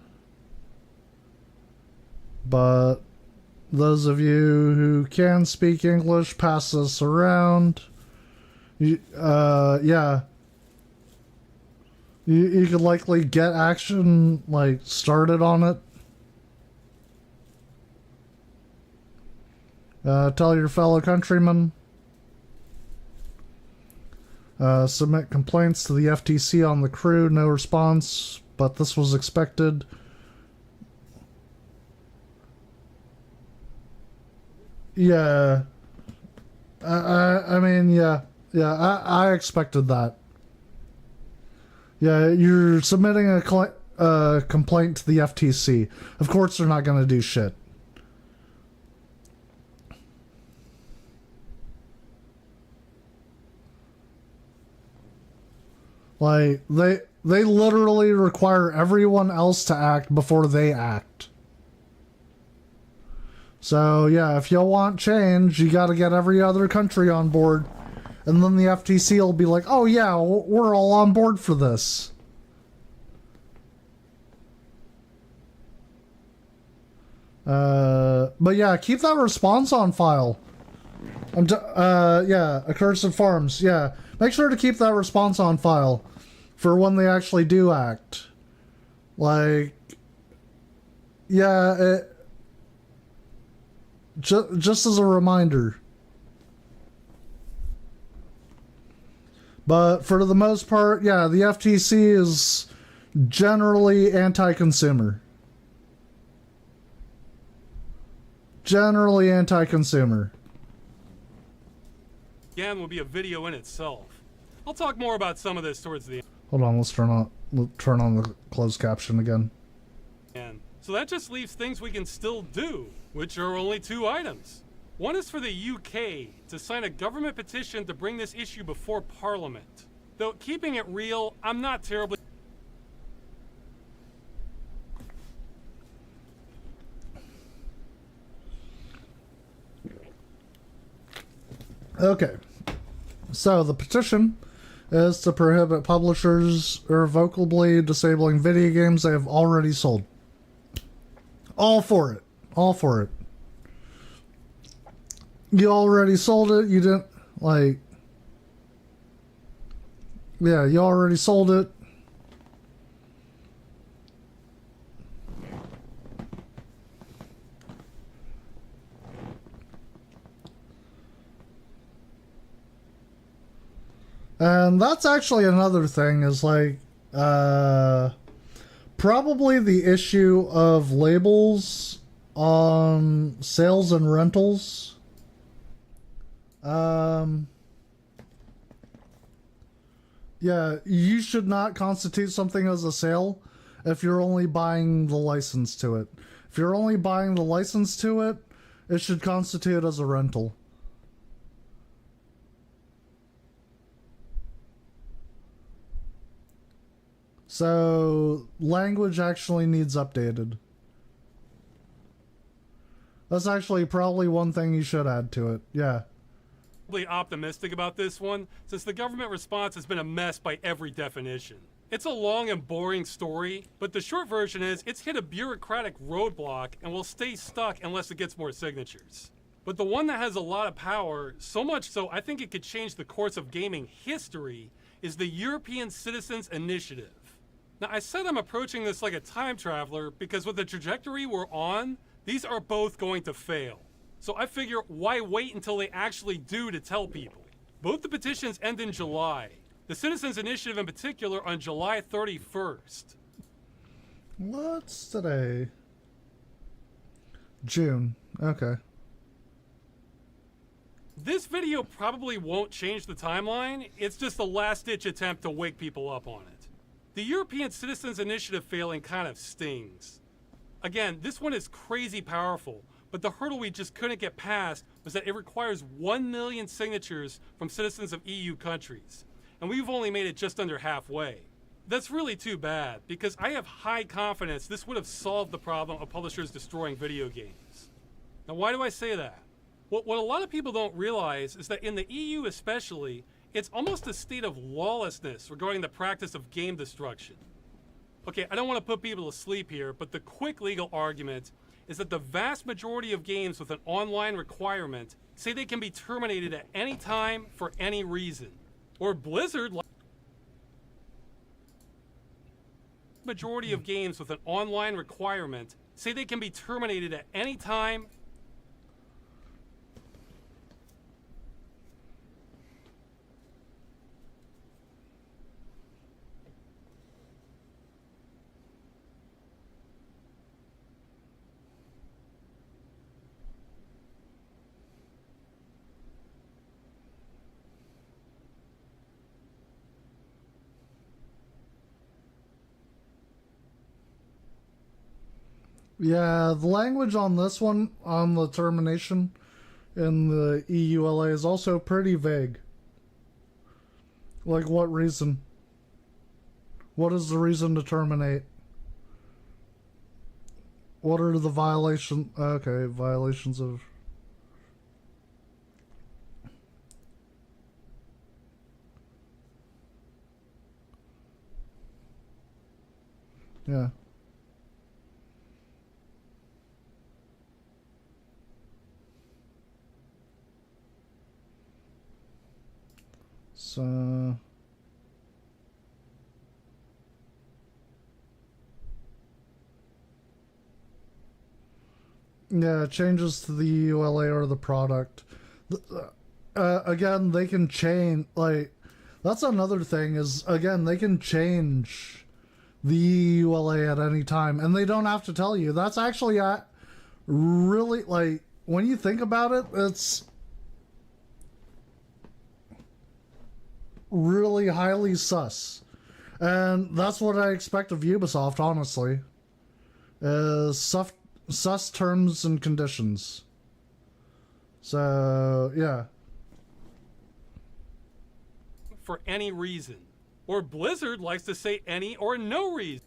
those of you who can speak English, pass this around. Yeah. You could likely get action, started on it. Tell your fellow countrymen. Submit complaints to the FTC on the crew. No response, but this was expected. Yeah. I mean, yeah. Yeah, I expected that. Yeah, you're submitting a complaint to the FTC. Of course they're not going to do shit. They literally require everyone else to act before they act. So, yeah, if you want change, you got to get every other country on board. And then the FTC will be like, oh yeah, we're all on board for this. But yeah, keep that response on file. Yeah, Accursed Farms, yeah. Make sure to keep that response on file for when they actually do act. Yeah, just as a reminder. But for the most part, yeah, the FTC is generally anti-consumer. Generally anti-consumer. Again, will be a video in itself. I'll talk more about some of this towards the end. Hold on, let's turn on the closed caption again. So that just leaves things we can still do, which are only 2 items. One is for the UK to sign a government petition to bring this issue before Parliament. Though, keeping it real, I'm not terribly... Okay. So the petition is to prohibit publishers irrevocably disabling video games they have already sold. All for it. All for it. You already sold it. You didn't, like... Yeah, you already sold it. And that's actually another thing, is like, probably the issue of labels on sales and rentals. Yeah, you should not constitute something as a sale if you're only buying the license to it. If you're only buying the license to it, it should constitute as a rental. So, language actually needs updated. That's actually probably one thing you should add to it. Yeah. Optimistic about this one, since the government response has been a mess by every definition. It's a long and boring story, but the short version is it's hit a bureaucratic roadblock and will stay stuck unless it gets more signatures. But the one that has a lot of power, so much so I think it could change the course of gaming history, is the European Citizens Initiative. Now, I said I'm approaching this like a time traveler because with the trajectory we're on, these are both going to fail. So I figure, why wait until they actually do to tell people? Both the petitions end in July. The Citizens Initiative in particular on July 31st. What's today? June. Okay. This video probably won't change the timeline. It's just a last-ditch attempt to wake people up on it. The European Citizens Initiative failing kind of stings. Again, this one is crazy powerful. But the hurdle we just couldn't get past was that it requires 1 million signatures from citizens of EU countries. And we've only made it just under halfway. That's really too bad, because I have high confidence this would have solved the problem of publishers destroying video games. Now, why do I say that? What a lot of people don't realize is that in the EU especially, it's almost a state of lawlessness regarding the practice of game destruction. Okay, I don't want to put people to sleep here, but the quick legal argument is that the vast majority of games with an online requirement say they can be terminated at any time for any reason. Or Blizzard, majority of games with an online requirement say they can be terminated at any time. Yeah, the language on this one, on the termination in the EULA, is also pretty vague. Like, what reason? What is the reason to terminate? What are the violations? Okay, violations of... Yeah. So... Yeah, changes to the ULA or the product. Again, they can change, like, that's another thing is, again, they can change the ULA at any time, and they don't have to tell you. That's actually really, like, when you think about it, it's really highly sus. And that's what I expect of Ubisoft, honestly, is sus terms and conditions. So, yeah. For any reason. Or Blizzard likes to say any or no reason.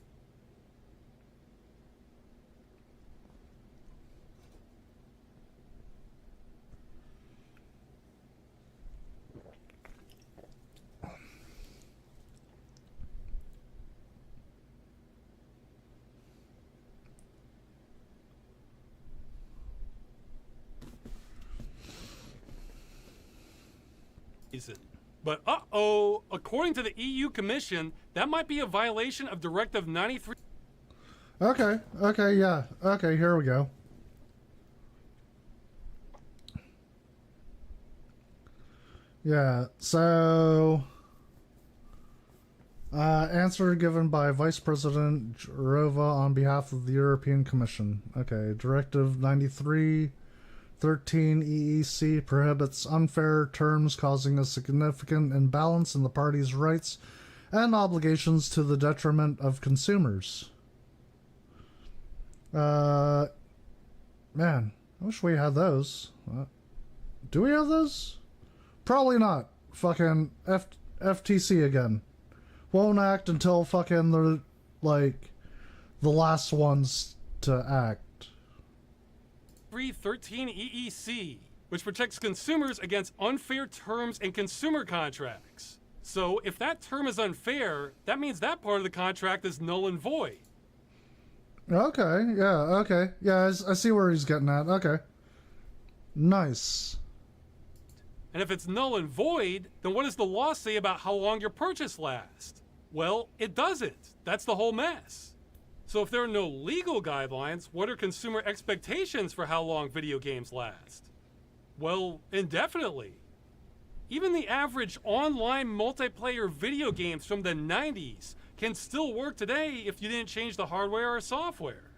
reason. But uh-oh, according to the EU Commission, that might be a violation of Directive 93. Okay, yeah. Okay, here we go. Yeah, so... answer given by Vice President Jourova on behalf of the European Commission. Okay, Directive 93-13 EEC prohibits unfair terms causing a significant imbalance in the parties' rights and obligations to the detriment of consumers. Man, I wish we had those. Do we have those? Probably not. Fucking FTC again. Won't act until fucking the last ones to act. 313 EEC, which protects consumers against unfair terms in consumer contracts. So if that term is unfair, that means that part of the contract is null and void. Okay, yeah, I see where he's getting at. Okay. Nice. And if it's null and void, then what does the law say about how long your purchase lasts? Well, it doesn't. That's the whole mess. So if there are no legal guidelines, what are consumer expectations for how long video games last? Well, indefinitely. Even the average online multiplayer video games from the 90s can still work today if you didn't change the hardware or software.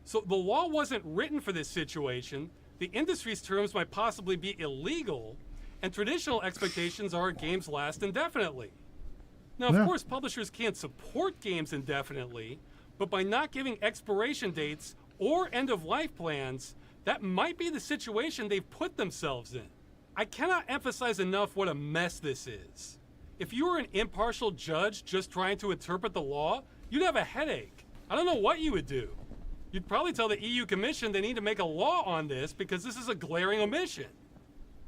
So the law wasn't written for this situation. The industry's terms might possibly be illegal, and traditional expectations are games last indefinitely. Now, of course, publishers can't support games indefinitely, but by not giving expiration dates or end-of-life plans, that might be the situation they've put themselves in. I cannot emphasize enough what a mess this is. If you were an impartial judge just trying to interpret the law, you'd have a headache. I don't know what you would do. You'd probably tell the EU Commission they need to make a law on this because this is a glaring omission.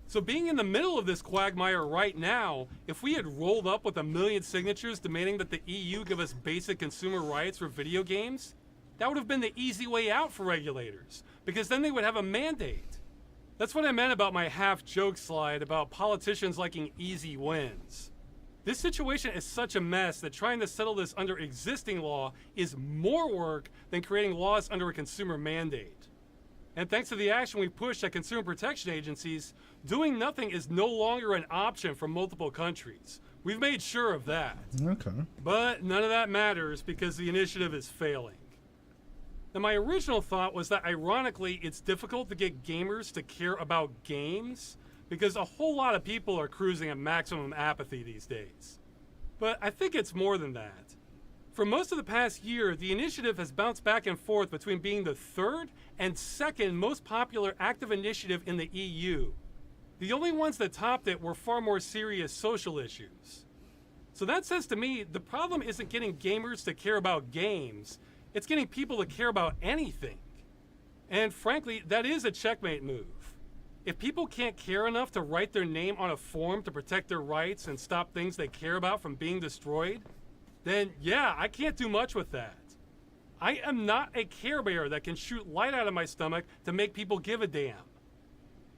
So being in the middle of this quagmire right now, if we had rolled up with 1 million signatures demanding that the EU give us basic consumer rights for video games, that would have been the easy way out for regulators, because then they would have a mandate. That's what I meant about my half-joke slide about politicians liking easy wins. This situation is such a mess that trying to settle this under existing law is more work than creating laws under a consumer mandate. And thanks to the action we pushed at consumer protection agencies, doing nothing is no longer an option for multiple countries. We've made sure of that. Okay. But none of that matters because the initiative is failing. Now, my original thought was that ironically, it's difficult to get gamers to care about games because a whole lot of people are cruising at maximum apathy these days. But I think it's more than that. For most of the past year, the initiative has bounced back and forth between being the third and second most popular active initiative in the EU. The only ones that topped it were far more serious social issues. So that says to me, the problem isn't getting gamers to care about games, it's getting people to care about anything. And frankly, that is a checkmate move. If people can't care enough to write their name on a form to protect their rights and stop things they care about from being destroyed, then yeah, I can't do much with that. I am not a Care Bear that can shoot light out of my stomach to make people give a damn.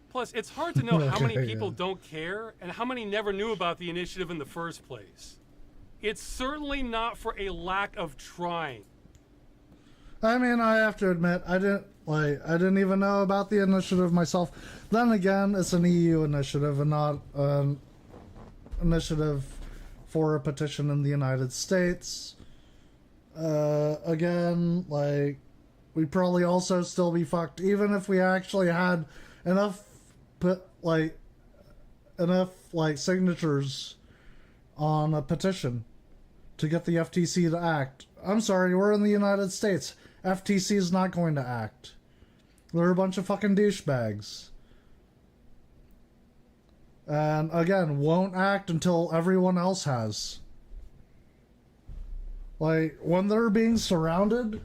Plus, it's hard to know how many people don't care and how many never knew about the initiative in the first place. It's certainly not for a lack of trying. I mean, I have to admit, I didn't even know about the initiative myself. Then again, it's an EU initiative and not an initiative for a petition in the United States. Again, we'd probably also still be fucked, even if we actually had enough signatures on a petition to get the FTC to act. I'm sorry, we're in the United States. FTC is not going to act. They're a bunch of fucking douchebags. And again, won't act until everyone else has. When they're being surrounded,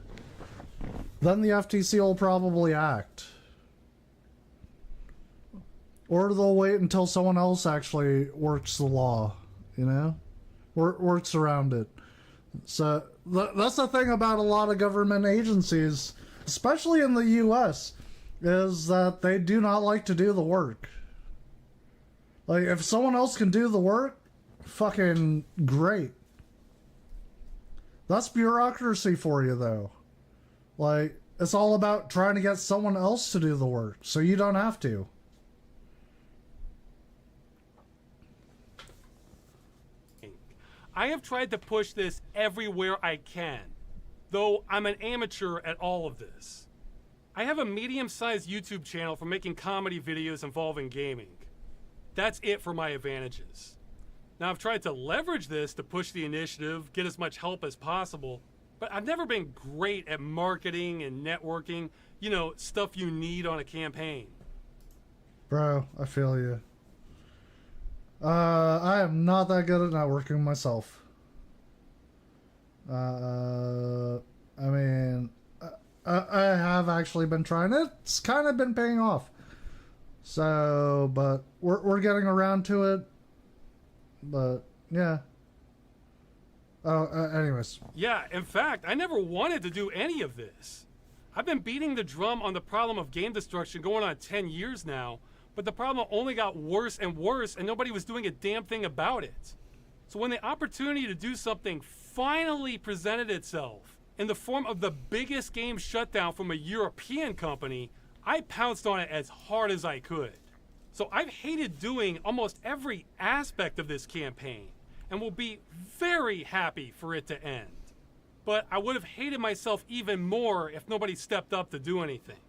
then the FTC will probably act. Or they'll wait until someone else actually works the law, works around it. So that's the thing about a lot of government agencies, especially in the US, is that they do not like to do the work. Like, if someone else can do the work, fucking great. That's bureaucracy for you, though. Like, it's all about trying to get someone else to do the work, so you don't have to. I have tried to push this everywhere I can, though I'm an amateur at all of this. I have a medium-sized YouTube channel for making comedy videos involving gaming. That's it for my advantages. Now, I've tried to leverage this to push the initiative, get as much help as possible, but I've never been great at marketing and networking, you know, stuff you need on a campaign. Bro, I feel you. I am not that good at networking myself. I mean, I have actually been trying. It's kind of been paying off. So, but we're getting around to it. But yeah. Oh, anyways. Yeah, in fact, I never wanted to do any of this. I've been beating the drum on the problem of game destruction going on 10 years now, but the problem only got worse and worse, and nobody was doing a damn thing about it. So when the opportunity to do something finally presented itself in the form of the biggest game shutdown from a European company, I pounced on it as hard as I could. So I've hated doing almost every aspect of this campaign and will be very happy for it to end. But I would have hated myself even more if nobody stepped up to do anything.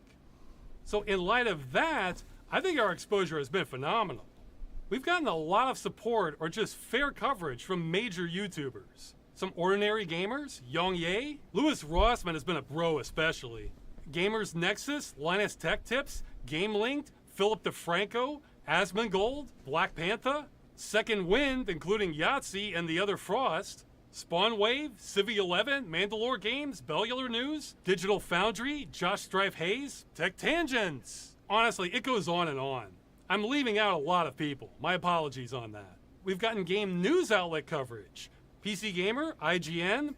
So in light of that, I think our exposure has been phenomenal. We've gotten a lot of support or just fair coverage from major YouTubers. Some ordinary gamers, Yong Ye, Louis Rossman has been a bro especially. Gamers Nexus, Linus Tech Tips, Game Linked, Philip DeFranco, Asmongold, Black Panther, Second Wind, including Yahtzee and the other Frost, Spawn Wave, Civi 11, Mandalore Games, Bellular News, Digital Foundry, Josh Strife Hayes, Tech Tangents. Honestly, it goes on and on. I'm leaving out a lot of people. My apologies on that. We've gotten game news outlet coverage. PC Gamer, IGN,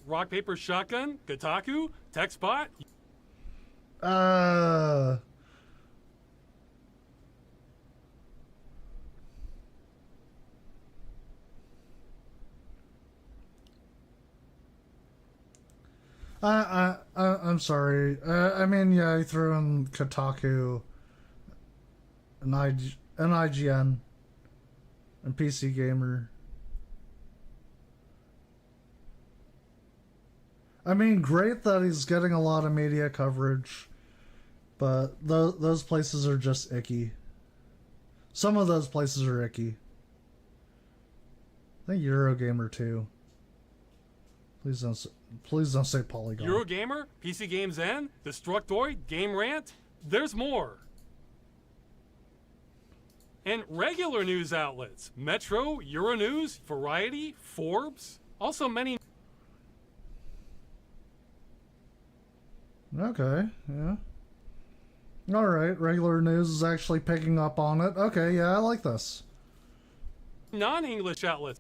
Rock Paper Shotgun, Kotaku, TechSpot. I'm sorry. I mean, yeah, I threw in Kotaku and IGN and PC Gamer. I mean, great that he's getting a lot of media coverage, but those places are just icky. Some of those places are icky. I think Eurogamer too. Please don't say Polygon. Eurogamer, PC Games N, Destructoid, Game Rant. There's more. And regular news outlets, Metro, Euronews, Variety, Forbes. Also many. Okay, yeah. Alright, regular news is actually picking up on it. Okay, yeah, I like this. Non-English outlets.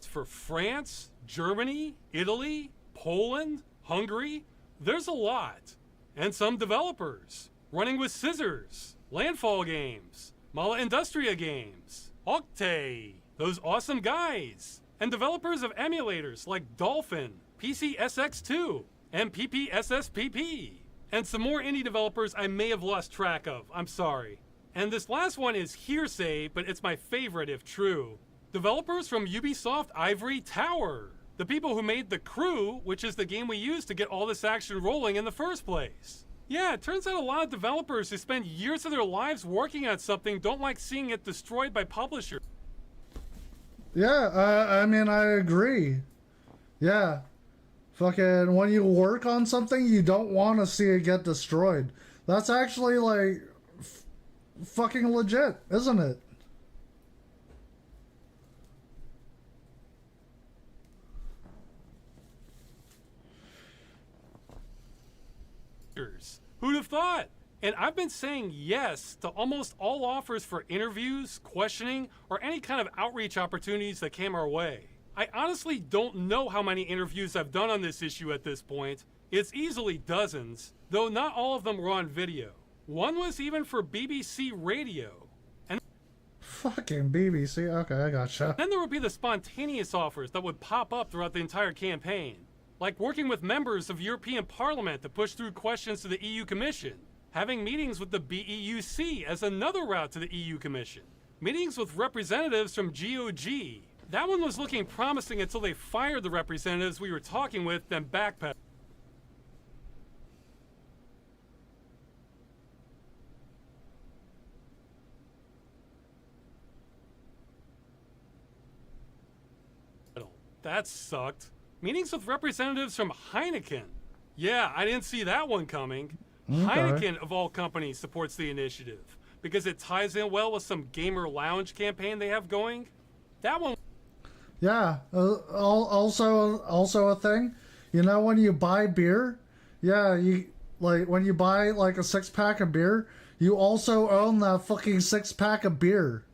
For France, Germany, Italy, Poland, Hungary. There's a lot. And some developers. Running with Scissors, Landfall Games, Mala Industria Games, Octay, those awesome guys. And developers of emulators like Dolphin, PCSX2, and PPSSPP. And some more indie developers I may have lost track of, I'm sorry. And this last one is hearsay, but it's my favorite if true. Developers from Ubisoft Ivory Tower. The people who made The Crew, which is the game we used to get all this action rolling in the first place. Yeah, it turns out a lot of developers who spend years of their lives working on something don't like seeing it destroyed by publishers. Yeah, I mean, I agree. Yeah. Fucking, when you work on something, you don't want to see it get destroyed. That's actually, like, fucking legit, isn't it? Who'd have thought? And I've been saying yes to almost all offers for interviews, questioning, or any kind of outreach opportunities that came our way. I honestly don't know how many interviews I've done on this issue at this point. It's easily dozens, though not all of them were on video. One was even for BBC Radio. And Fucking BBC. Okay, I gotcha. then there would be the spontaneous offers that would pop up throughout the entire campaign, like working with members of European Parliament to push through questions to the EU Commission, having meetings with the BEUC as another route to the EU Commission, meetings with representatives from GOG. That one was looking promising until they fired the representatives we were talking with, then backpedaled. That sucked. Meetings with representatives from Heineken. Yeah, I didn't see that one coming. Okay. Heineken, of all companies, supports the initiative because it ties in well with some gamer lounge campaign they have going. That one. Yeah. Also a thing. You know, when you buy beer, yeah, when you buy like a 6-pack of beer, you also own that fucking 6-pack of beer.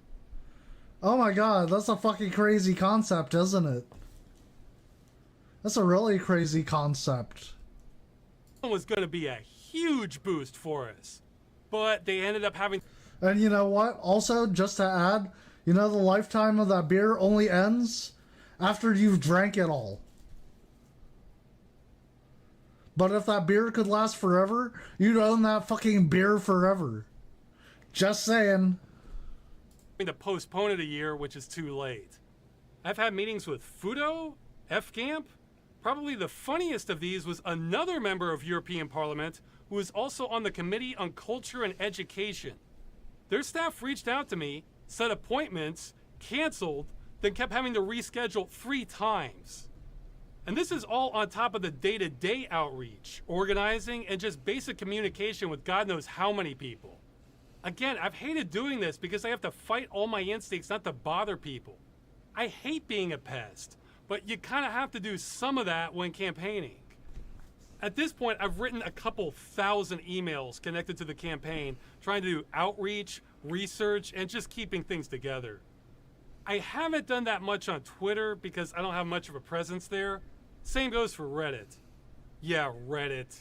Oh my god, that's a fucking crazy concept, isn't it? That's a really crazy concept. Was going to be a huge boost for us, but they ended up having. And you know what? Also, just to add, you know, the lifetime of that beer only ends after you've drank it all. But if that beer could last forever, you'd own that fucking beer forever. Just saying. To postpone it a year, which is too late. I've had meetings with Fudo, F-Camp. Probably the funniest of these was another member of European Parliament who was also on the Committee on Culture and Education. Their staff reached out to me, set appointments, canceled, then kept having to reschedule 3 times. And this is all on top of the day-to-day outreach, organizing, and just basic communication with God knows how many people. Again, I've hated doing this because I have to fight all my instincts not to bother people. I hate being a pest, but you kind of have to do some of that when campaigning. At this point, I've written a couple thousand emails connected to the campaign, trying to do outreach, research, and just keeping things together. I haven't done that much on Twitter because I don't have much of a presence there. Same goes for Reddit. Yeah, Reddit.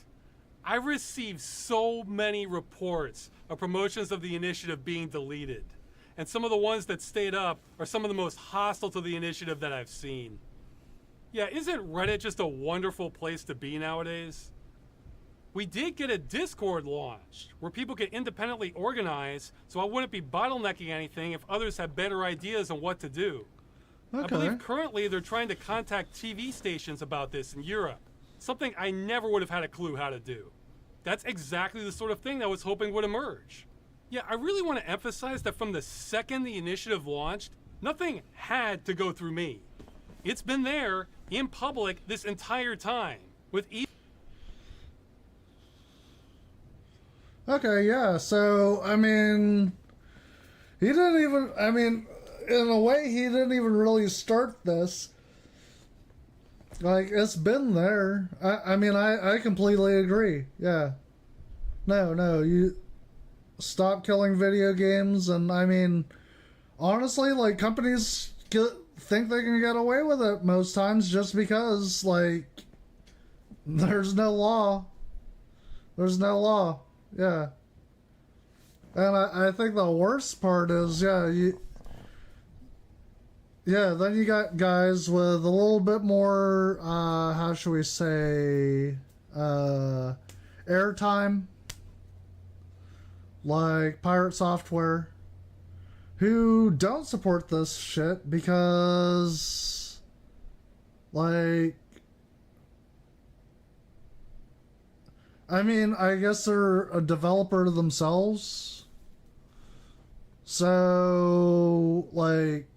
I received so many reports of promotions of the initiative being deleted. And some of the ones that stayed up are some of the most hostile to the initiative that I've seen. Yeah, isn't Reddit just a wonderful place to be nowadays? We did get a Discord launched where people could independently organize, so I wouldn't be bottlenecking anything if others had better ideas on what to do. Okay. I believe currently they're trying to contact TV stations about this in Europe, something I never would have had a clue how to do. That's exactly the sort of thing I was hoping would emerge. Yeah, I really want to emphasize that from the second the initiative launched, nothing had to go through me. It's been there in public this entire time with each. Okay, yeah, so, I mean, he didn't even, I mean, in a way, he didn't even really start this. Like, it's been there. I completely agree, yeah. No, you stop killing video games, and, I mean, honestly, like, companies think they can get away with it most times just because, like, there's no law. There's no law. Yeah. And I think the worst part is, then you got guys with a little bit more, how should we say, airtime, like Pirate Software, who don't support this shit because, like, I mean, I guess they're a developer themselves. So, like,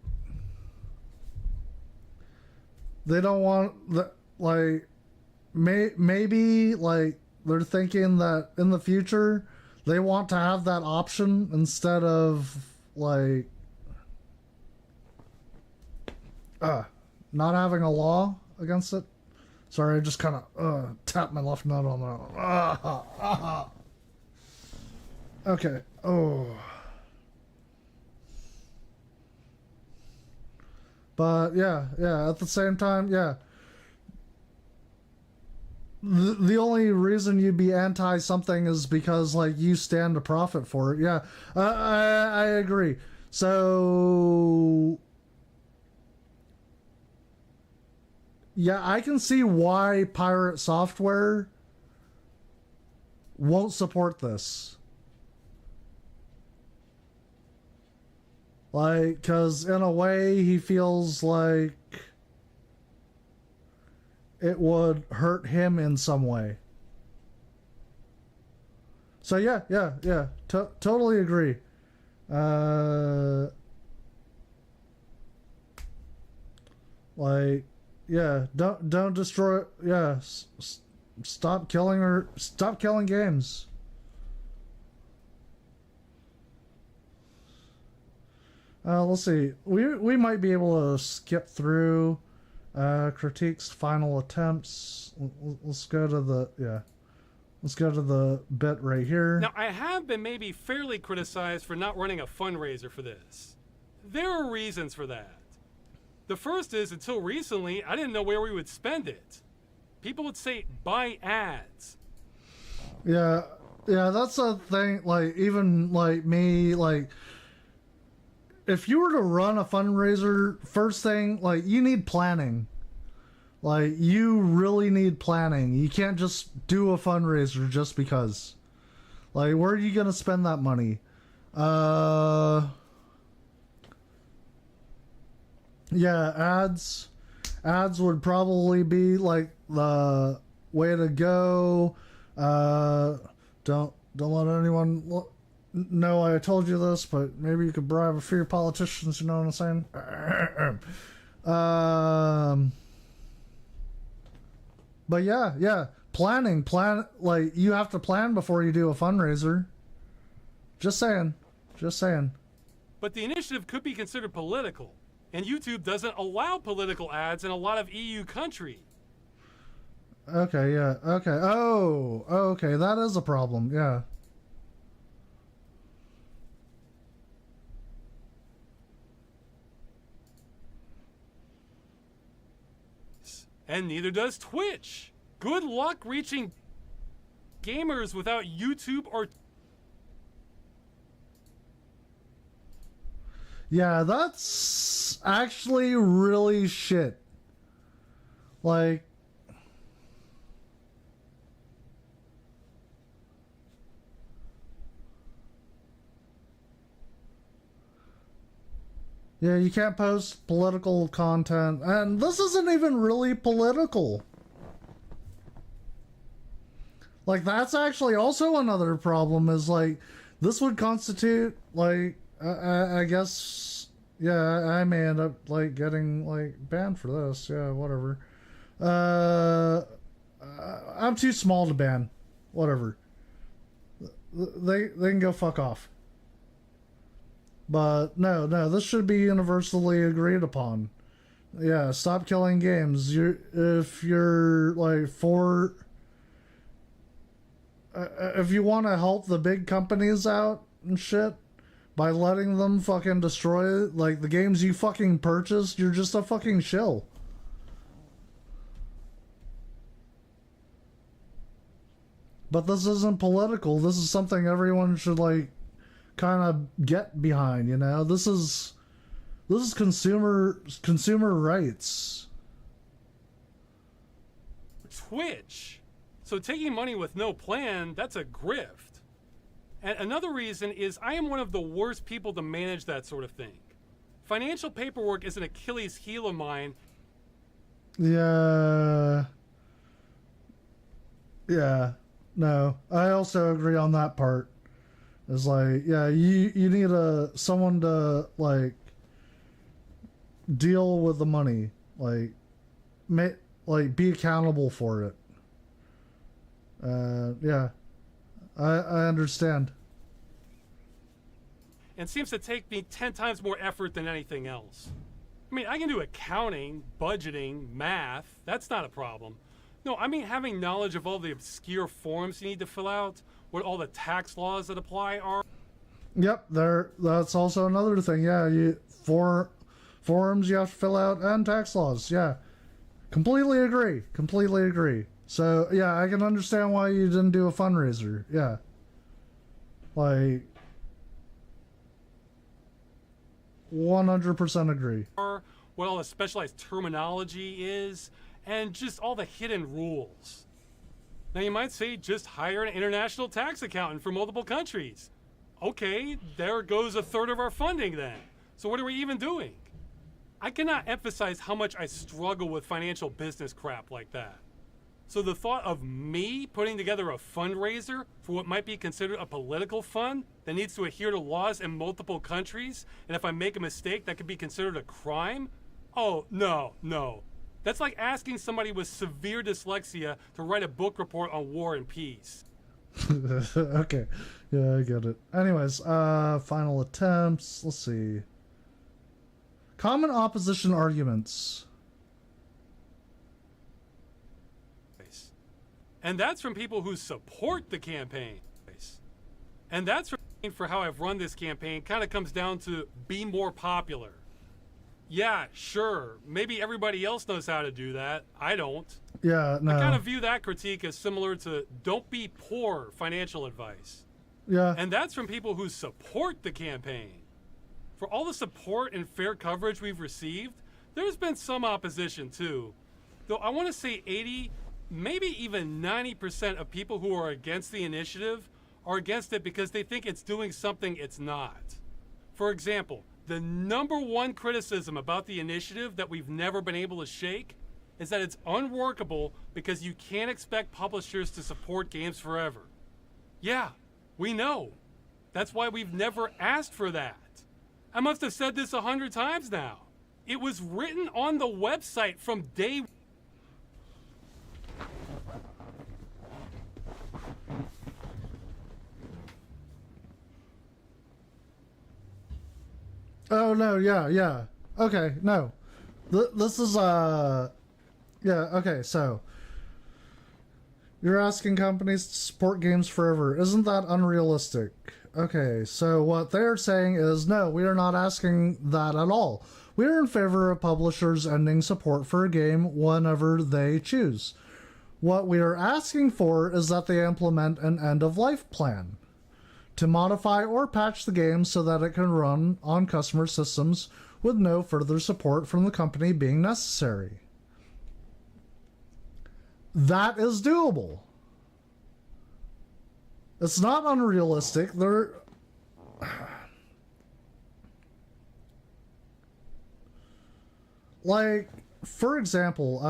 they don't want the, like, maybe, like, they're thinking that in the future they want to have that option instead of, like, not having a law against it. Sorry, I just kind of tapped my left nut on that. Okay. Oh. But yeah, at the same time, yeah. The only reason you'd be anti something is because like you stand to profit for it. Yeah, I agree. So yeah, I can see why Pirate Software won't support this. Like, because in a way he feels like it would hurt him in some way. So yeah, totally agree. Like, yeah, don't destroy. Yeah, stop killing games. Let's see. We might be able to skip through critiques, final attempts. Let's go to the bit right here. Now, I have been maybe fairly criticized for not running a fundraiser for this. There are reasons for that. The first is, until recently, I didn't know where we would spend it. People would say, buy ads. Yeah, that's a thing. Like, even like me, like, if you were to run a fundraiser, first thing, like, you need planning. Like, you really need planning. You can't just do a fundraiser just because. Like, where are you gonna spend that money? Yeah, ads would probably be like the way to go. Don't let anyone know I told you this, but maybe you could bribe a few politicians. You know what I'm saying? But yeah, plan. Like, you have to plan before you do a fundraiser. Just saying. But the initiative could be considered political, and YouTube doesn't allow political ads in a lot of EU countries. Okay, yeah, okay. Oh, okay, that is a problem, yeah. And neither does Twitch. Good luck reaching gamers without YouTube or... Yeah, that's actually really shit. Like... Yeah, you can't post political content, and this isn't even really political. Like, that's actually also another problem, is like, this would constitute, like, I guess, yeah, I may end up, like, getting, like, banned for this, yeah, whatever. I'm too small to ban, whatever. They can go fuck off. But no, this should be universally agreed upon. Yeah, stop killing games. If you're like if you want to help the big companies out and shit by letting them fucking destroy like the games you fucking purchased, you're just a fucking shill. But this isn't political. This is something everyone should like kind of get behind, you know. This is consumer rights. Twitch. So taking money with no plan, that's a grift. And another reason is I am one of the worst people to manage that sort of thing. Financial paperwork is an Achilles heel of mine. Yeah. No, I also agree on that part. It's like, yeah, you need someone to like deal with the money, like be accountable for it. Yeah, I understand. And seems to take me 10 times more effort than anything else. I mean, I can do accounting, budgeting, math. That's not a problem. No, I mean having knowledge of all the obscure forms you need to fill out, what all the tax laws that apply are. Yep, that's also another thing. Yeah, forms you have to fill out and tax laws. Yeah, completely agree. Completely agree. So yeah, I can understand why you didn't do a fundraiser. Yeah, like 100% agree. What all the specialized terminology is, and just all the hidden rules. Now you might say just hire an international tax accountant for multiple countries. Okay, there goes a third of our funding then. So what are we even doing? I cannot emphasize how much I struggle with financial business crap like that. So the thought of me putting together a fundraiser for what might be considered a political fund that needs to adhere to laws in multiple countries, and if I make a mistake that could be considered a crime? Oh, no. That's like asking somebody with severe dyslexia to write a book report on war and peace. Okay, yeah, I get it. Anyways, final attempts. Let's see. Common opposition arguments. And that's from people who support the campaign. And that's for how I've run this campaign kind of comes down to be more popular. Yeah, sure. Maybe everybody else knows how to do that. I don't. Yeah, no. I kind of view that critique as similar to don't be poor financial advice. Yeah. And that's from people who support the campaign. For all the support and fair coverage we've received, there's been some opposition too. Though I want to say 80, maybe even 90% of people who are against the initiative are against it because they think it's doing something it's not. For example, the #1 criticism about the initiative that we've never been able to shake is that it's unworkable because you can't expect publishers to support games forever. Yeah, we know. That's why we've never asked for that. I must have said this 100 times now. It was written on the website from day one. Oh no, yeah. Okay, no. This is yeah, okay, so you're asking companies to support games forever. Isn't that unrealistic? Okay, so what they're saying is no, we are not asking that at all. We are in favor of publishers ending support for a game whenever they choose. What we are asking for is that they implement an end-of-life plan to modify or patch the game so that it can run on customer systems with no further support from the company being necessary. That is doable. It's not unrealistic. Like, for example,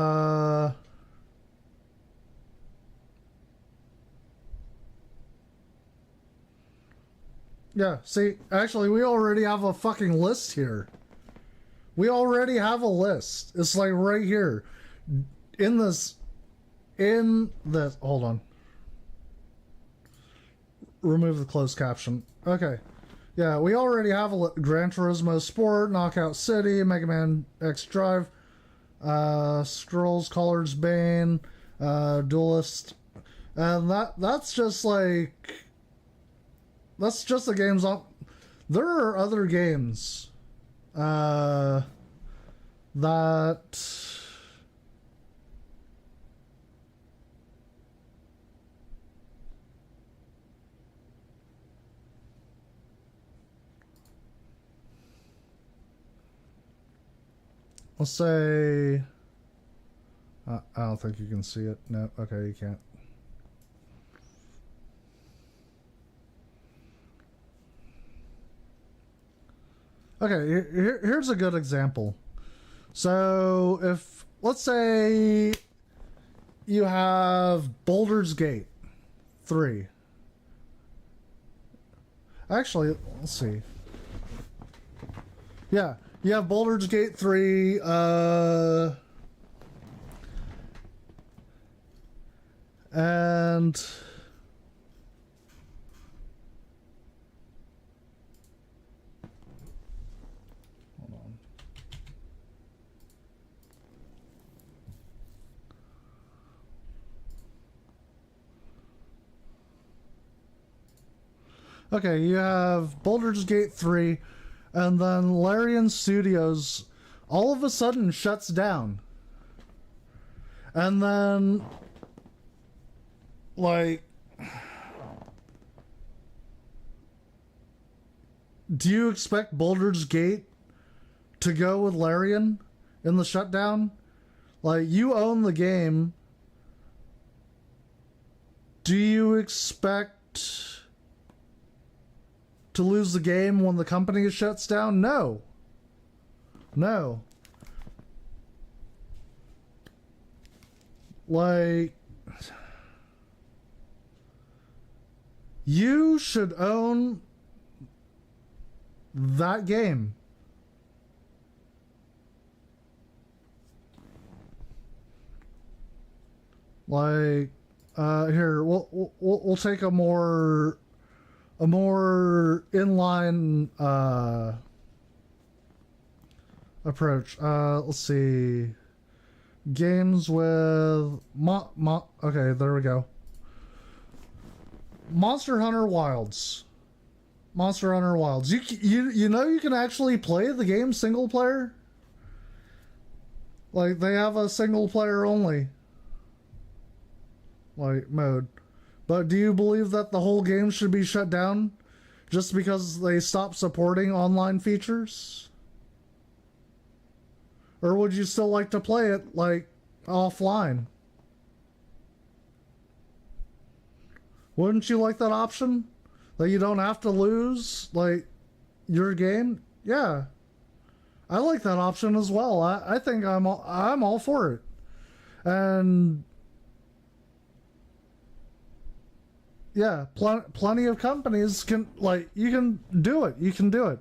yeah, see, actually, we already have a fucking list here. We already have a list. It's like right here. Hold on. Remove the closed caption. Okay. Yeah, we already have Gran Turismo Sport, Knockout City, Mega Man X Drive, Scrolls, Collar's Bane, Duelist. And that's just like... That's just the games on... There are other games that... Let's say... I don't think you can see it. No, okay, you can't. Okay, here's a good example. So, if, let's say, you have Baldur's Gate 3. Actually, let's see. Yeah, you have Baldur's Gate 3, and... Okay, you have Baldur's Gate 3, and then Larian Studios all of a sudden shuts down. And then, like, do you expect Baldur's Gate to go with Larian in the shutdown? Like, you own the game. Do you expect to lose the game when the company shuts down? No. No. Like, you should own that game. Like, here, we'll take a more inline approach. Let's see. Games with okay, there we go. Monster Hunter Wilds. Monster Hunter Wilds. You know you can actually play the game single player? Like, they have a single player only, like, mode. But do you believe that the whole game should be shut down just because they stopped supporting online features? Or would you still like to play it, like, offline? Wouldn't you like that option? That you don't have to lose, like, your game? Yeah. I like that option as well. I think I'm all for it. And yeah, plenty of companies can, like, you can do it. You can do it.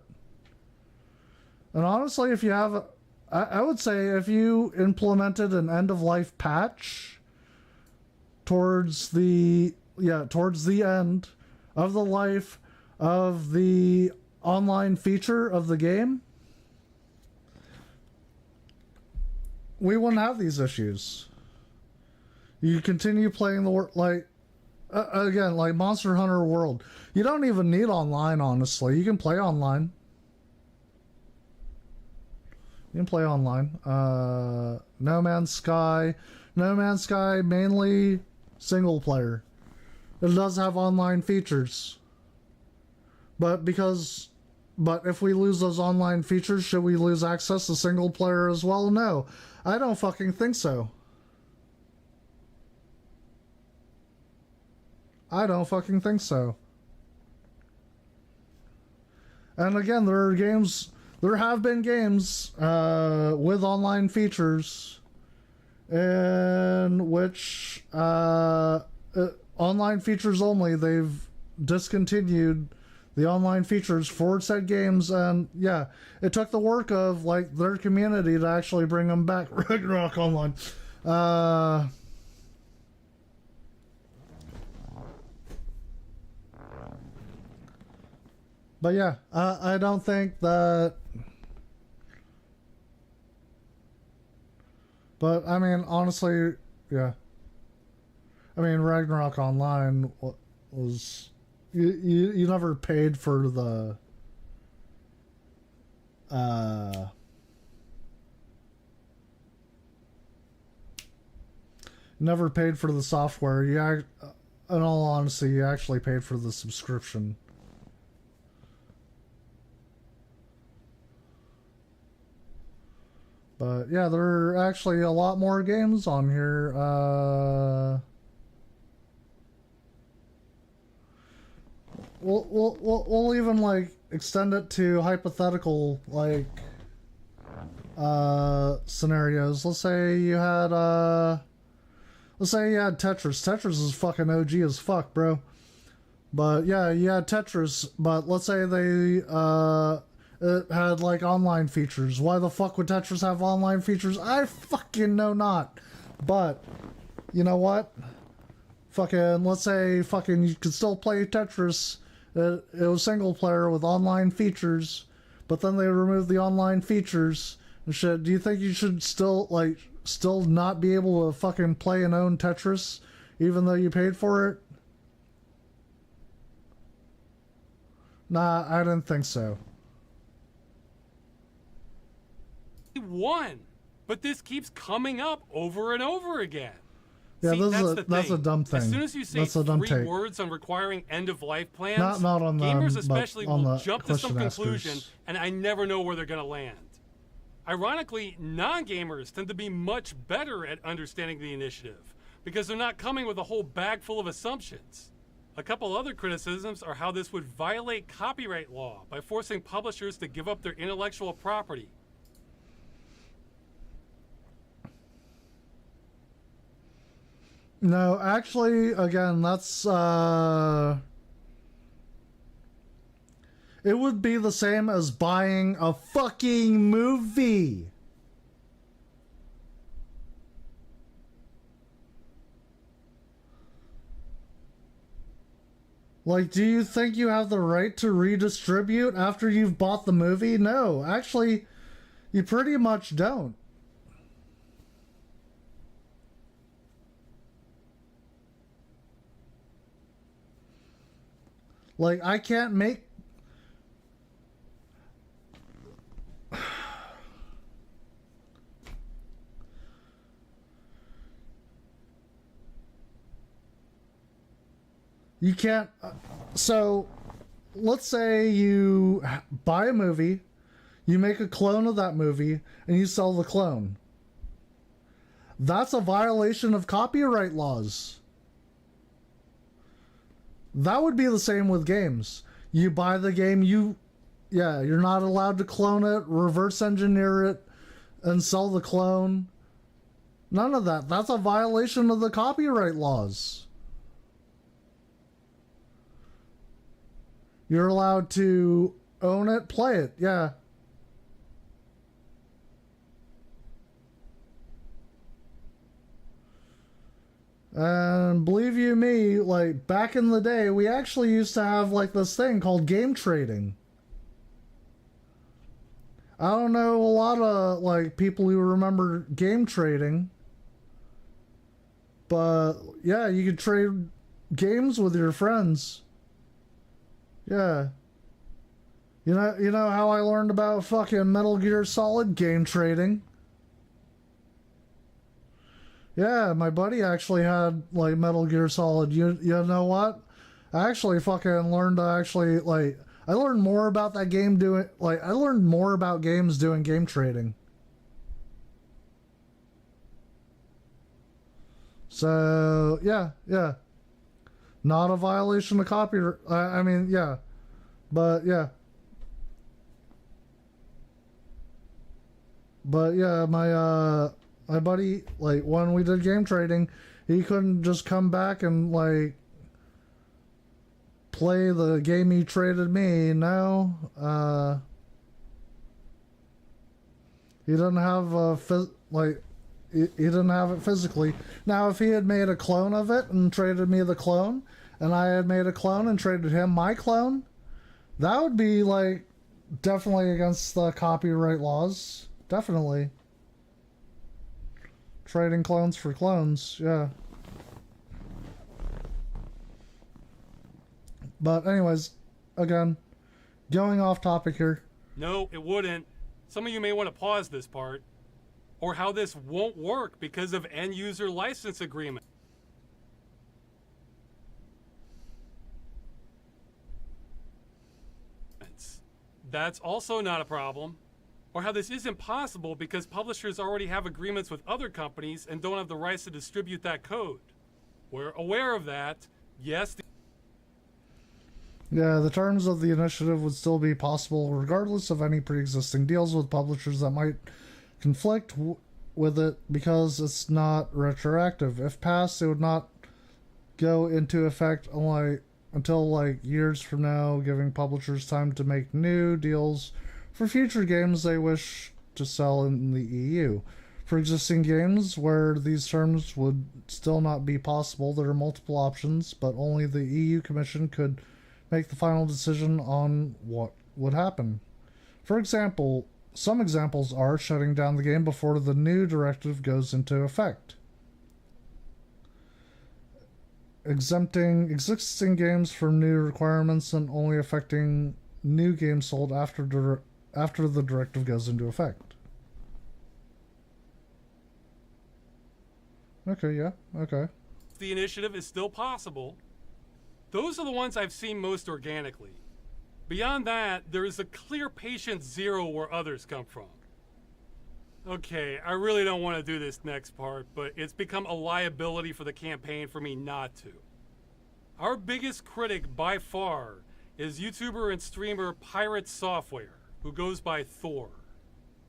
And honestly, if you have, I would say if you implemented an end-of-life patch towards the end of the life of the online feature of the game, we wouldn't have these issues. You continue playing like, again, like Monster Hunter World. You don't even need online, honestly. You can play online. You can play online. No Man's Sky. No Man's Sky, mainly single player. It does have online features. But if we lose those online features, should we lose access to single player as well? No. I don't fucking think so. I don't fucking think so. And again, there have been games with online features in which online features only, they've discontinued the online features for said games, and yeah, it took the work of, like, their community to actually bring them back. Ragnarok Online. But yeah, I don't think that. But I mean, honestly, yeah. I mean, Ragnarok Online was you never paid for the never paid for the software. In all honesty, you actually paid for the subscription. But yeah, there are actually a lot more games on here. We'll even, like, extend it to hypothetical, like, scenarios. Let's say you had Tetris. Tetris is fucking OG as fuck, bro. But yeah, you had Tetris, but let's say it had, like, online features. Why the fuck would Tetris have online features? I fucking know not. But you know what? Fucking, let's say fucking you could still play Tetris. It was single player with online features, but then they removed the online features and shit. Do you think you should still not be able to fucking play and own Tetris even though you paid for it? Nah, I didn't think so. Won, but this keeps coming up over and over again. Yeah, See, that's a dumb thing. As soon as you say that's a dumb 3 take. words on requiring end-of-life plans, Not on gamers them, especially but on will the jump to some question askers. conclusion, and I never know where they're going to land. Ironically, non-gamers tend to be much better at understanding the initiative because they're not coming with a whole bag full of assumptions. A couple other criticisms are how this would violate copyright law by forcing publishers to give up their intellectual property. No, actually, again, that's, it would be the same as buying a fucking movie. Like, do you think you have the right to redistribute after you've bought the movie? No, actually, you pretty much don't. Like, I can't make... You can't... So, let's say you buy a movie, you make a clone of that movie, and you sell the clone. That's a violation of copyright laws. That would be the same with games. You buy the game, you're not allowed to clone it, reverse engineer it, and sell the clone. None of that. That's a violation of the copyright laws. You're allowed to own it, play it, yeah. And believe you me, like, back in the day, we actually used to have, like, this thing called game trading. I don't know a lot of, like, people who remember game trading. But, yeah, you could trade games with your friends. Yeah. You know how I learned about fucking Metal Gear Solid game trading? Yeah, my buddy actually had, like, Metal Gear Solid. You know what? I actually fucking learned to actually, like... I learned more about that game doing... Like, I learned more about games doing game trading. So, yeah. Not a violation of copyright. I mean, yeah. But, yeah. But, yeah, my buddy, like, when we did game trading, he couldn't just come back and, like, play the game he traded me. No. He doesn't have he didn't have it physically. Now, if he had made a clone of it and traded me the clone, and I had made a clone and traded him my clone, that would be, like, definitely against the copyright laws. Definitely. Trading clones for clones, yeah. But anyways, again, going off topic here. No, it wouldn't. Some of you may want to pause this part. Or how this won't work because of end-user license agreement. That's also not a problem. Or how this isn't possible because publishers already have agreements with other companies and don't have the rights to distribute that code. We're aware of that. Yes. Yeah, the terms of the initiative would still be possible regardless of any pre-existing deals with publishers that might conflict with it because it's not retroactive. If passed, it would not go into effect until years from now, giving publishers time to make new deals for future games they wish to sell in the EU. For existing games where these terms would still not be possible, there are multiple options, but only the EU Commission could make the final decision on what would happen. For example, some examples are shutting down the game before the new directive goes into effect. exempting existing games from new requirements and only affecting new games sold after the directive goes into effect. Okay, yeah, okay. The initiative is still possible. Those are the ones I've seen most organically. Beyond that, there is a clear patient zero where others come from. Okay, I really don't want to do this next part, but it's become a liability for the campaign for me not to. Our biggest critic by far is YouTuber and streamer Pirate Software, who goes by Thor.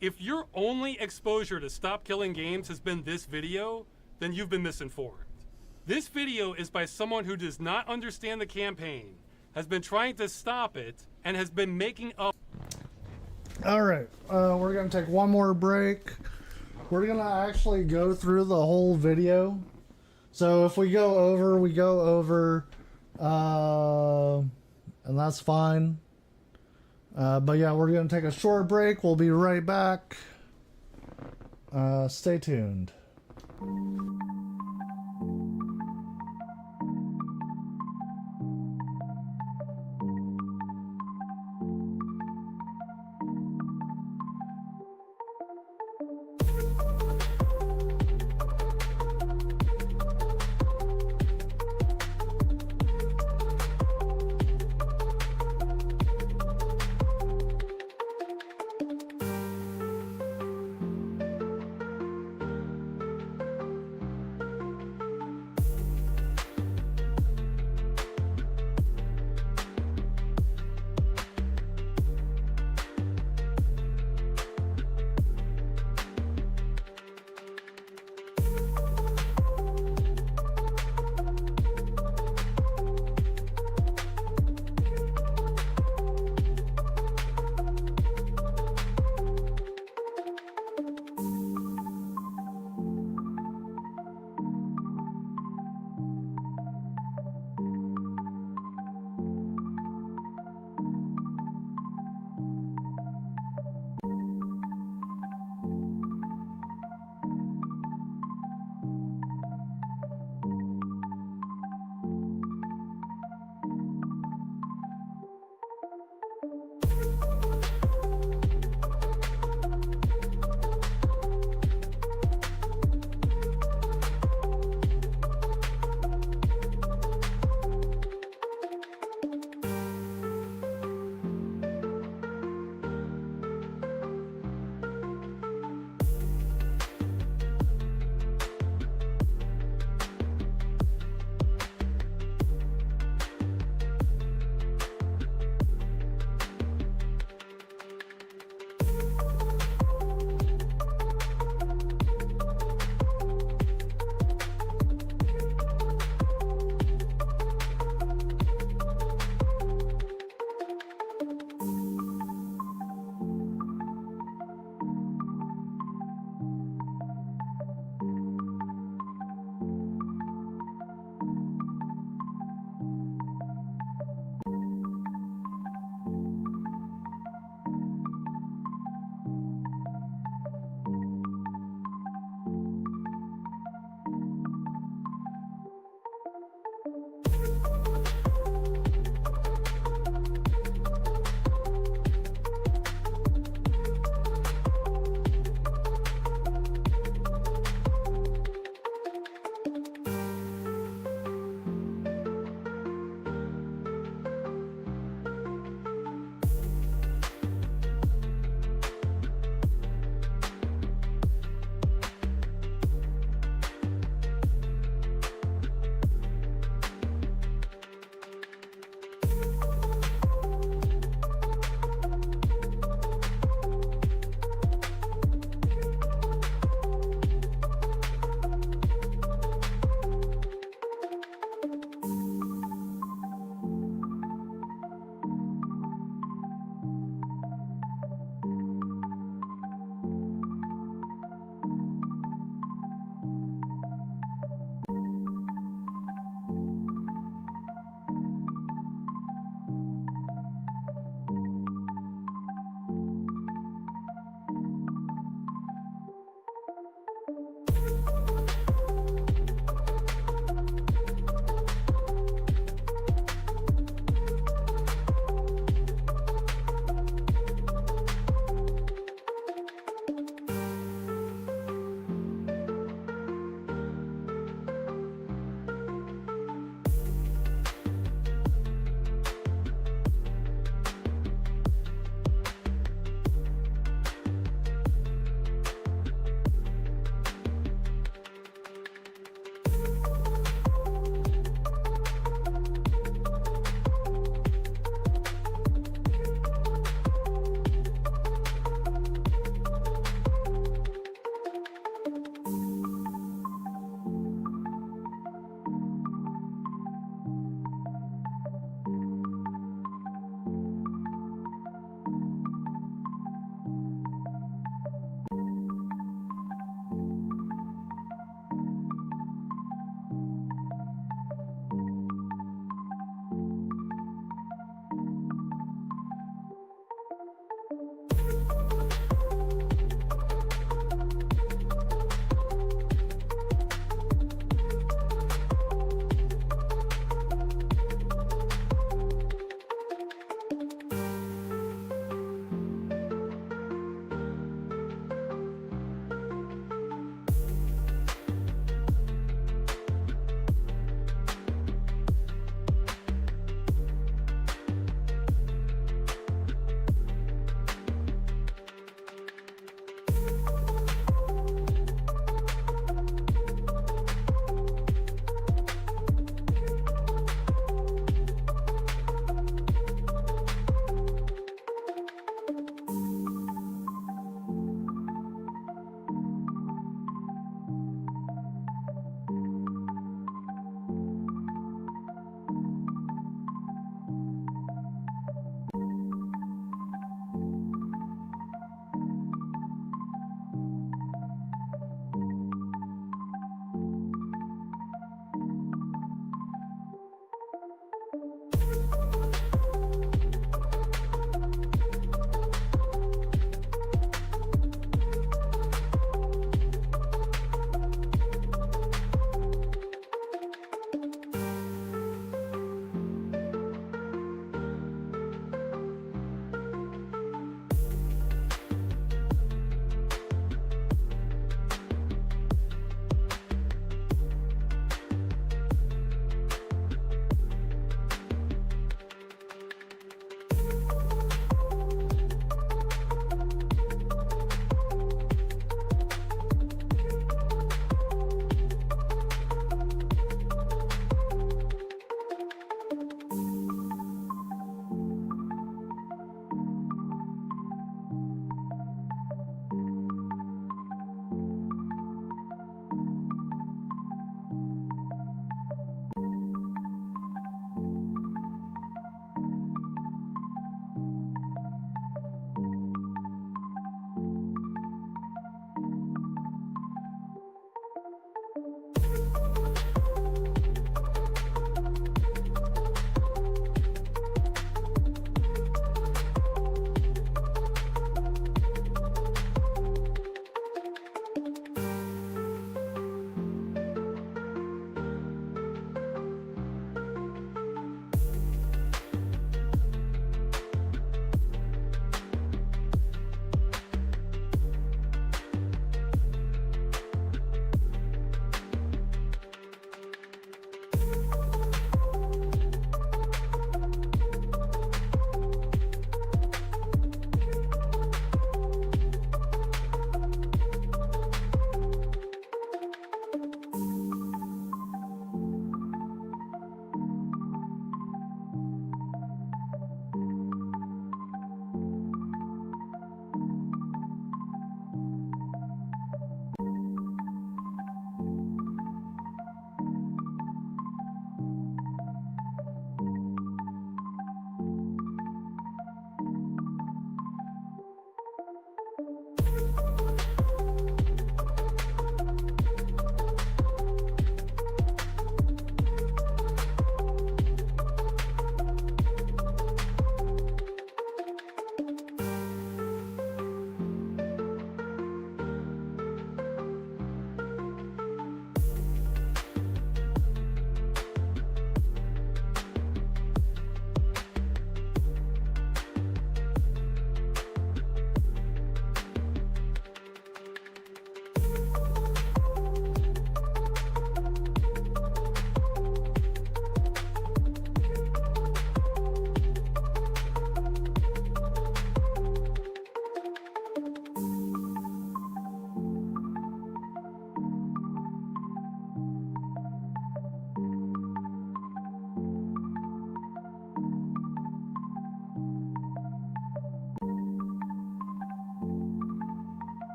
If your only exposure to Stop Killing Games has been this video, then you've been misinformed. This video is by someone who does not understand the campaign, has been trying to stop it, and has been making up. All right, we're gonna take one more break. We're gonna actually go through the whole video. So if we go over, we go over, and that's fine. But yeah, we're gonna take a short break. We'll be right back. Stay tuned.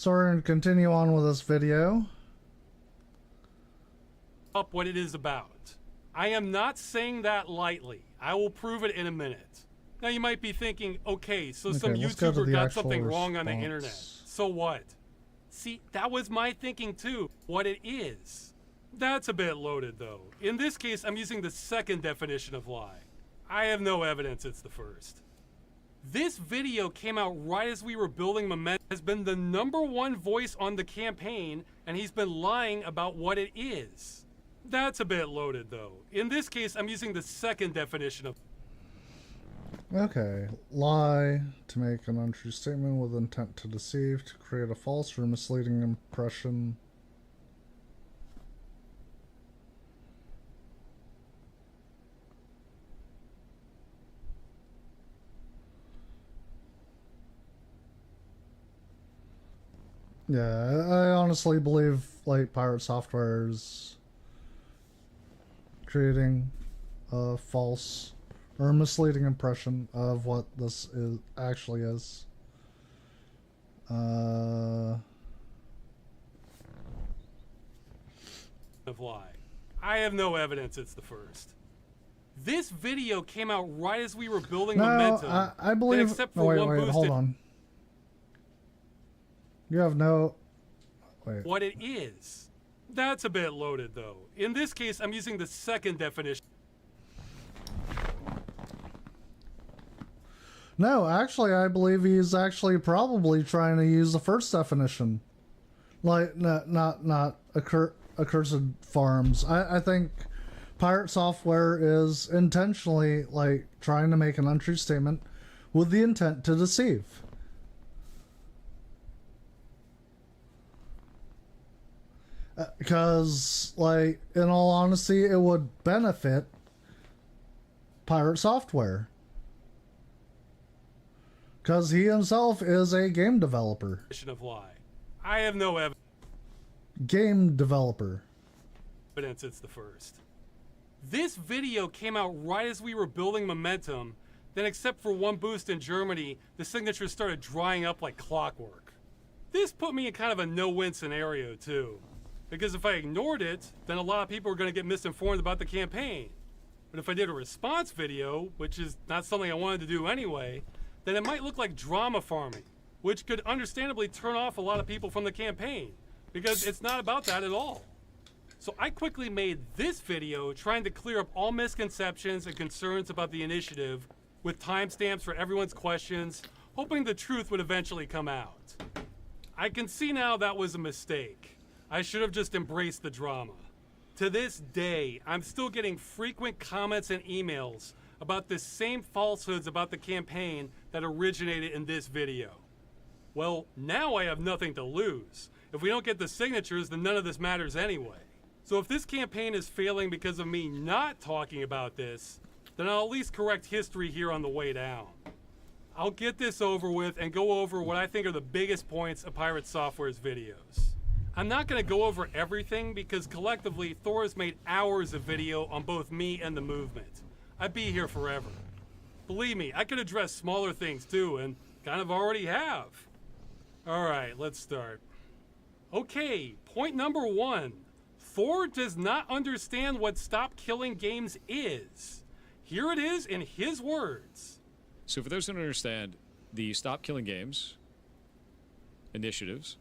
So we're going to continue on with this video. Up what it is about. I am not saying that lightly. I will prove it in a minute. Now you might be thinking, okay, so some Okay, let's go to YouTuber the got actual something wrong on the response. internet. So what? See, that was my thinking too. What it is. That's a bit loaded though. In this case, I'm using the second definition of lie. I have no evidence it's the first. This video came out right as we were building momentum. Has been the #1 voice on the campaign, and he's been lying about what it is. That's a bit loaded though. In this case, I'm using the second definition of Okay. Lie, to make an untrue statement with intent to deceive, to create a false or misleading impression. Yeah, I honestly believe, like, Pirate Software is creating a false or misleading impression of what this is actually is. lie. I have no evidence it's the first. This video came out right as we were building No, momentum. I believe. Then except for No, wait, one wait, boost hold in on. You have no. Wait. what it is. That's a bit loaded though. In this case, I'm using the second definition. No, actually, I believe he's actually probably trying to use the first definition, like not accursed farms. I think Pirate Software is intentionally like trying to make an untrue statement with the intent to deceive. Because, like, in all honesty, it would benefit Pirate Software. Because he himself is a game developer. Of lie. I have no Game developer. evidence it's the first. This video came out right as we were building momentum. Then except for one boost in Germany, the signatures started drying up like clockwork. This put me in kind of a no-win scenario too. Because if I ignored it, then a lot of people were going to get misinformed about the campaign. But if I did a response video, which is not something I wanted to do anyway, then it might look like drama farming, which could understandably turn off a lot of people from the campaign, because it's not about that at all. So I quickly made this video trying to clear up all misconceptions and concerns about the initiative with timestamps for everyone's questions, hoping the truth would eventually come out. I can see now that was a mistake. I should have just embraced the drama. To this day, I'm still getting frequent comments and emails about the same falsehoods about the campaign that originated in this video. Well, now I have nothing to lose. If we don't get the signatures, then none of this matters anyway. So if this campaign is failing because of me not talking about this, then I'll at least correct history here on the way down. I'll get this over with and go over what I think are the biggest points of Pirate Software's videos. I'm not going to go over everything because collectively Thor has made hours of video on both me and the movement. I'd be here forever. Believe me, I could address smaller things too, and kind of already have. Alright, let's start. Okay, point number 1. Thor does not understand what Stop Killing Games is. Here it is in his words. So for those who don't understand, the Stop Killing Games initiatives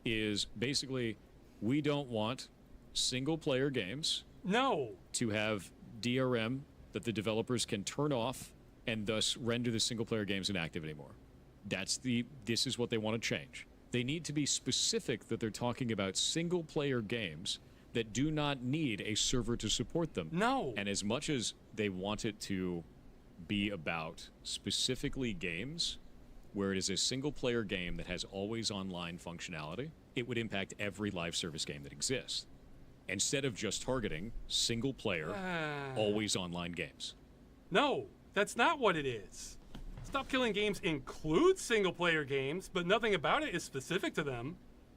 is basically, we don't want single-player games No. to have DRM that the developers can turn off and thus render the single-player games inactive anymore. This is what they want to change. They need to be specific that they're talking about single-player games that do not need a server to support them. No. And as much as they want it to be about specifically games where it is a single-player game that has always online functionality, it would impact every live service game that exists, instead of just targeting single-player, always online games. No, that's not what it is. Stop Killing Games includes single-player games, but nothing about it is specific to them.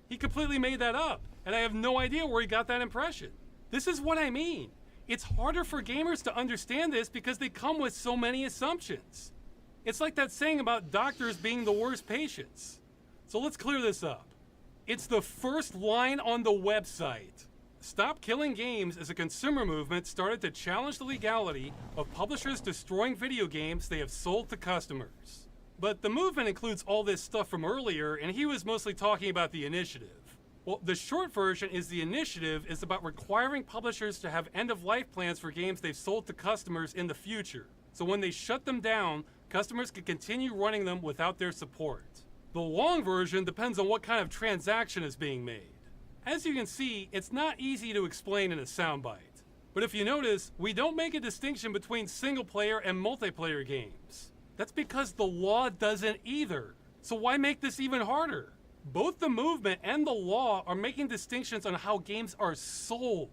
He completely made that up, and I have no idea where he got that impression. This is what I mean. It's harder for gamers to understand this because they come with so many assumptions. It's like that saying about doctors being the worst patients. So let's clear this up. It's the first line on the website. Stop Killing Games as a consumer movement started to challenge the legality of publishers destroying video games they have sold to customers. But the movement includes all this stuff from earlier, and he was mostly talking about the initiative. Well, the short version is the initiative is about requiring publishers to have end-of-life plans for games they've sold to customers in the future. So when they shut them down, customers can continue running them without their support. The long version depends on what kind of transaction is being made. As you can see, it's not easy to explain in a soundbite. But if you notice, we don't make a distinction between single-player and multiplayer games. That's because the law doesn't either. So why make this even harder? Both the movement and the law are making distinctions on how games are sold.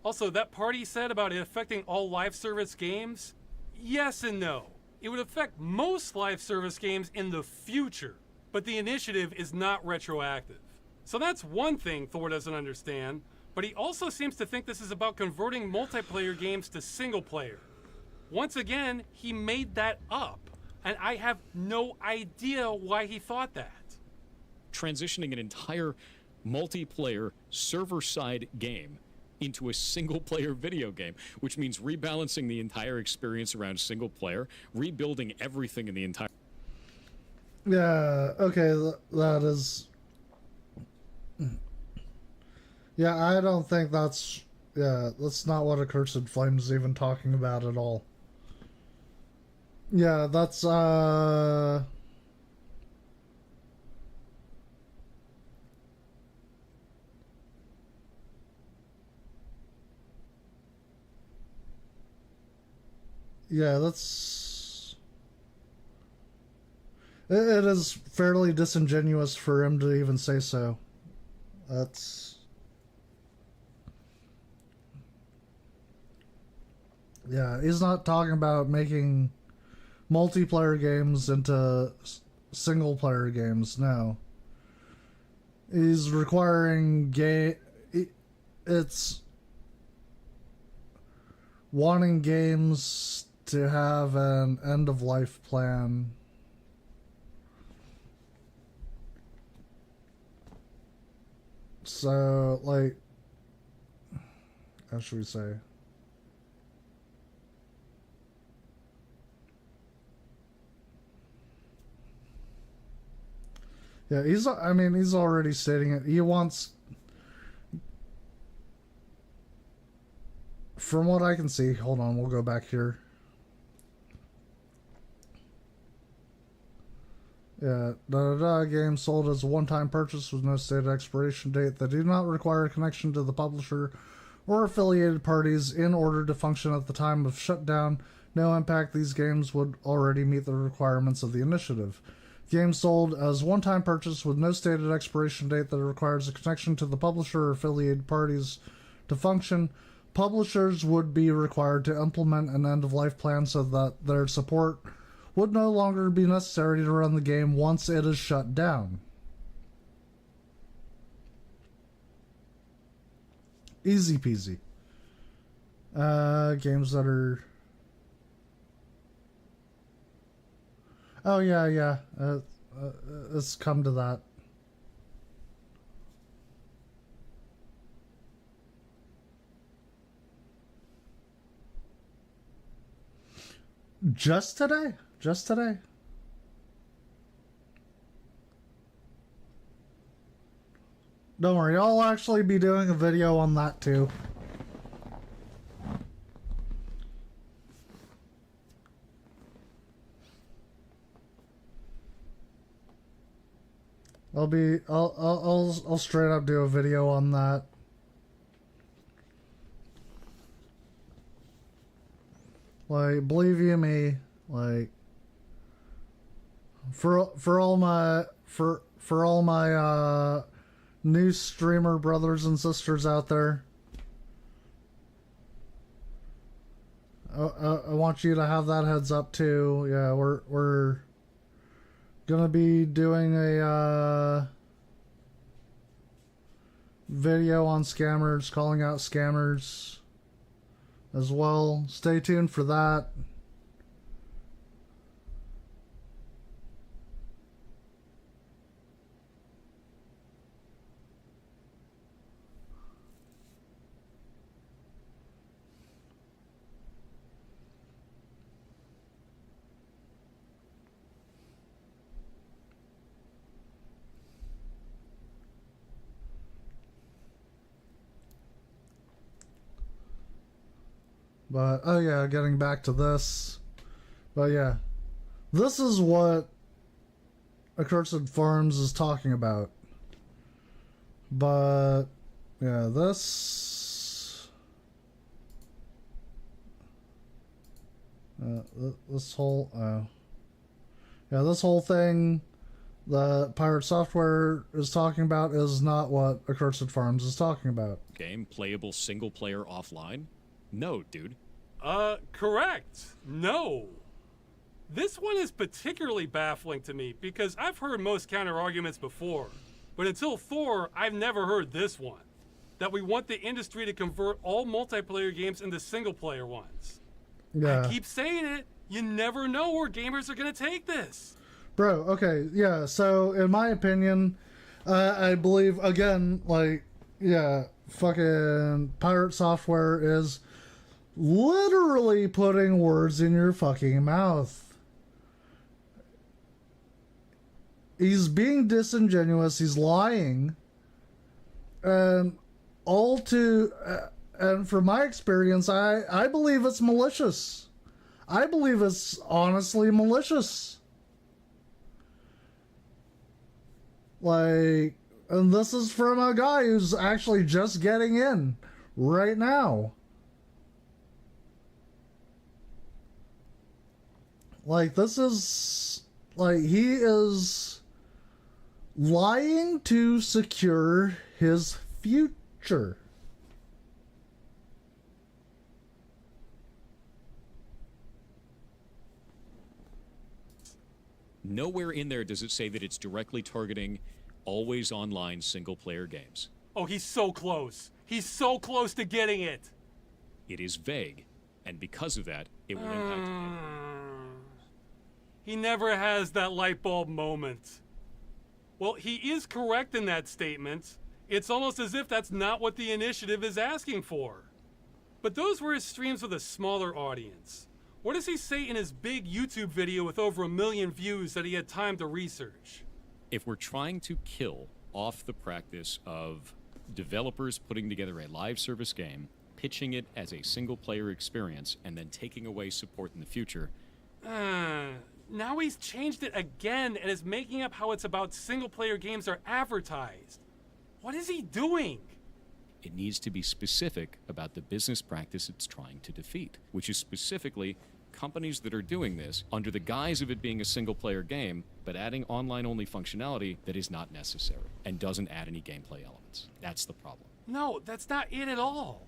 Also, that part he said about it affecting all live service games, yes and no. It would affect most live service games in the future, but the initiative is not retroactive. So that's one thing Thor doesn't understand, but he also seems to think this is about converting multiplayer games to single player. Once again, he made that up, and I have no idea why he thought that. Transitioning an entire multiplayer server-side game into a single-player video game, which means rebalancing the entire experience around single player, rebuilding everything in the entire... Yeah, okay, that is... Yeah, I don't think that's... Yeah, that's not what Accursed Flame is even talking about at all. Yeah, that's, yeah, that's... It is fairly disingenuous for him to even say so. That's... Yeah, he's not talking about making multiplayer games into single-player games, no. He's requiring it's wanting games to have an end-of-life plan. So, like, how should we say? Yeah, he's already stating it. He wants, from what I can see, hold on, we'll go back here. Yeah, game sold as a one-time purchase with no stated expiration date that do not require a connection to the publisher or affiliated parties in order to function at the time of shutdown. No impact. These games would already meet the requirements of the initiative. Games sold as one-time purchase with no stated expiration date that requires a connection to the publisher or affiliated parties to function. Publishers would be required to implement an end-of-life plan so that their support would no longer be necessary to run the game once it is shut down. Easy peasy. Games that are... Oh, yeah. Let's come to that. Just today? Just today? Don't worry, I'll actually be doing a video on that too. I'll straight up do a video on that. Like, believe you me, like, for all my new streamer brothers and sisters out there, I want you to have that heads up too. Yeah, we're gonna be doing a video on scammers, calling out scammers as well. Stay tuned for that. But, oh yeah, getting back to this. But yeah, this is what Accursed Farms is talking about. But, yeah, this whole, yeah, this whole thing that Pirate Software is talking about is not what Accursed Farms is talking about. Game playable single player offline? No, dude. Correct. No. This one is particularly baffling to me because I've heard most counter arguments before, but until Thor, I've never heard this one. That we want the industry to convert all multiplayer games into single player ones. Yeah. I keep saying it. You never know where gamers are going to take this. Bro, okay, yeah, so in my opinion, I believe, again, like, yeah, fucking Pirate Software is literally putting words in your fucking mouth. He's being disingenuous, he's lying, and and from my experience, I believe it's malicious. I believe it's honestly malicious. Like, and this is from a guy who's actually just getting in right now. Like, this is, like, he is lying to secure his future. Nowhere in there does it say that it's directly targeting always online single player games. Oh, he's so close. He's so close to getting it. It is vague, and because of that, it will impact him. He never has that light bulb moment. Well, he is correct in that statement. It's almost as if that's not what the initiative is asking for. But those were his streams with a smaller audience. What does he say in his big YouTube video with over 1 million views that he had time to research? If we're trying to kill off the practice of developers putting together a live service game, pitching it as a single player experience, and then taking away support in the future. Now he's changed it again and is making up how it's about single player games are advertised. What is he doing? It needs to be specific about the business practice it's trying to defeat, which is specifically companies that are doing this under the guise of it being a single player game, but adding online only functionality that is not necessary and doesn't add any gameplay elements. That's the problem. No, that's not it at all.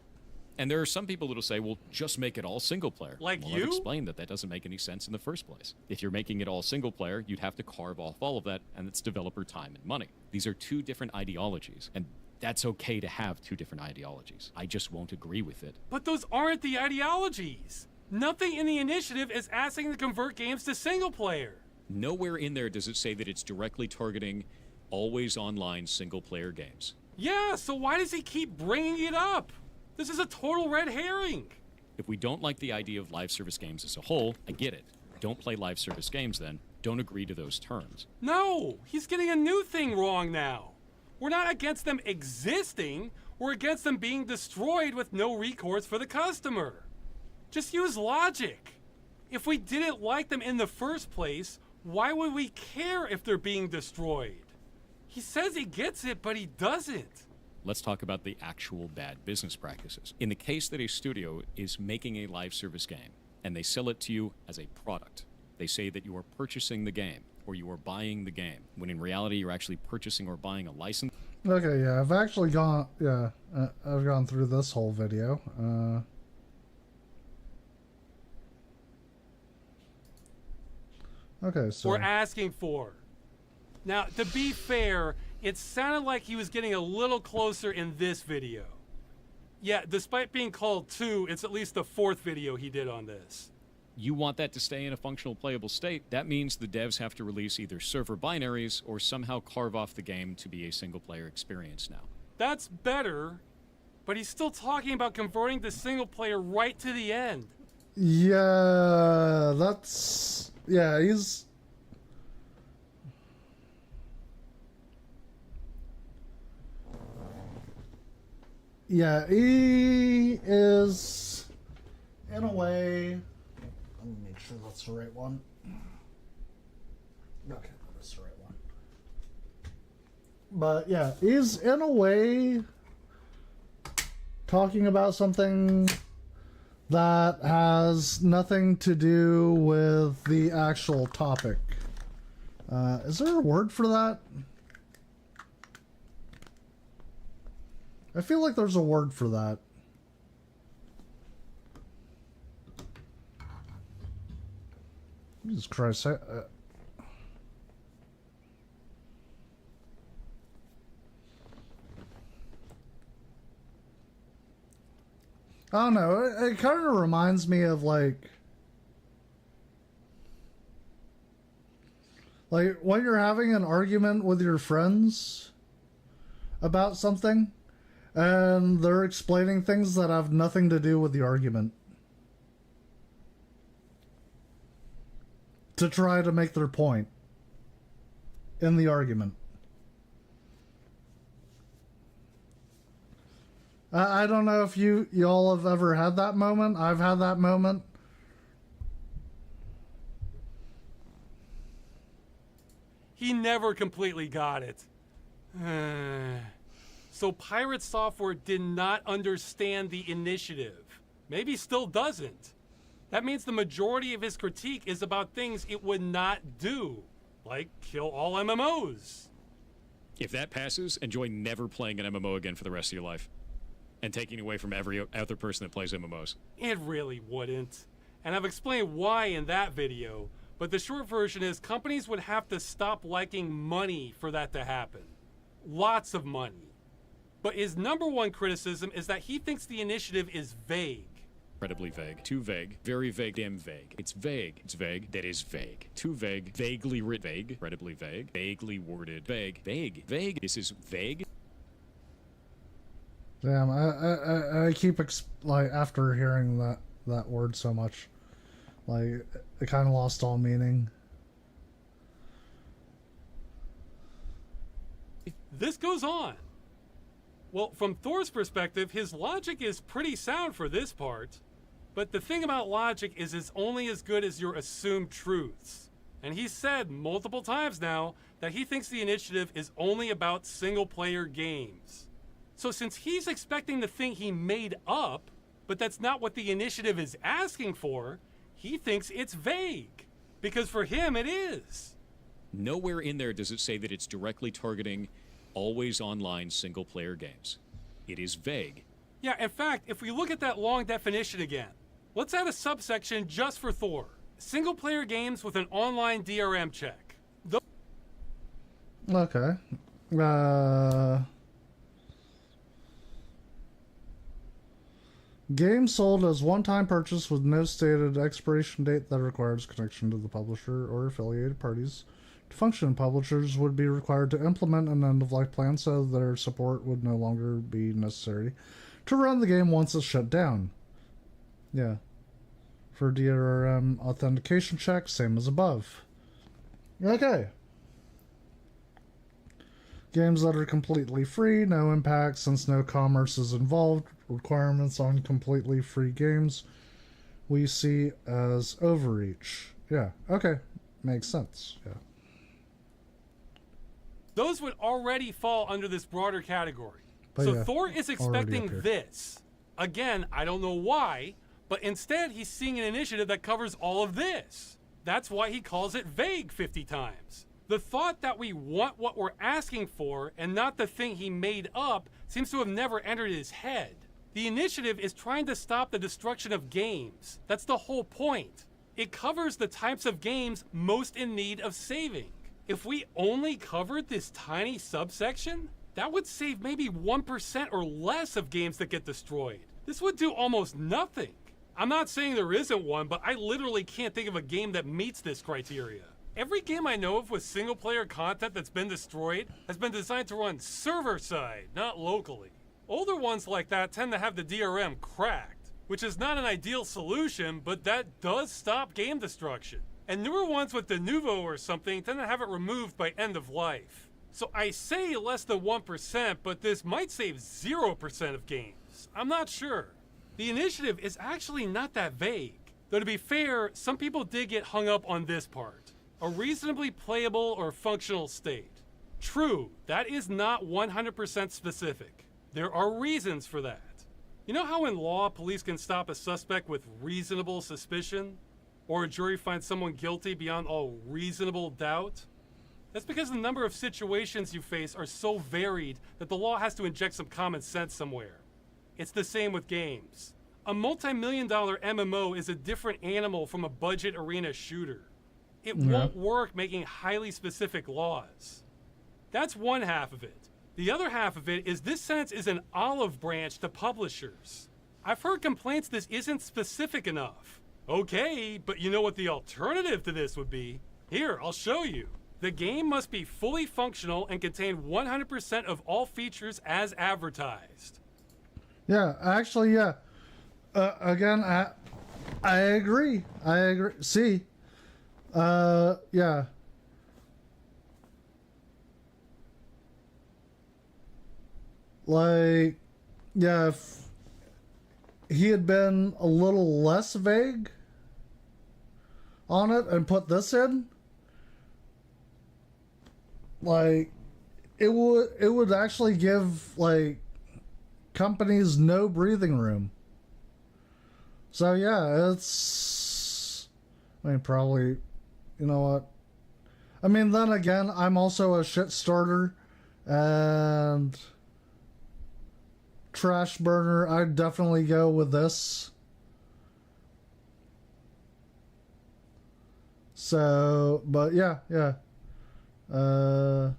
And there are some people that'll say, well, just make it all single player. Like well, you? I've explained that doesn't make any sense in the first place. If you're making it all single player, you'd have to carve off all of that, and it's developer time and money. These are two different ideologies, and that's okay to have two different ideologies. I just won't agree with it. But those aren't the ideologies. Nothing in the initiative is asking to convert games to single player. Nowhere in there does it say that it's directly targeting always online single player games. Yeah, so why does he keep bringing it up? This is a total red herring. If we don't like the idea of live service games as a whole, I get it. Don't play live service games then. Don't agree to those terms. No, he's getting a new thing wrong now. We're not against them existing. We're against them being destroyed with no recourse for the customer. Just use logic. If we didn't like them in the first place, why would we care if they're being destroyed? He says he gets it, but he doesn't. Let's talk about the actual bad business practices. In the case that a studio is making a live service game and they sell it to you as a product, they say that you are purchasing the game or you are buying the game, when in reality you're actually purchasing or buying a license. Okay, yeah, I've actually gone, I've gone through this whole video. Okay, so We're asking for. Now, to be fair, it sounded like he was getting a little closer in this video. Yeah, despite being called 2, it's at least the 4th video he did on this. You want that to stay in a functional playable state, that means the devs have to release either server binaries or somehow carve off the game to be a single player experience now. That's better, but he's still talking about converting the single player right to the end. yeah, that's, yeah, he's, yeah, he is, in that's the right one. Okay, that's the right one. But yeah, he's in a way talking about something that has nothing to do with the actual topic. Is there a word for that? I feel like there's a word for that. Jesus Christ. I don't know. It kind of reminds me of like when you're having an argument with your friends about something and they're explaining things that have nothing to do with the argument to try to make their point in the argument. I don't know if y'all have ever had that moment. I've had that moment. He never completely got it. So Pirate Software did not understand the initiative. Maybe still doesn't. That means the majority of his critique is about things it would not do, like kill all MMOs. If that passes, enjoy never playing an MMO again for the rest of your life. And taking away from every other person that plays MMOs. It really wouldn't. And I've explained why in that video, but the short version is companies would have to stop liking money for that to happen. Lots of money. But his number one criticism is that he thinks the initiative is vague. Incredibly vague. Too vague. Very vague. Damn vague. It's vague. It's vague. That is vague. Too vague. Vaguely written. Vague. Incredibly vague. Vaguely worded. Vague. Vague. Vague. This is vague. Damn, I keep like after hearing that word so much, like it kind of lost all meaning. This goes on. Well, from Thor's perspective, his logic is pretty sound for this part. But the thing about logic is it's only as good as your assumed truths. And he's said multiple times now that he thinks the initiative is only about single-player games. So since he's expecting the thing he made up, but that's not what the initiative is asking for, he thinks it's vague. Because for him, it is. Nowhere in there does it say that it's directly targeting always online single-player games. It is vague. Yeah, in fact, if we look at that long definition again, let's add a subsection just for Thor. Single-player games with an online DRM check. Okay. Game sold as one-time purchase with no stated expiration date that requires connection to the publisher or affiliated parties. To function, publishers would be required to implement an end-of-life plan so their support would no longer be necessary to run the game once it's shut down. Yeah. For DRM authentication checks, same as above. Okay. Games that are completely free, no impact since no commerce is involved. Requirements on completely free games we see as overreach. Yeah, okay. Makes sense. Yeah. Those would already fall under this broader category. But so yeah, Thor is expecting up here. this. Again, I don't know why, but instead he's seeing an initiative that covers all of this. That's why he calls it vague 50 times. The thought that we want what we're asking for and not the thing he made up seems to have never entered his head. The initiative is trying to stop the destruction of games. That's the whole point. It covers the types of games most in need of saving. If we only covered this tiny subsection, that would save maybe 1% or less of games that get destroyed. This would do almost nothing. I'm not saying there isn't one, but I literally can't think of a game that meets this criteria. Every game I know of with single-player content that's been destroyed has been designed to run server-side, not locally. Older ones like that tend to have the DRM cracked, which is not an ideal solution, but that does stop game destruction. And newer ones with Denuvo or something tend to have it removed by end of life. So I say less than 1%, but this might save 0% of games. I'm not sure. The initiative is actually not that vague. Though to be fair, some people did get hung up on this part. A reasonably playable or functional state. True, that is not 100% specific. There are reasons for that. You know how in law, police can stop a suspect with reasonable suspicion? Or a jury finds someone guilty beyond all reasonable doubt? That's because the number of situations you face are so varied that the law has to inject some common sense somewhere. It's the same with games. A multi-million-dollar MMO is a different animal from a budget arena shooter. It won't work making highly specific laws. That's one half of it. The other half of it is this sentence is an olive branch to publishers. I've heard complaints this isn't specific enough. Okay, but you know what the alternative to this would be? Here, I'll show you. The game must be fully functional and contain 100% of all features as advertised. Yeah, actually, yeah. Again, I agree. I agree. See, yeah. Like, yeah, if he had been a little less vague on it and put this in, like, it would actually give, like, companies no breathing room. So yeah, it's, I mean, probably, you know what, I mean, then again, I'm also a shit starter and trash burner. I'd definitely go with this. So, but yeah. So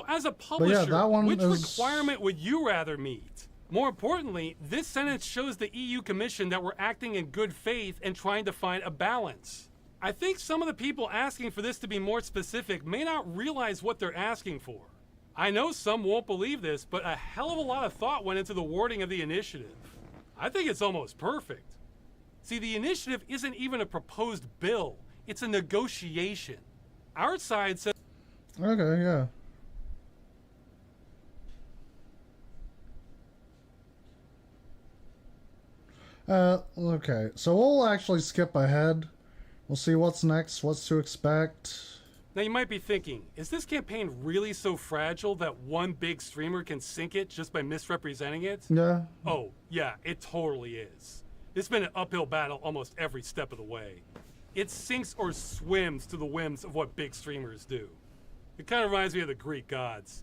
as a publisher, yeah, that one which is... requirement would you rather meet? More importantly, this sentence shows the EU Commission that we're acting in good faith and trying to find a balance. I think some of the people asking for this to be more specific may not realize what they're asking for. I know some won't believe this, but a hell of a lot of thought went into the wording of the initiative. I think it's almost perfect. See, the initiative isn't even a proposed bill, it's a negotiation. Our side says... Okay, yeah. Okay, so we'll actually skip ahead. We'll see what's next, what's to expect. Now you might be thinking, is this campaign really so fragile that one big streamer can sink it just by misrepresenting it? Yeah. Oh, yeah, it totally is. It's been an uphill battle almost every step of the way. It sinks or swims to the whims of what big streamers do. It kind of reminds me of the Greek gods.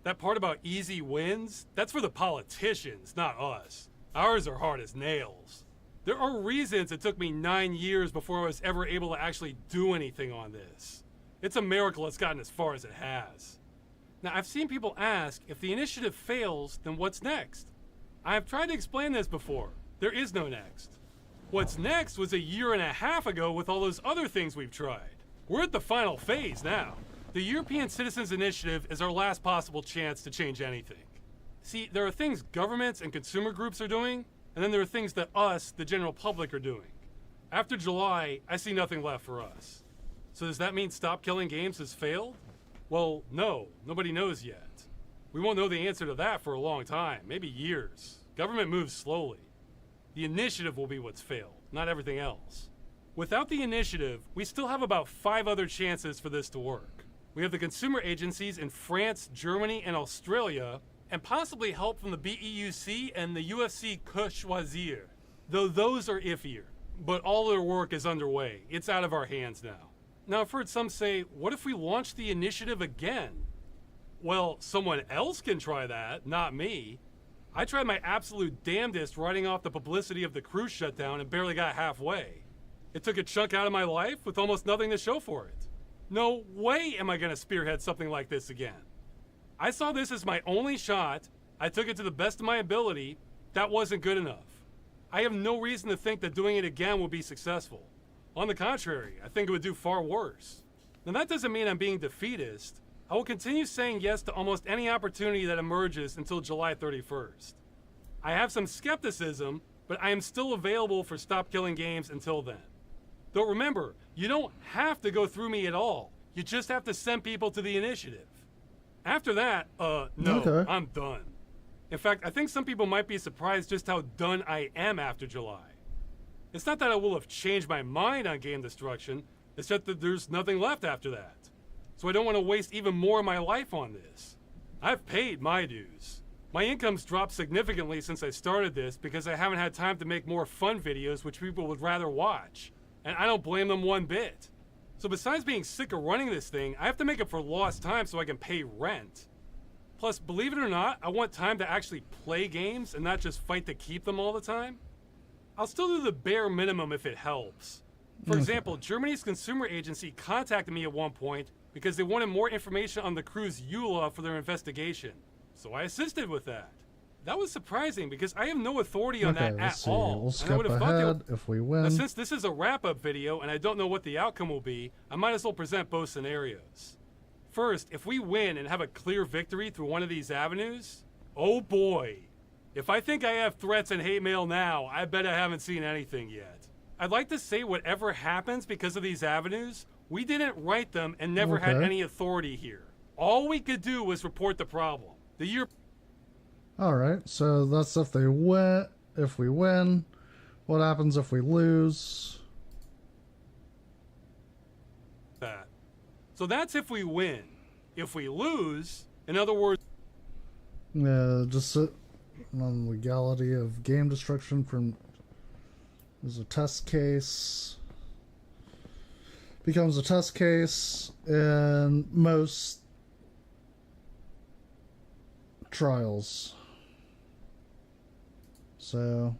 That part about easy wins, that's for the politicians, not us. Ours are hard as nails. There are reasons it took me 9 years before I was ever able to actually do anything on this. It's a miracle it's gotten as far as it has. Now, I've seen people ask, if the initiative fails, then what's next? I have tried to explain this before. There is no next. What's next was 1.5 years ago with all those other things we've tried. We're at the final phase now. The European Citizens Initiative is our last possible chance to change anything. See, there are things governments and consumer groups are doing, and then there are things that us, the general public, are doing. After July, I see nothing left for us. So does that mean Stop Killing Games has failed? Well, no, nobody knows yet. We won't know the answer to that for a long time, maybe years. Government moves slowly. The initiative will be what's failed, not everything else. Without the initiative, we still have about 5 other chances for this to work. We have the consumer agencies in France, Germany, and Australia, and possibly help from the BEUC and the UFC Que Choisir, though those are iffier. But all their work is underway. It's out of our hands now. Now, I've heard some say, what if we launch the initiative again? Well, someone else can try that, not me. I tried my absolute damnedest writing off the publicity of the cruise shutdown and barely got halfway. It took a chunk out of my life with almost nothing to show for it. No way am I going to spearhead something like this again. I saw this as my only shot. I took it to the best of my ability. That wasn't good enough. I have no reason to think that doing it again will be successful. On the contrary, I think it would do far worse. Now that doesn't mean I'm being defeatist. I will continue saying yes to almost any opportunity that emerges until July 31st. I have some skepticism, but I am still available for Stop Killing Games until then. Though remember, you don't have to go through me at all. You just have to send people to the initiative. After that, no, Okay. I'm done. In fact, I think some people might be surprised just how done I am after July. It's not that I will have changed my mind on game destruction, it's just that there's nothing left after that. So I don't want to waste even more of my life on this. I've paid my dues. My income's dropped significantly since I started this because I haven't had time to make more fun videos which people would rather watch. And I don't blame them one bit. So besides being sick of running this thing, I have to make up for lost time so I can pay rent. Plus, believe it or not, I want time to actually play games and not just fight to keep them all the time. I'll still do the bare minimum if it helps. For example, Germany's consumer agency contacted me at one point because they wanted more information on the crew's EULA for their investigation. So I assisted with that. That was surprising because I have no authority on that at all. We'll skip ahead if we win. Now, since this is a wrap-up video and I don't know what the outcome will be, I might as well present both scenarios. First, if we win and have a clear victory through one of these avenues, oh boy. If I think I have threats and hate mail now, I bet I haven't seen anything yet. I'd like to say whatever happens because of these avenues, we didn't write them and never had any authority here. All we could do was report the problem. The year. All right, so that's if they win. If we win, what happens if we lose? That. So that's if we win. If we lose, in other words. Yeah, just on the legality of game destruction from is a test case. Becomes a test case in most trials. So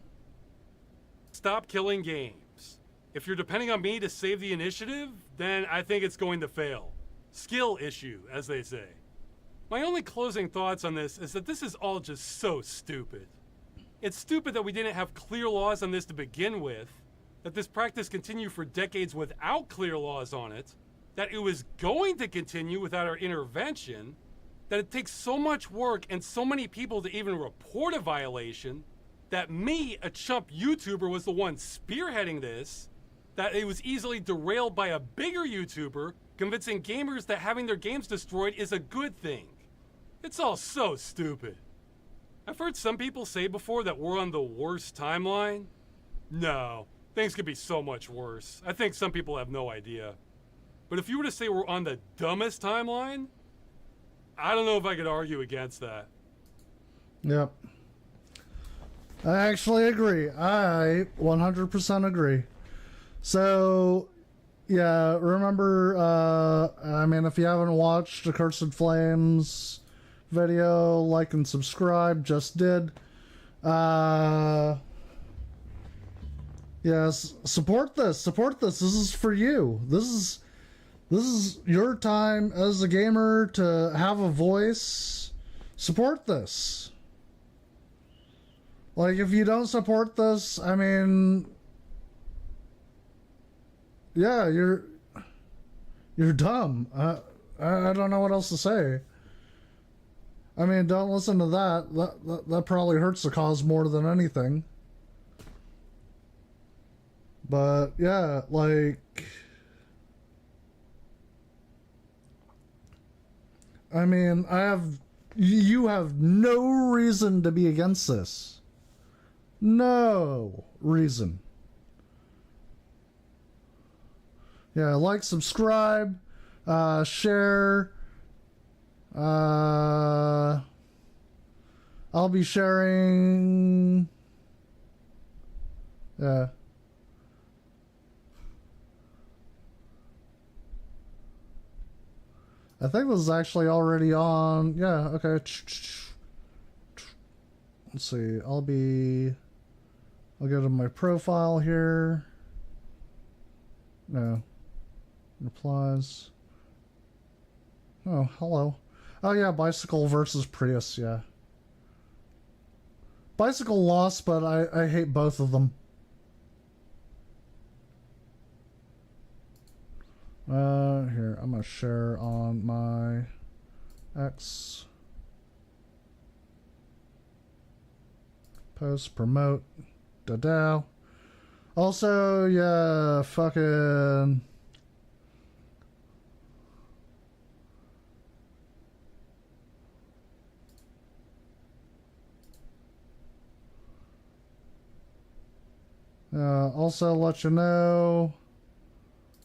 stop killing games. If you're depending on me to save the initiative, then I think it's going to fail. Skill issue, as they say. My only closing thoughts on this is that this is all just so stupid. It's stupid that we didn't have clear laws on this to begin with, that this practice continued for decades without clear laws on it, that it was going to continue without our intervention, that it takes so much work and so many people to even report a violation, that me, a chump YouTuber, was the one spearheading this, that it was easily derailed by a bigger YouTuber, convincing gamers that having their games destroyed is a good thing. It's all so stupid. I've heard some people say before that we're on the worst timeline. No, things could be so much worse. I think some people have no idea. But if you were to say we're on the dumbest timeline, I don't know if I could argue against that. Yep. I actually agree. I 100% agree. So, yeah, remember, I mean, if you haven't watched Accursed Flames video, like and subscribe, just did. Yes, support this. Support this. This is for you. This is your time as a gamer to have a voice. Support this. Like, if you don't support this, I mean, yeah, you're dumb. I don't know what else to say. I mean, don't listen to that. That probably hurts the cause more than anything. But yeah, like, I mean, you have no reason to be against this. No reason. Yeah, like, subscribe, share. I'll be sharing. Yeah. I think this is actually already on. Yeah, okay. Let's see. I'll go to my profile here. No. Replies. Oh, hello. Oh, yeah, Bicycle versus Prius, yeah. Bicycle lost, but I hate both of them. Here, I'm gonna share on my X. Post, promote, da-dow. Also, yeah, fucking... Also let you know,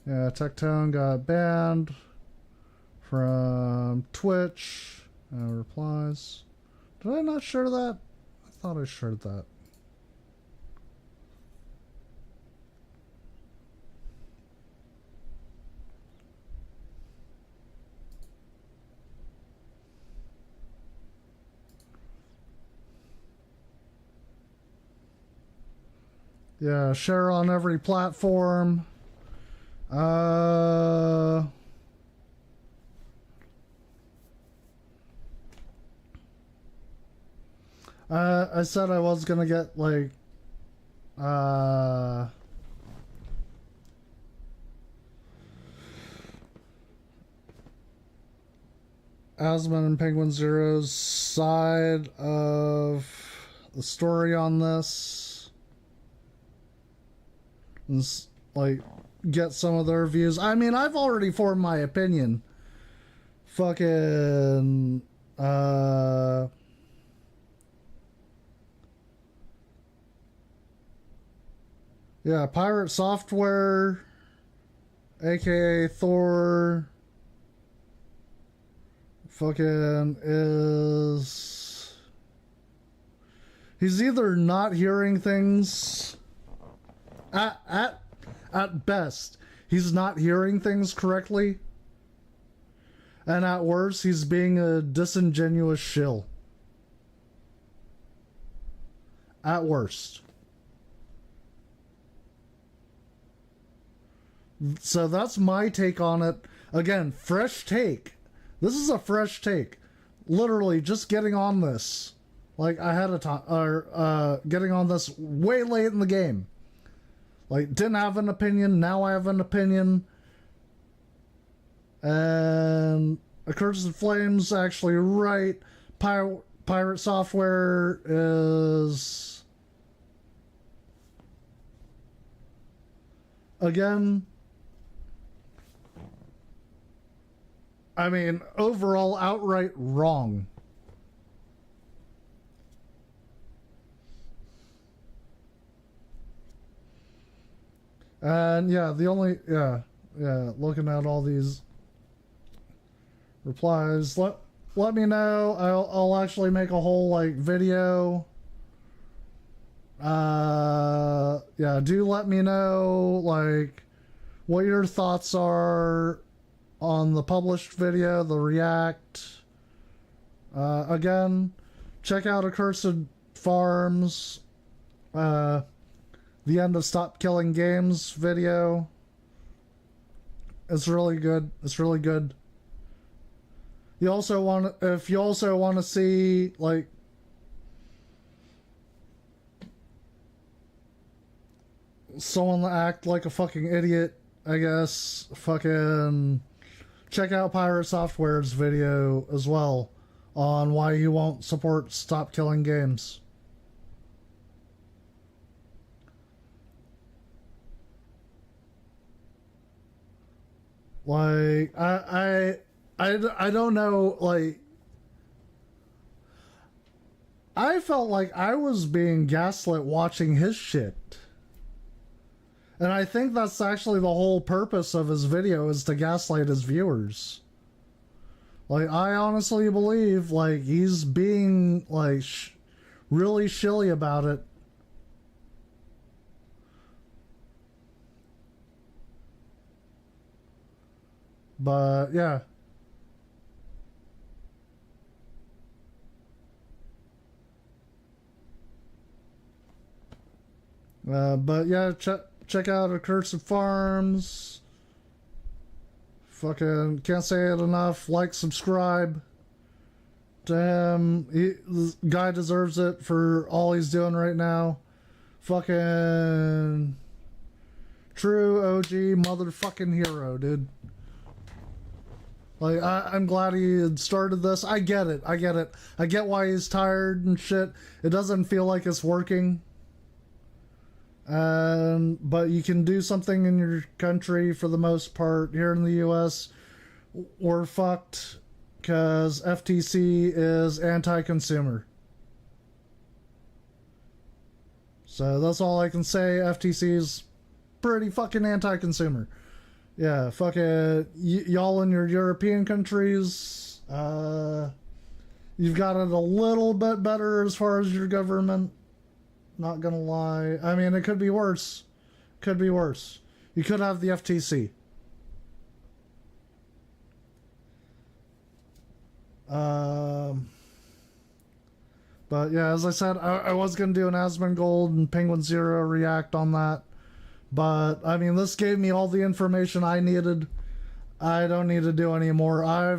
yeah, Tectone got banned from Twitch. Replies. Did I not share that? I thought I shared that. Yeah, share on every platform. I said I was gonna get like Asman and Penguin Zero's side of the story on this. And, like, get some of their views. I mean, I've already formed my opinion. Fucking yeah, Pirate Software, aka Thor, fucking is... He's either not hearing things... At best, he's not hearing things correctly. And at worst, he's being a disingenuous shill. At worst. So that's my take on it. Again, fresh take. This is a fresh take. Literally just getting on this. Like, ahead of time. Or, getting on this way late in the game. Like, didn't have an opinion. Now I have an opinion. And Accursed Flames actually right. Pirate Software is... Again... I mean, overall, outright wrong. And yeah, the only, yeah, looking at all these replies, let me know. I'll actually make a whole, like, video. Yeah, do let me know, like, what your thoughts are on the published video, the react. Again, check out Accursed Farms, the end of Stop Killing Games video. It's really good. It's really good. You also want, if you also want to see, like, someone act like a fucking idiot, I guess, fucking check out Pirate Software's video as well on why you won't support Stop Killing Games. Like, I don't know, like, I felt like I was being gaslit watching his shit. And I think that's actually the whole purpose of his video, is to gaslight his viewers. Like, I honestly believe, like, he's being, like, really shilly about it. But, yeah. But, yeah, check out Accursed Farms. Fucking can't say it enough. Like, subscribe to him. This guy deserves it for all he's doing right now. Fucking true OG motherfucking hero, dude. Like, I'm glad he had started this. I get it. I get it. I get why he's tired and shit. It doesn't feel like it's working. But you can do something in your country for the most part. Here in the US, we're fucked because FTC is anti-consumer. So that's all I can say. FTC's pretty fucking anti-consumer. Yeah, fuck it. Y'all in your European countries, you've got it a little bit better as far as your government. Not gonna lie. I mean, it could be worse. Could be worse. You could have the FTC. But yeah, as I said, I was going to do an Asmongold and Penguin Zero react on that. But, I mean, this gave me all the information I needed. I don't need to do any more. I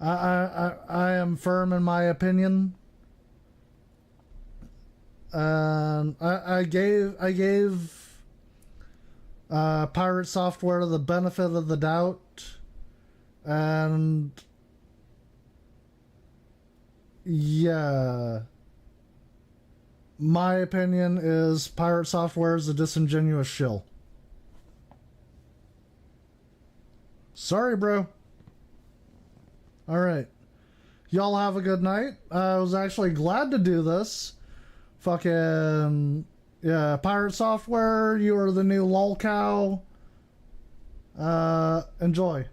am firm in my opinion. And I gave Pirate Software the benefit of the doubt. And yeah, my opinion is Pirate Software is a disingenuous shill. Sorry, bro. Alright. Y'all have a good night. I was actually glad to do this. Fucking, yeah, Pirate Software, you are the new lolcow. Enjoy.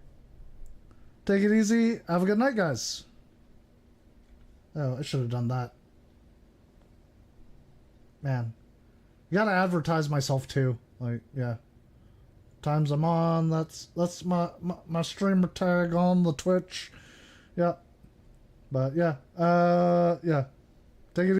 Take it easy. Have a good night, guys. Oh, I should have done that. Man. You gotta advertise myself too. Like, yeah. Times I'm on, that's my streamer tag on the Twitch. Yeah. But yeah. Yeah. Take it easy.